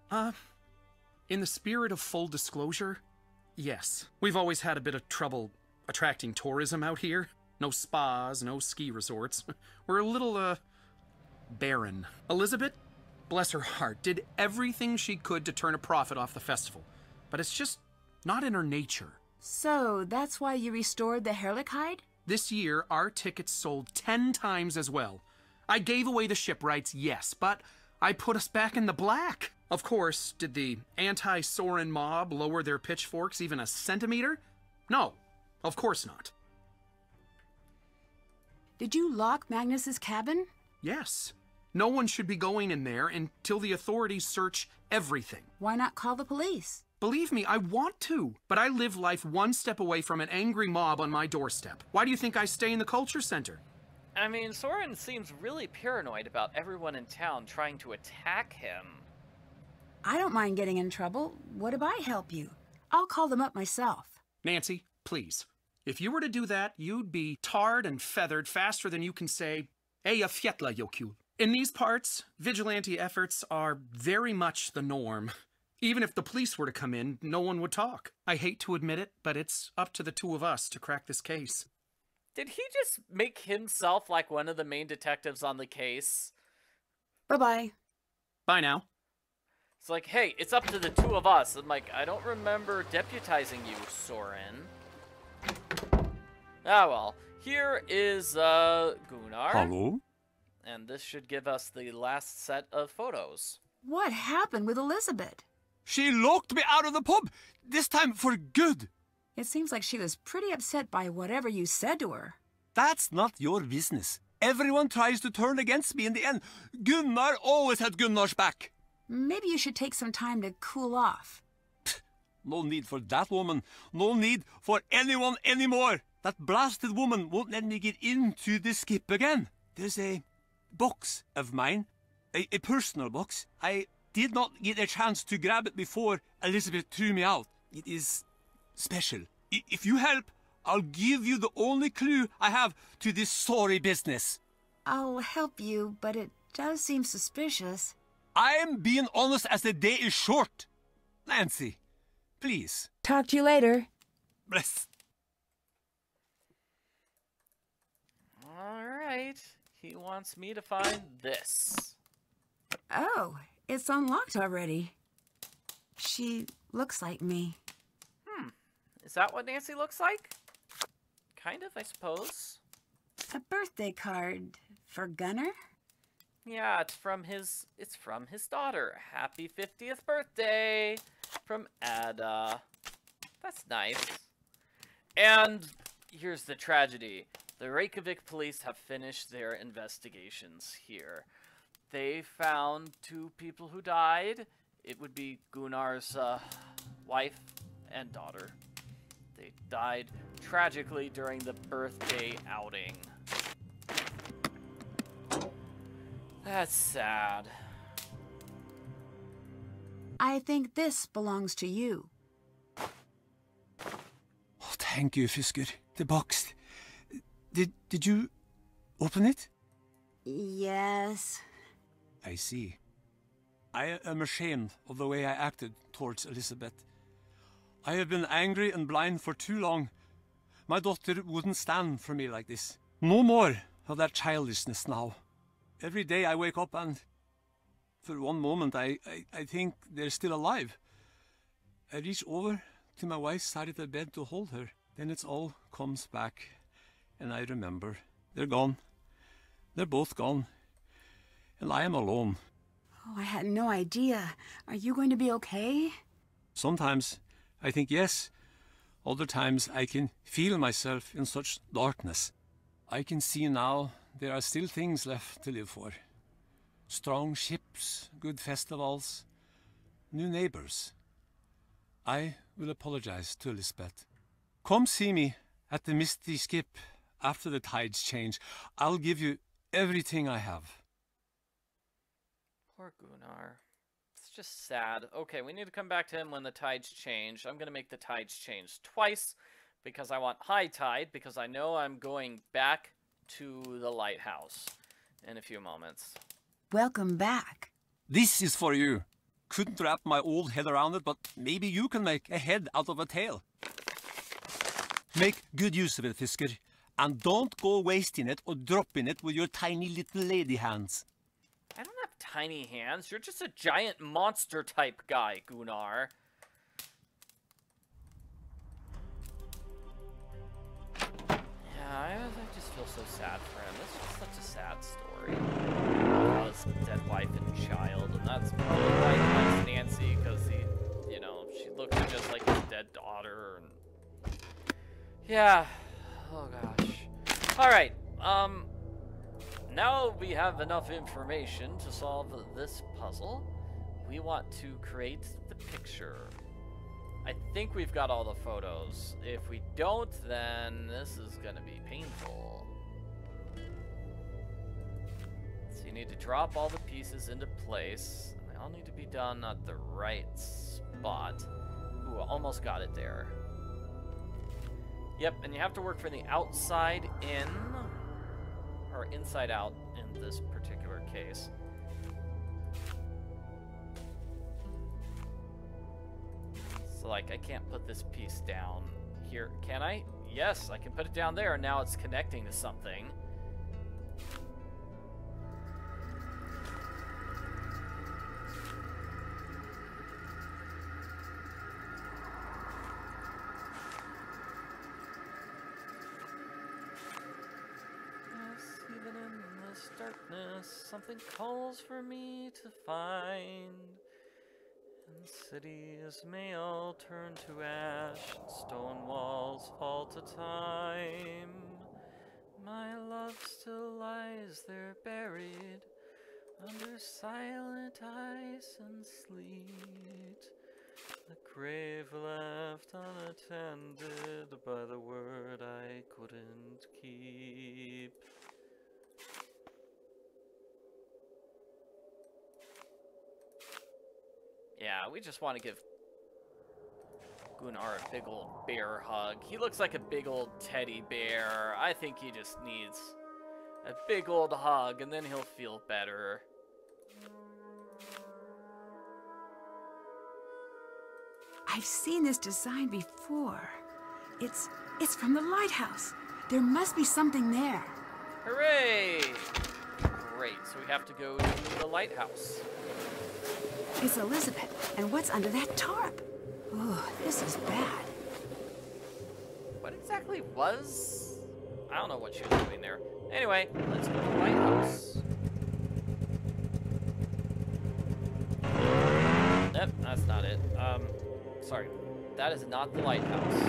In the spirit of full disclosure, yes. We've always had a bit of trouble attracting tourism out here. No spas, no ski resorts. We're a little, barren. Elizabeth, bless her heart, did everything she could to turn a profit off the festival. But it's just not in her nature. So, that's why you restored the Herlichkeit? This year, our tickets sold 10 times as well. I gave away the ship rights, yes, but I put us back in the black. Of course, did the anti-Soren mob lower their pitchforks even a centimeter? No, of course not. Did you lock Magnus's cabin? Yes. No one should be going in there until the authorities search everything. Why not call the police? Believe me, I want to, but I live life one step away from an angry mob on my doorstep. Why do you think I stay in the culture center? I mean, Soren seems really paranoid about everyone in town trying to attack him. I don't mind getting in trouble. What if I help you? I'll call them up myself. Nancy, please. If you were to do that, you'd be tarred and feathered faster than you can say, Eja fjättla jokul. In these parts, vigilante efforts are very much the norm. Even if the police were to come in, no one would talk. I hate to admit it, but it's up to the two of us to crack this case. Did he just make himself like one of the main detectives on the case? Bye-bye. Bye now. It's like, hey, it's up to the two of us. I'm like, I don't remember deputizing you, Soren. Ah, well. Here is, Gunnar. Hello? And this should give us the last set of photos. What happened with Elizabeth? She locked me out of the pub, this time for good. It seems like she was pretty upset by whatever you said to her. That's not your business. Everyone tries to turn against me in the end. Gunnar always had Gunnar's back. Maybe you should take some time to cool off. No need for that woman. No need for anyone anymore. That blasted woman won't let me get into the skip again. There's a box of mine, a personal box. I did not get a chance to grab it before Elizabeth threw me out. It is special. If you help, I'll give you the only clue I have to this sorry business. I'll help you, but it does seem suspicious. I'm being honest as the day is short. Nancy, please. Talk to you later. Bless. All right. He wants me to find this. Oh, it's unlocked already. She looks like me. Is that what Nancy looks like? Kind of, I suppose. A birthday card for Gunnar? Yeah, it's from his daughter. Happy 50th birthday from Ada. That's nice. And here's the tragedy. The Reykjavik police have finished their investigations here. They found 2 people who died. It would be Gunnar's wife and daughter. They died tragically during the birthday outing. That's sad. I think this belongs to you. Oh, thank you, Fisker. The box. Did you open it? Yes. I see. I am ashamed of the way I acted towards Elizabeth. I have been angry and blind for too long. My daughter wouldn't stand for me like this. No more of that childishness now. Every day I wake up and for one moment I think they're still alive. I reach over to my wife's side of the bed to hold her. Then it all comes back, and I remember. They're gone. They're both gone. And I am alone. Oh, I had no idea. Are you going to be okay? Sometimes I think yes. Other times I can feel myself in such darkness. I can see now there are still things left to live for. Strong ships, good festivals, new neighbors. I will apologize to Lisbeth. Come see me at the Misty Skip after the tides change. I'll give you everything I have. Poor Gunnar. It's just sad. Okay, we need to come back to him when the tides change. I'm going to make the tides change twice because I want high tide, because I know I'm going back to the lighthouse in a few moments. Welcome back. This is for you. Couldn't wrap my old head around it, but maybe you can make a head out of a tail. Make good use of it, Fisker. And don't go wasting it or dropping it with your tiny little lady hands. I don't have tiny hands. You're just a giant monster type guy, Gunnar. Yeah, I just feel so sad for him. It's just such a sad story. About his dead wife and child, and that's probably why he likes Nancy, because he, you know, she looks just like his dead daughter. And yeah. Oh gosh. All right. Now we have enough information to solve this puzzle. We want to create the picture. I think we've got all the photos. If we don't, then this is gonna be painful. So you need to drop all the pieces into place. They all need to be done at the right spot. Ooh, almost got it there. Yep, and you have to work from the outside in, or inside out in this particular case. So, like, I can't put this piece down here, can I? Yes, I can put it down there, and now it's connecting to something. Even in this darkness, something calls for me to find. And cities may all turn to ash, and stone walls fall to time. My love still lies there buried, under silent ice and sleet. A grave left unattended by the word I couldn't keep. Yeah, we just want to give Gunnar a big old bear hug. He looks like a big old teddy bear. I think he just needs a big old hug, and then he'll feel better. I've seen this design before. It's from the lighthouse. There must be something there. Hooray! Great, so we have to go to the lighthouse. It's Elizabeth, and what's under that tarp? Oh, this is bad. What exactly was? I don't know what she was doing there. Anyway, let's go to the lighthouse. Nope, that's not it. Sorry. That is not the lighthouse.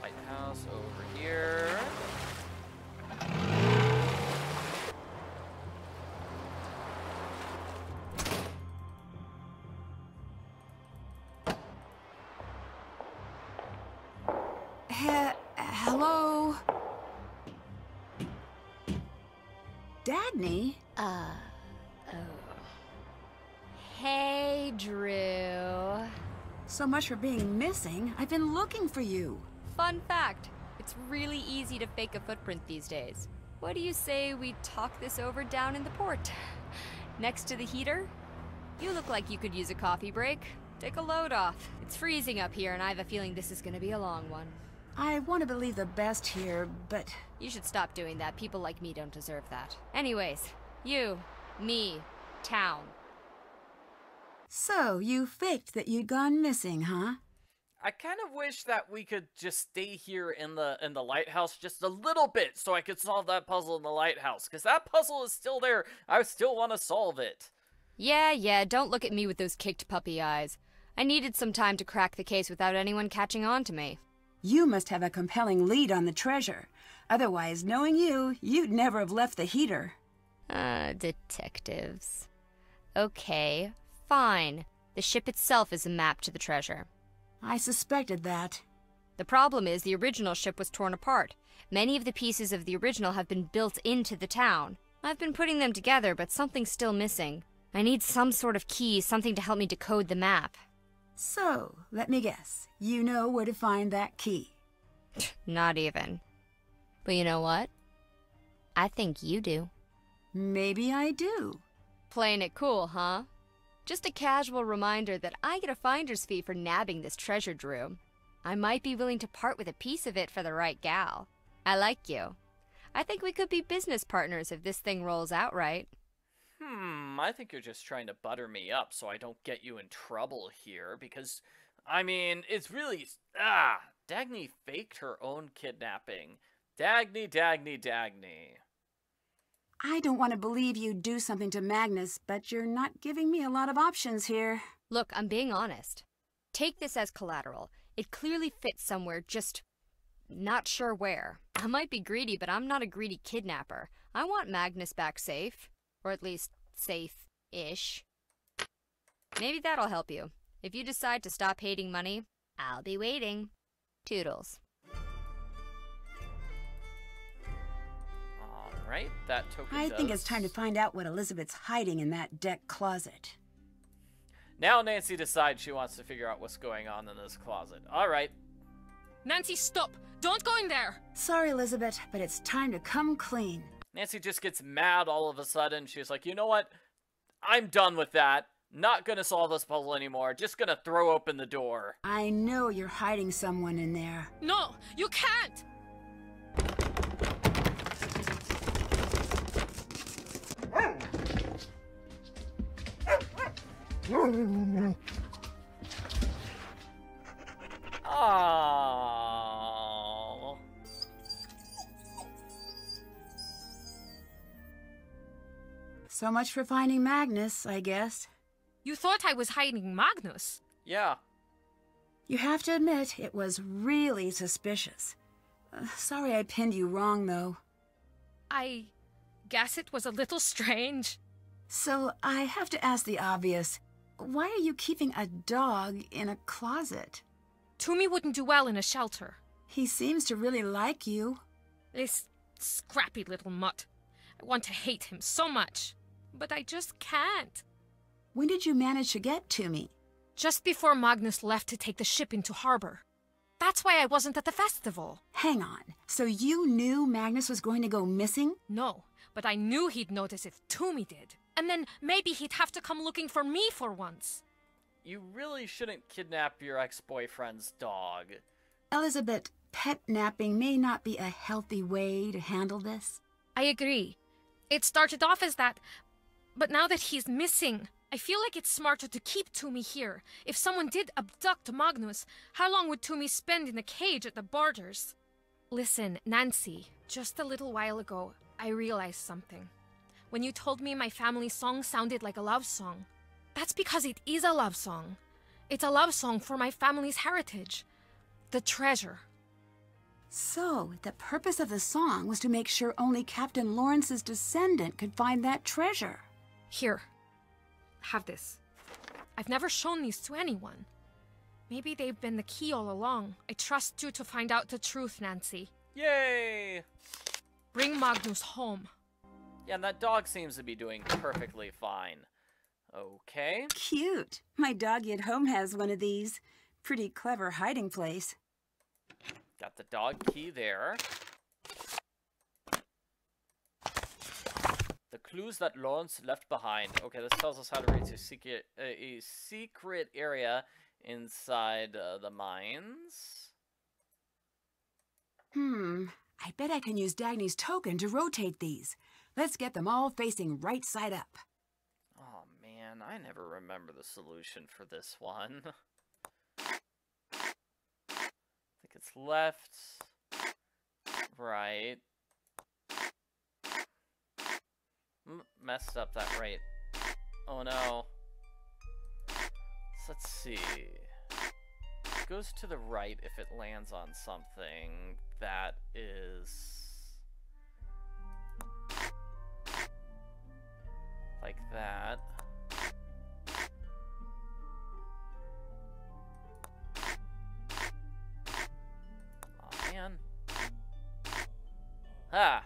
Lighthouse over here. Hello? Dagny? Oh. Hey, Drew. So much for being missing. I've been looking for you. Fun fact, it's really easy to fake a footprint these days. What do you say we talk this over down in the port? Next to the heater? You look like you could use a coffee break. Take a load off. It's freezing up here, and I have a feeling this is gonna be a long one. I want to believe the best here, but... You should stop doing that. People like me don't deserve that. Anyways, you, Me. Town. So, you faked that you'd gone missing, huh? I kind of wish that we could just stay here in the lighthouse just a little bit so I could solve that puzzle in the lighthouse, because that puzzle is still there. I still want to solve it. Yeah, don't look at me with those kicked puppy eyes. I needed some time to crack the case without anyone catching on to me. You must have a compelling lead on the treasure. Otherwise, knowing you, you'd never have left the heater. Detectives. Okay, fine. The ship itself is a map to the treasure. I suspected that. The problem is the original ship was torn apart. Many of the pieces of the original have been built into the town. I've been putting them together, but something's still missing. I need some sort of key, something to help me decode the map. So, let me guess. You know where to find that key. Not even. But you know what? I think you do. Maybe I do. Playing it cool, huh? Just a casual reminder that I get a finder's fee for nabbing this treasured room. I might be willing to part with a piece of it for the right gal. I like you. I think we could be business partners if this thing rolls out right. I think you're just trying to butter me up so I don't get you in trouble here, because, I mean, it's really, Dagny faked her own kidnapping. Dagny. I don't want to believe you'd do something to Magnus, but you're not giving me a lot of options here. Look, I'm being honest. Take this as collateral. It clearly fits somewhere, just not sure where. I might be greedy, but I'm not a greedy kidnapper. I want Magnus back safe. Or at least, safe-ish. Maybe that'll help you. If you decide to stop hating money, I'll be waiting. Toodles. Alright, that token I think it's time to find out what Elizabeth's hiding in that deck closet. Now Nancy decides she wants to figure out what's going on in this closet. Alright. Nancy, stop! Don't go in there! Sorry, Elizabeth, but it's time to come clean. Nancy just gets mad all of a sudden. She's like, you know what? I'm done with that. Not gonna solve this puzzle anymore. Just gonna throw open the door. I know you're hiding someone in there. No, you can't! Aww. So much for finding Magnus, I guess. You thought I was hiding Magnus? Yeah. You have to admit, it was really suspicious. Sorry I pinned you wrong, though. I guess it was a little strange. So, I have to ask the obvious. Why are you keeping a dog in a closet? Toomey wouldn't do well in a shelter. He seems to really like you. This scrappy little mutt. I want to hate him so much. But I just can't. When did you manage to get to me? Just before Magnus left to take the ship into harbor. That's why I wasn't at the festival. Hang on. So you knew Magnus was going to go missing? No, but I knew he'd notice if Toomey did. And then maybe he'd have to come looking for me for once. You really shouldn't kidnap your ex-boyfriend's dog. Elizabeth, pet napping may not be a healthy way to handle this. I agree. It started off as that, but now that he's missing, I feel like it's smarter to keep Toomey here. If someone did abduct Magnus, how long would Toomey spend in a cage at the borders? Listen, Nancy, just a little while ago, I realized something. When you told me my family song sounded like a love song, that's because it is a love song. It's a love song for my family's heritage. The treasure. So, the purpose of the song was to make sure only Captain Lawrence's descendant could find that treasure. Here. Have this. I've never shown these to anyone. Maybe they've been the key all along. I trust you to find out the truth, Nancy. Yay! Bring Magnus home. Yeah, and that dog seems to be doing perfectly fine. Okay. Cute. My doggy at home has one of these. Pretty clever hiding place. Got the dog key there. The clues that Lawrence left behind. Okay, this tells us how to reach a secret area inside the mines. I bet I can use Dagny's token to rotate these. Let's get them all facing right side up. Oh man, I never remember the solution for this one. I think it's left, right. Messed up that right. Oh no. So let's see. It goes to the right if it lands on something that is like that. Oh man. Ah!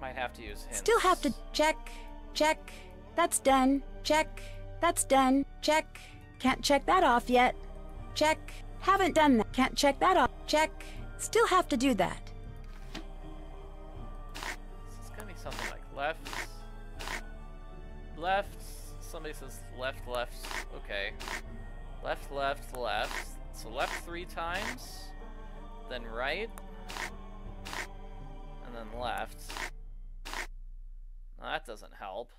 Might have to use hints. Still have to check. Check. That's done. Check. That's done. Check. Can't check that off yet. Check. Haven't done that. Can't check that off. Check. Still have to do that. It's gonna be something like left. Left. Somebody says left, left. Okay. Left, left, left. So left 3 times. Then right. And then left. Well, that doesn't help.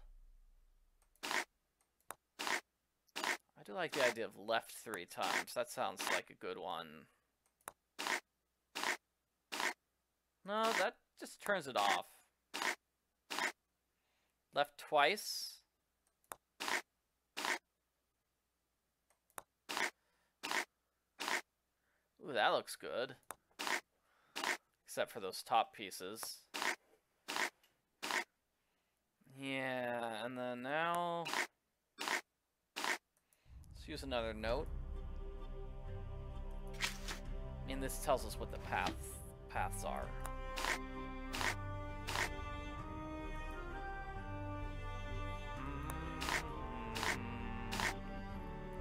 I do like the idea of left 3 times. That sounds like a good one. No, that just turns it off. Left twice. Ooh, that looks good. Except for those top pieces. Yeah, and then now... let's use another note. I mean, this tells us what the paths are.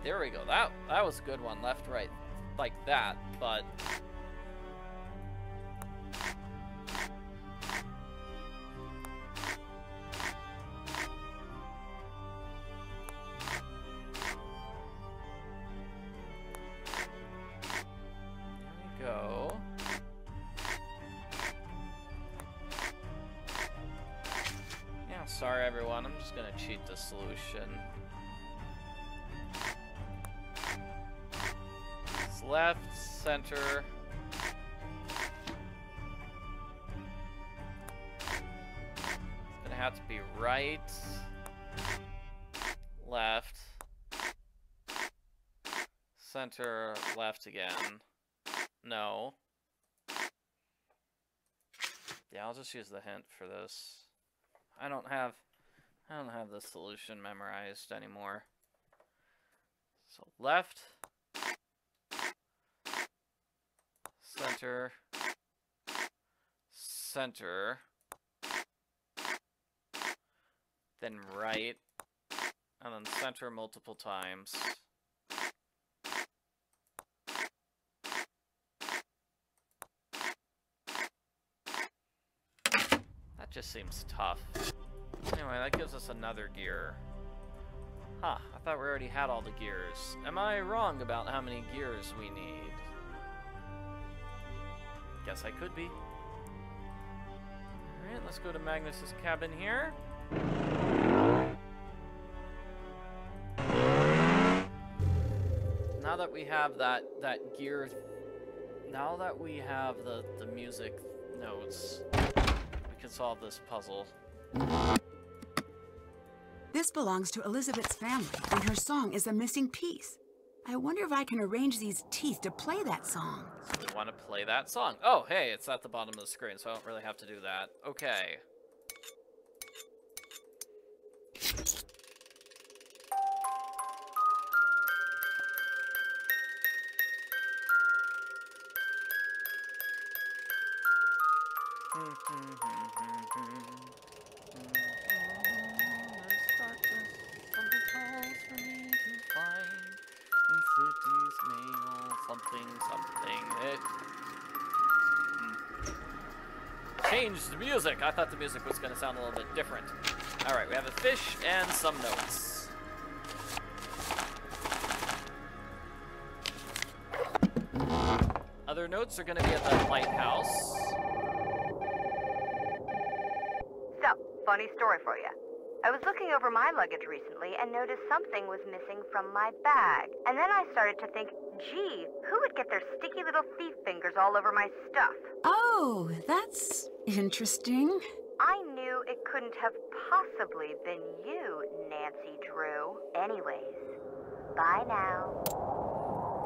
There we go. That was a good one. Left, right, like that, but... go. Yeah, sorry everyone, I'm just gonna cheat the solution. It's left, center. It's gonna have to be right, left, center, left again. No. Yeah, I'll just use the hint for this. I don't have the solution memorized anymore. So left, center, center, then right, and then center multiple times. Just seems tough. Anyway, that gives us another gear. Huh, I thought we already had all the gears. Am I wrong about how many gears we need? Guess I could be. Alright, let's go to Magnus's cabin here. Now that we have that gear, now that we have the music notes, can solve this puzzle. This belongs to Elizabeth's family, and her song is a missing piece. I wonder if I can arrange these teeth to play that song. So we want to play that song. Oh, hey, it's at the bottom of the screen, so I don't really have to do that. Okay. Changed the music. I thought the music was going to sound a little bit different. Alright, we have a fish and some notes. Other notes are going to be at the lighthouse. So, funny story for you. I was looking over my luggage recently and noticed something was missing from my bag. And then I started to think, gee, who would get their sticky little thief fingers all over my stuff? Oh, that's interesting. I knew it couldn't have possibly been you, Nancy Drew. Anyways, bye now.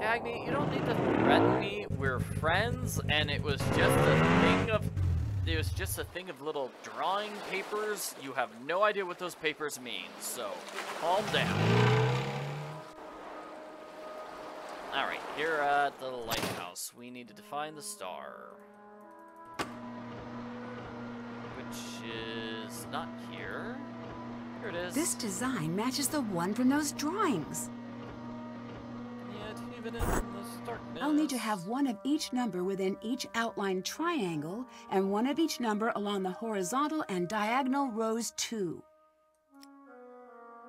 Agni, you don't need to threaten me. We're friends, and it was just a thing of little drawing papers. You have no idea what those papers mean, so calm down. Alright, here at the lighthouse, we needed to find the star. Which is not here. Here it is. This design matches the one from those drawings. Yet, even in this darkness... I'll need to have one of each number within each outlined triangle, and one of each number along the horizontal and diagonal rows too.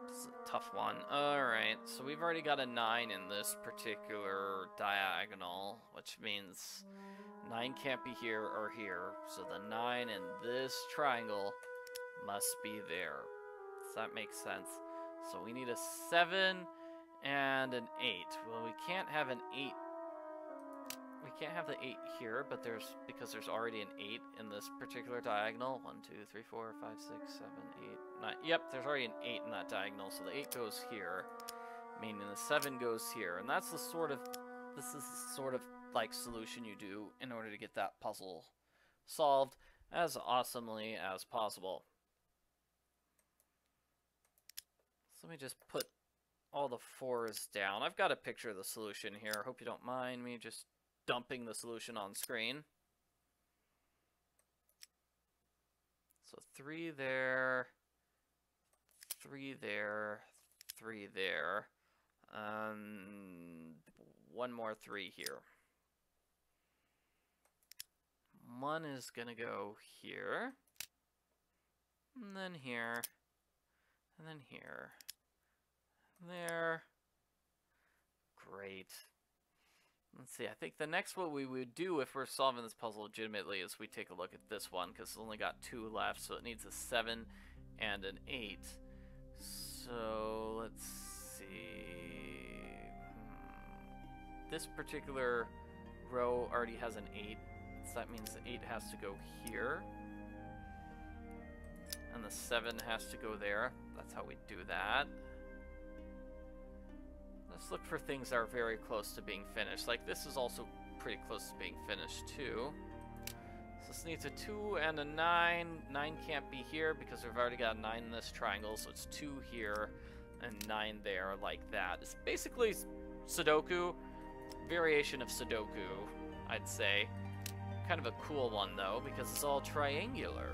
This is a tough one. Alright, so we've already got a 9 in this particular diagonal, which means 9 can't be here or here. So the 9 in this triangle must be there. Does that make sense? So we need a 7 and an 8. Well, we can't have an 8. We can't have the 8 here, but because there's already an 8 in this particular diagonal. 1, 2, 3, 4, 5, 6, 7, 8, 9. Yep, there's already an 8 in that diagonal, so the 8 goes here, meaning the 7 goes here. And that's the sort of, this is the sort of like solution you do in order to get that puzzle solved as awesomely as possible. So let me just put all the 4s down. I've got a picture of the solution here. I hope you don't mind me just dumping the solution on screen. So 3 there, 3 there, 3 there, one more 3 here. 1 is gonna go here, and then here, and then here, there. Great. Let's see, I think the next what we would do if we're solving this puzzle legitimately is we take a look at this one, because it's only got 2 left, so it needs a 7 and an 8. So, let's see. This particular row already has an 8, so that means the 8 has to go here. And the 7 has to go there. That's how we do that. Let's look for things that are very close to being finished. Like this is also pretty close to being finished too. So this needs a 2 and a 9. 9 can't be here because we've already got a 9 in this triangle, so it's 2 here and 9 there, like that. It's basically Sudoku, variation of Sudoku, I'd say. Kind of a cool one though, because it's all triangular.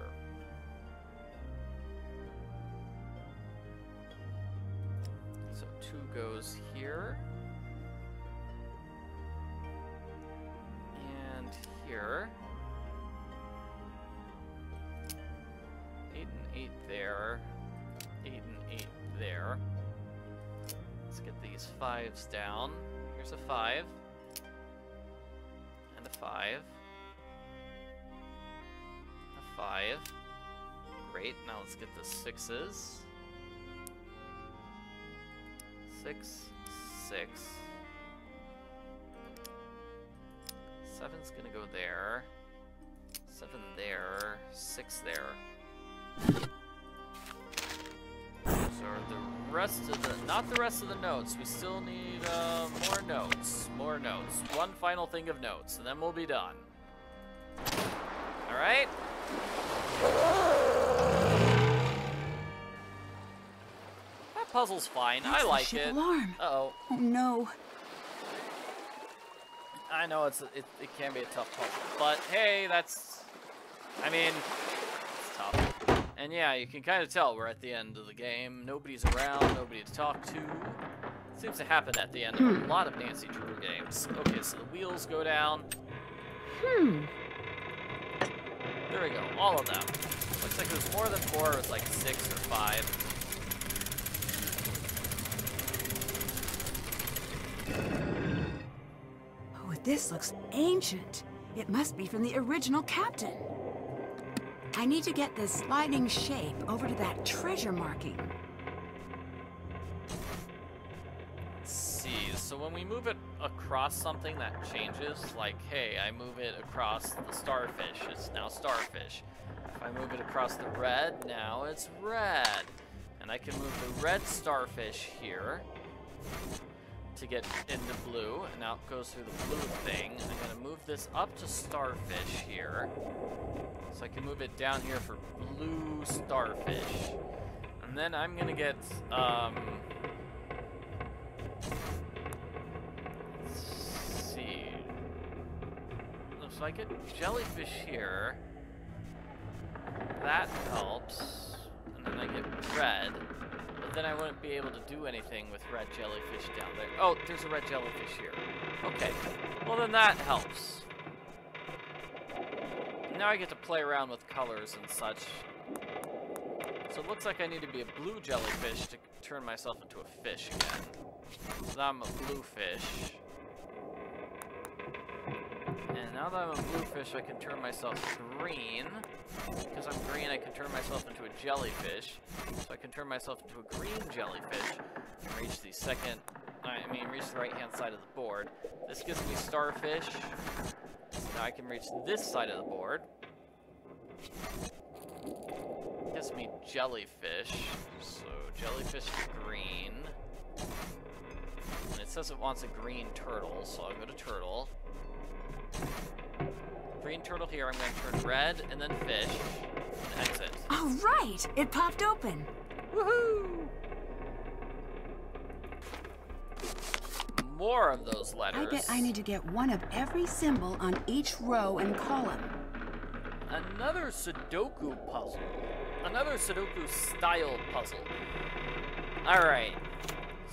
So 2 goes here. And here. 8 and 8 there. 8 and 8 there. Let's get these 5s down. Here's a 5. And a 5. A 5. Great, now let's get the 6s. 6, 6. 7's gonna go there. 7 there. 6 there. So the rest of the, not the rest of the notes. We still need more notes. More notes. One final thing of notes, and then we'll be done. All right. That puzzle's fine. I like it. Alarm. Uh-oh. Oh no. I know it can be a tough puzzle, but hey, that's, I mean, it's tough. And yeah, you can kind of tell we're at the end of the game. Nobody's around, nobody to talk to. Seems to happen at the end of a lot of Nancy Drew games. Okay, so the wheels go down. There we go, all of them. Looks like it was more than 4, it was like 6 or 5. Oh, this looks ancient. It must be from the original captain. I need to get this sliding shape over to that treasure marking. Let's see, so when we move it across something that changes, like, hey, I move it across the starfish, it's now starfish. If I move it across the red, now it's red. And I can move the red starfish here to get into blue, and now it goes through the blue thing. I'm gonna move this up to starfish here, so I can move it down here for blue starfish. And then I'm gonna get, let's see. So I get jellyfish here. That helps. And then I get red. But then I wouldn't be able to do anything with red jellyfish down there. Oh, there's a red jellyfish here. Okay. Well, then that helps. Now I get to play around with colors and such. So it looks like I need to be a blue jellyfish to turn myself into a fish again. So now I'm a blue fish. And now that I'm a blue fish, I can turn myself green. Because I'm green, I can turn myself into a jellyfish. So I can turn myself into a green jellyfish and reach the reach the right-hand side of the board. This gives me starfish. So now I can reach this side of the board. It gives me jellyfish. So jellyfish is green. And it says it wants a green turtle, so I'll go to turtle. Green turtle here, I'm going to turn red, and then fish, and exit. All right, it popped open. Woohoo! More of those letters. I bet I need to get one of every symbol on each row and column. Another Sudoku puzzle. Another Sudoku style puzzle. Alright,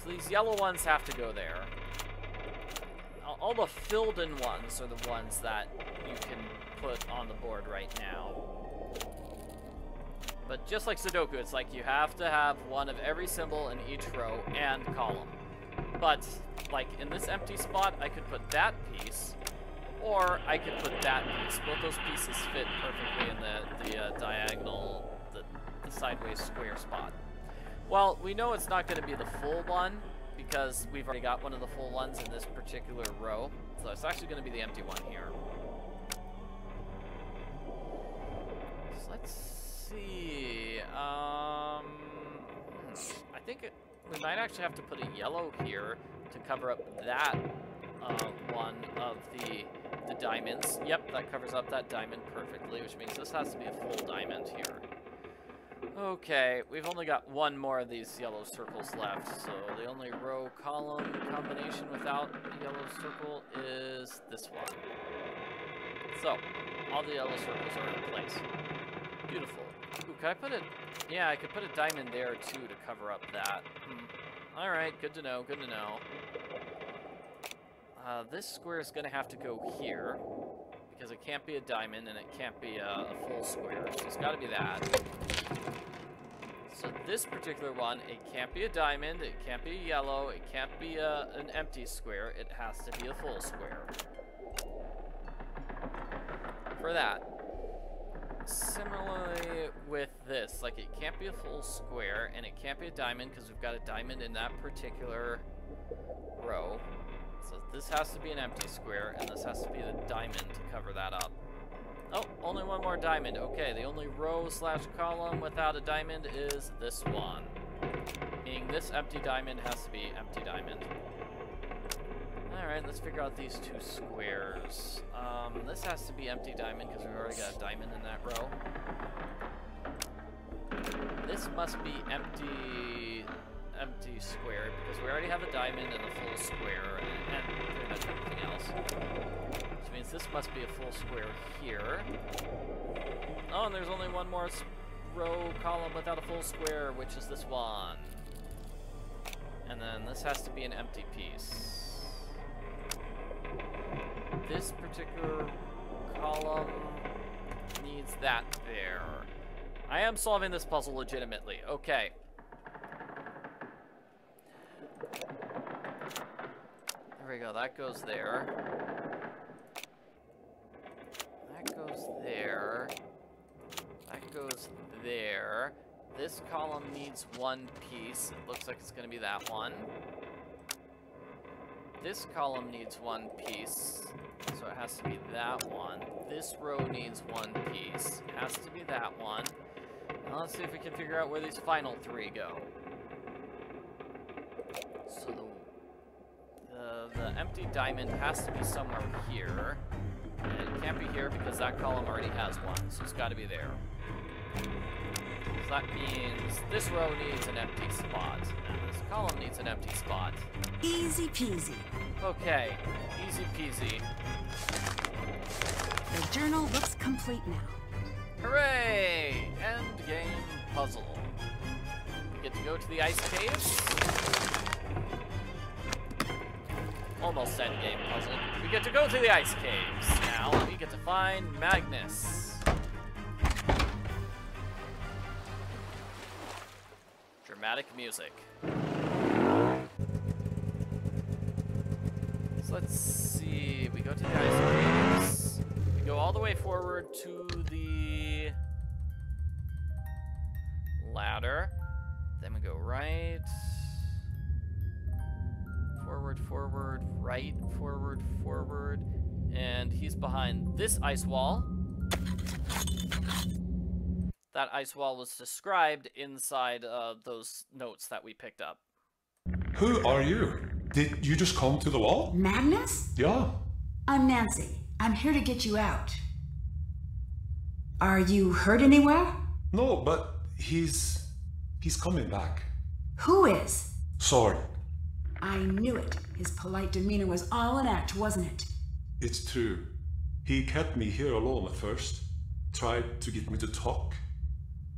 so these yellow ones have to go there. All the filled in ones are the ones that you can put on the board right now. But just like Sudoku, it's like you have to have one of every symbol in each row and column. But, like, in this empty spot, I could put that piece, or I could put that piece. Both those pieces fit perfectly in the diagonal, the sideways square spot. Well, we know it's not going to be the full one, because we've already got one of the full ones in this particular row. So it's actually going to be the empty one here. So let's see. I think we might actually have to put a yellow here to cover up that one of the diamonds. Yep, that covers up that diamond perfectly, which means this has to be a full diamond here. Okay, we've only got one more of these yellow circles left, so the only row-column combination without a yellow circle is this one. So, all the yellow circles are in place. Beautiful. Ooh, could I put a... Yeah, I could put a diamond there, too, to cover up that. Alright, good to know, good to know. This square is going to have to go here, because it can't be a diamond and it can't be a full square, so it's got to be that. So this particular one, it can't be a diamond, it can't be yellow, it can't be an empty square, it has to be a full square. For that. Similarly with this, like it can't be a full square and it can't be a diamond because we've got a diamond in that particular row. So this has to be an empty square, and this has to be the diamond to cover that up. Oh, only one more diamond. Okay, the only row/column without a diamond is this one. Meaning this empty diamond has to be empty diamond. Alright, let's figure out these two squares. This has to be empty diamond because we've already got a diamond in that row. This must be empty square because we already have a diamond and a full square and pretty much everything else. Which means this must be a full square here. Oh, and there's only one more row column without a full square, which is this one. And then this has to be an empty piece. This particular column needs that there. I am solving this puzzle legitimately. Okay. There we go. That goes there. That goes there. That goes there. This column needs one piece. It looks like it's going to be that one. This column needs one piece, so it has to be that one. This row needs one piece. It has to be that one. Now let's see if we can figure out where these final three go. So the empty diamond has to be somewhere here. And it can't be here because that column already has one, so it's got to be there. So that means this row needs an empty spot, and this column needs an empty spot. Easy peasy. Okay, easy peasy. The journal looks complete now. Hooray! End game puzzle. We get to go to the ice caves. Almost end game puzzle. We get to go to the ice caves. Now we get to find Magnus. Dramatic music. So let's see. We go to the ice caves. We go all the way forward to the ladder. Then we go right. Forward, forward, right, forward, forward. And he's behind this ice wall. That ice wall was described inside those notes that we picked up. Who are you? Did you just come to the wall? Magnus? Yeah. I'm Nancy. I'm here to get you out. Are you hurt anywhere? No, but he's coming back. Who is? Soren. I knew it. His polite demeanor was all an act, wasn't it? It's true. He kept me here alone at first. Tried to get me to talk.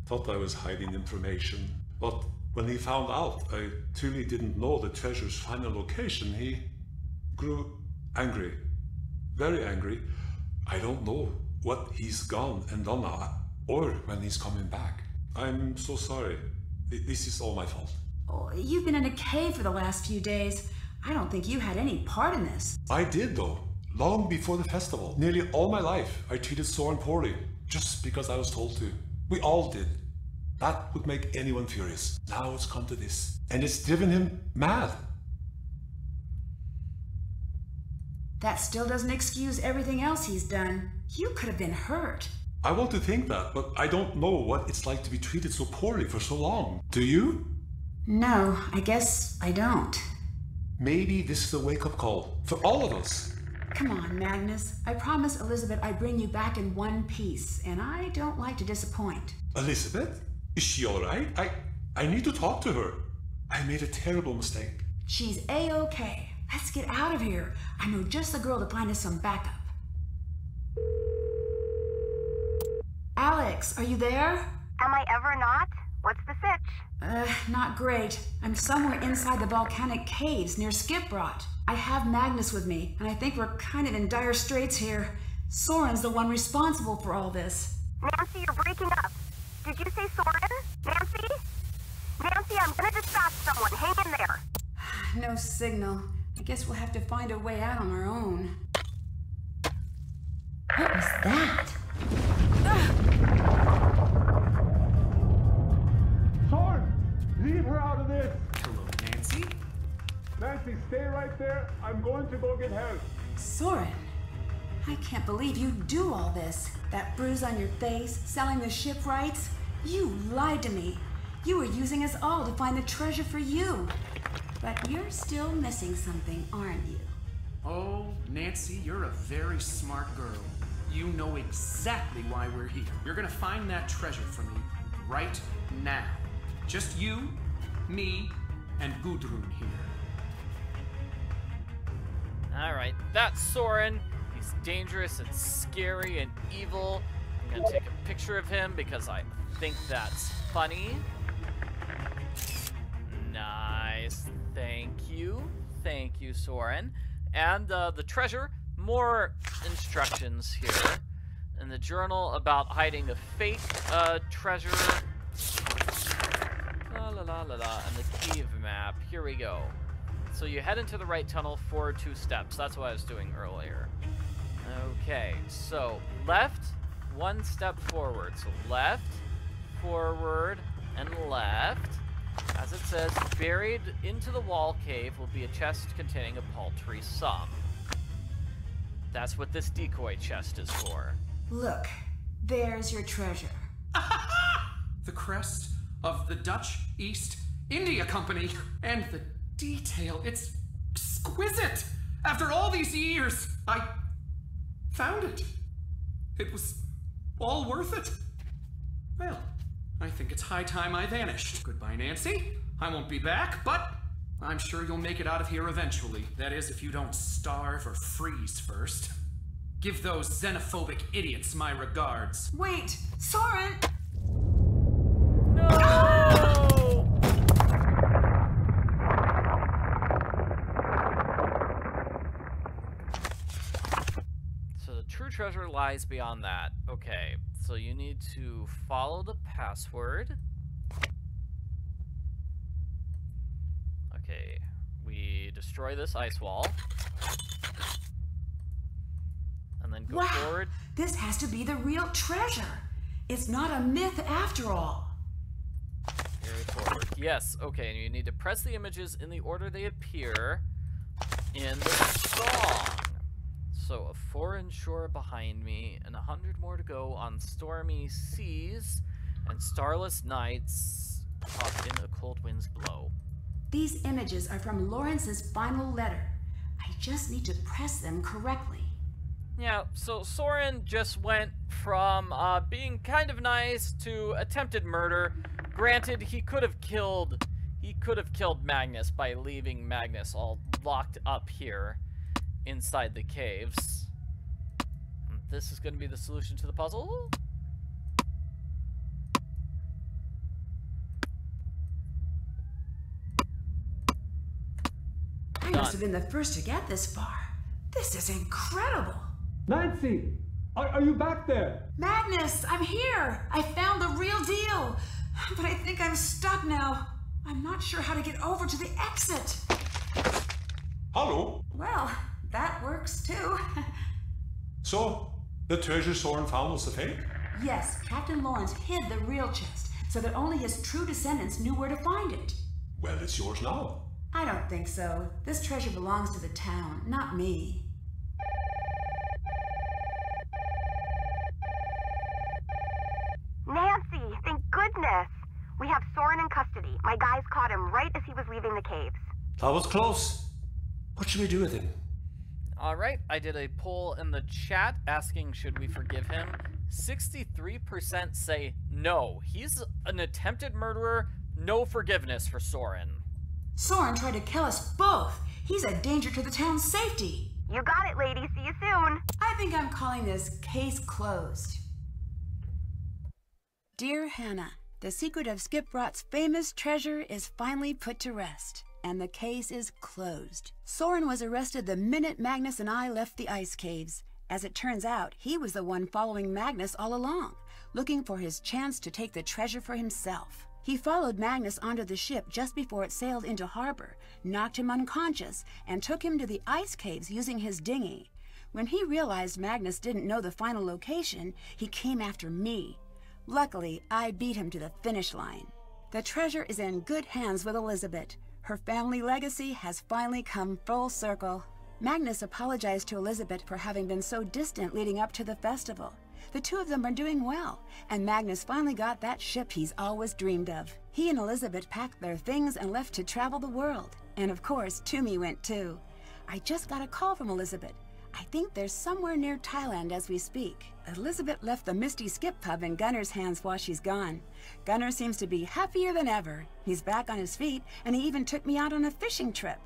Thought I was hiding information. But when he found out I truly didn't know the treasure's final location, he grew angry. Very angry. I don't know what he's gone and done now, or when he's coming back. I'm so sorry. This is all my fault. Oh, you've been in a cave for the last few days. I don't think you had any part in this. I did, though. Long before the festival. Nearly all my life, I treated Soren poorly, just because I was told to. We all did. That would make anyone furious. Now it's come to this. And it's driven him mad. That still doesn't excuse everything else he's done. You could have been hurt. I want to think that, but I don't know what it's like to be treated so poorly for so long. Do you? No, I guess I don't. Maybe this is a wake-up call for all of us. Come on, Magnus. I promised Elizabeth I'd bring you back in one piece, and I don't like to disappoint. Elizabeth? Is she alright? I need to talk to her. I made a terrible mistake. She's A-okay. Let's get out of here. I know just the girl to find us some backup. Alex, are you there? Am I ever not? What's the sitch? Not great. I'm somewhere inside the volcanic caves near Skipbrot. I have Magnus with me, and I think we're kind of in dire straits here. Soren's the one responsible for all this. Nancy, you're breaking up. Did you say Soren? Nancy? Nancy, I'm gonna dispatch someone. Hang in there. No signal. I guess we'll have to find a way out on our own. What was that? Soren! Leave her out of this! Hello, Nancy? Nancy, stay right there. I'm going to go get help. Soren, I can't believe you do all this. That bruise on your face, selling the shipwrights. You lied to me. You were using us all to find the treasure for you. But you're still missing something, aren't you? Oh, Nancy, you're a very smart girl. You know exactly why we're here. You're gonna find that treasure for me right now. Just you, me, and Gudrun here. Alright, that's Soren. He's dangerous and scary and evil. I'm gonna take a picture of him because I think that's funny. Nice. Thank you. Thank you, Soren. And the treasure, more instructions here. in the journal about hiding a fake treasure. La la la la la. And the cave map. Here we go. So you head into the right tunnel for 2 steps. That's what I was doing earlier. Okay, so left, 1 step forward. So left, forward, and left. As it says, buried into the wall cave will be a chest containing a paltry sum. That's what this decoy chest is for. Look, there's your treasure. The crest of the Dutch East India Company. And the detail, it's exquisite. After all these years, I found it. It was all worth it. Well, I think it's high time I vanished. Goodbye, Nancy. I won't be back, but I'm sure you'll make it out of here eventually. That is, if you don't starve or freeze first. Give those xenophobic idiots my regards. Wait, Soren! No! So the true treasure lies beyond that. Okay, so you need to follow the password. Okay, we destroy this ice wall. And then go forward. This has to be the real treasure. It's not a myth after all. Carry forward. Yes, okay, and you need to press the images in the order they appear in the song. So, a foreign shore behind me, and 100 more to go on stormy seas, and starless nights caught in a cold wind's blow. These images are from Lawrence's final letter. I just need to press them correctly. Yeah, so Soren just went from being kind of nice to attempted murder. Granted, he could have killed Magnus by leaving Magnus all locked up here inside the caves. This is going to be the solution to the puzzle. I must have been the first to get this far. This is incredible. Nancy, are you back there? Magnus, I'm here. I found the real deal. But I think I'm stuck now. I'm not sure how to get over to the exit. Hello. Well, that works too. So, the treasure Soren found was a fake? Yes, Captain Lawrence hid the real chest so that only his true descendants knew where to find it. Well, it's yours now. I don't think so. This treasure belongs to the town, not me. Nancy, thank goodness. We have Soren in custody. My guys caught him right as he was leaving the caves. That was close. What should we do with him? Alright, I did a poll in the chat asking should we forgive him. 63% say no. He's an attempted murderer. No forgiveness for Soren. Soren tried to kill us both. He's a danger to the town's safety. You got it, lady. See you soon. I think I'm calling this case closed. Dear Hannah, the secret of Skip Rot's famous treasure is finally put to rest, and the case is closed. Soren was arrested the minute Magnus and I left the ice caves. As it turns out, he was the one following Magnus all along, looking for his chance to take the treasure for himself. He followed Magnus onto the ship just before it sailed into harbor, knocked him unconscious, and took him to the ice caves using his dinghy. When he realized Magnus didn't know the final location, he came after me. Luckily, I beat him to the finish line. The treasure is in good hands with Elizabeth. Her family legacy has finally come full circle. Magnus apologized to Elizabeth for having been so distant leading up to the festival. The two of them are doing well, and Magnus finally got that ship he's always dreamed of. He and Elizabeth packed their things and left to travel the world. And of course, Toomey went too. I just got a call from Elizabeth. I think they're somewhere near Thailand as we speak. Elizabeth left the Misty Skip pub in Gunner's hands while she's gone. Gunner seems to be happier than ever. He's back on his feet, and he even took me out on a fishing trip.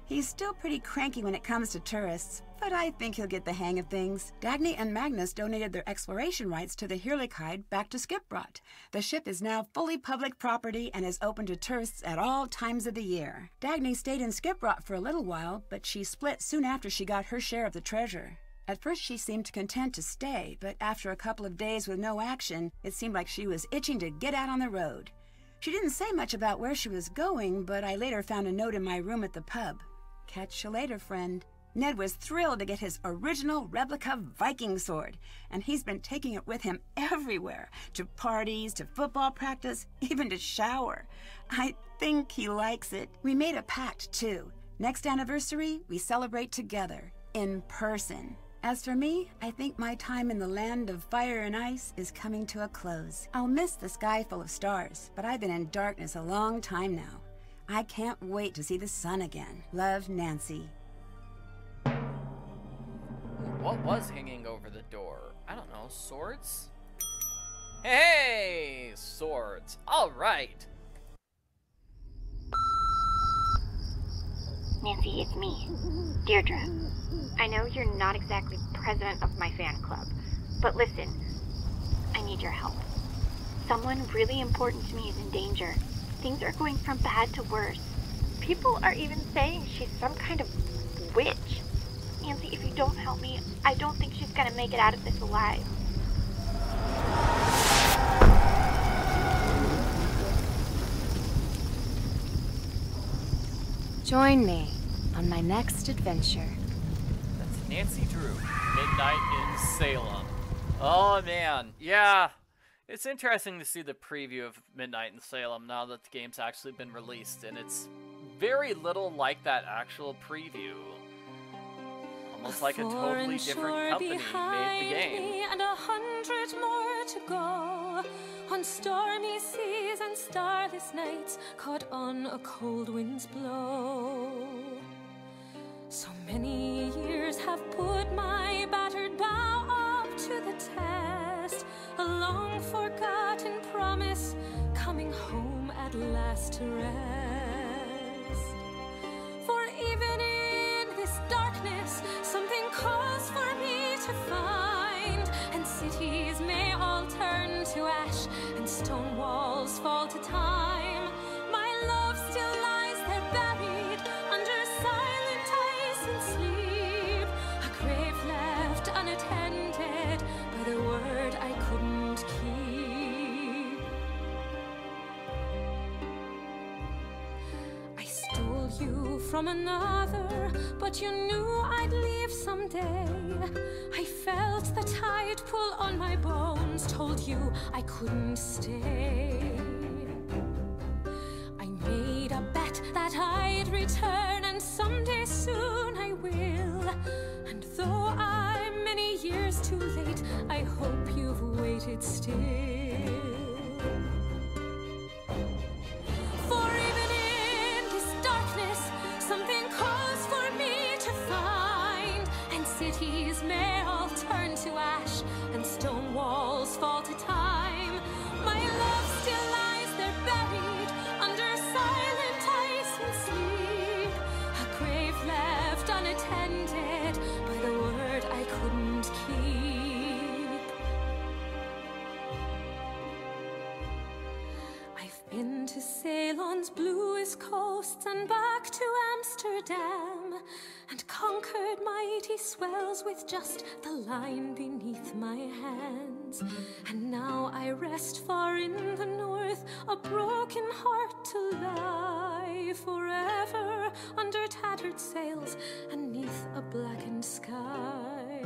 He's still pretty cranky when it comes to tourists, but I think he'll get the hang of things. Dagny and Magnus donated their exploration rights to the Heerlijkheid back to Skiprot. The ship is now fully public property and is open to tourists at all times of the year. Dagny stayed in Skiprot for a little while, but she split soon after she got her share of the treasure. At first she seemed content to stay, but after a couple of days with no action, it seemed like she was itching to get out on the road. She didn't say much about where she was going, but I later found a note in my room at the pub. Catch you later, friend. Ned was thrilled to get his original replica Viking sword, and he's been taking it with him everywhere, to parties, to football practice, even to shower. I think he likes it. We made a pact, too. Next anniversary, we celebrate together, in person. As for me, I think my time in the land of fire and ice is coming to a close. I'll miss the sky full of stars, but I've been in darkness a long time now. I can't wait to see the sun again. Love, Nancy. What was hanging over the door? I don't know. Swords? Hey! Swords. Alright! Nancy, it's me, Deirdre. I know you're not exactly president of my fan club, but listen, I need your help. Someone really important to me is in danger. Things are going from bad to worse. People are even saying she's some kind of witch. Nancy, if you don't help me, I don't think she's gonna make it out of this alive. Join me on my next adventure. That's Nancy Drew, Midnight in Salem. Oh man, yeah. It's interesting to see the preview of Midnight in Salem now that the game's actually been released, and it's very little like that actual preview. Almost like a totally different company made the game. And 100 more to go on stormy seas and starless nights, caught on a cold wind's blow. So many years have put my battered bow up to the test, a long forgotten promise coming home at last to rest. For even in this darkness, something calls for me to find, and cities may all turn to ash and stone walls fall to time. My love still lies there buried under silent ice and sleep, a grave left unattended by the word I couldn't keep. I stole you from another, but you knew I'd leave someday. I felt the tide pull on my bones, told you I couldn't stay. I made a bet that I'd return, and someday soon I will. And though I'm many years too late, I hope you've waited still. For even in this darkness, something calls for me to find, and cities may all turn to ash and stone walls fall to time. My love still lies there buried under silent ice and sleep, a grave left unattended by the word I couldn't keep. I've been to Ceylon's bluest coasts and back to Amsterdam, and conquered mighty swells with just the line beneath my hands. And now I rest far in the north, a broken heart to lie forever under tattered sails and neath a blackened sky.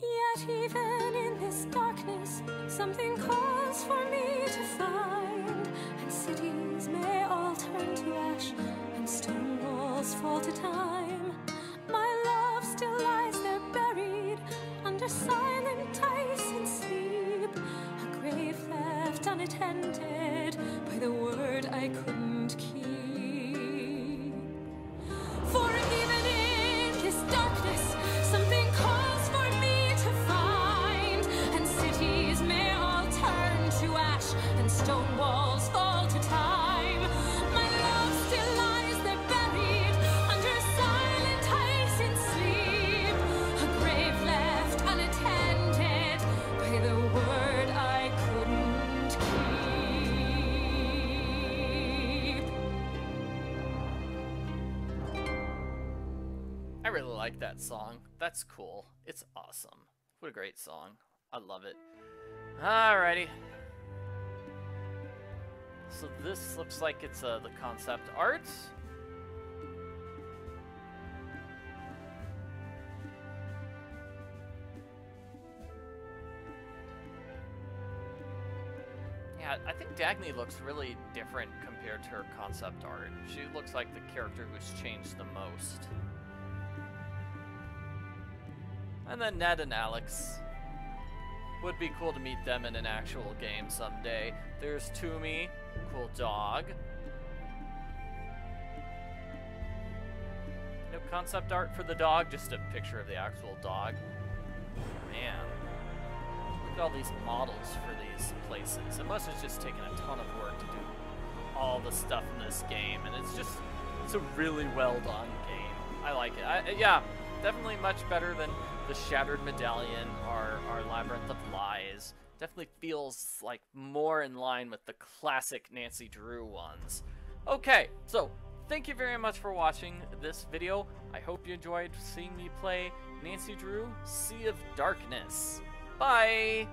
Yet even in this darkness, something calls for me to find, and cities may all turn to ash and stone walls fall to time. My love still lies there buried under silent ice and sleep, a grave left unattended by the word I couldn't keep. For even in this darkness, something calls for me to find, and cities may all turn to ash and stone walls fall to time. My love still lies there buried under silent like that song. That's cool. It's awesome. What a great song. I love it. Alrighty. So this looks like it's the concept art. Yeah, I think Dagny looks really different compared to her concept art. She looks like the character who's changed the most. And then Ned and Alex. Would be cool to meet them in an actual game someday. There's Toomey, cool dog. No concept art for the dog, just a picture of the actual dog. Man. Look at all these models for these places. It must have just taken a ton of work to do all the stuff in this game, and it's a really well done game. I like it. Yeah, definitely much better than the Shattered Medallion or Labyrinth of Lies. Definitely feels like more in line with the classic Nancy Drew ones. Okay, so thank you very much for watching this video. I hope you enjoyed seeing me play Nancy Drew Sea of Darkness. Bye!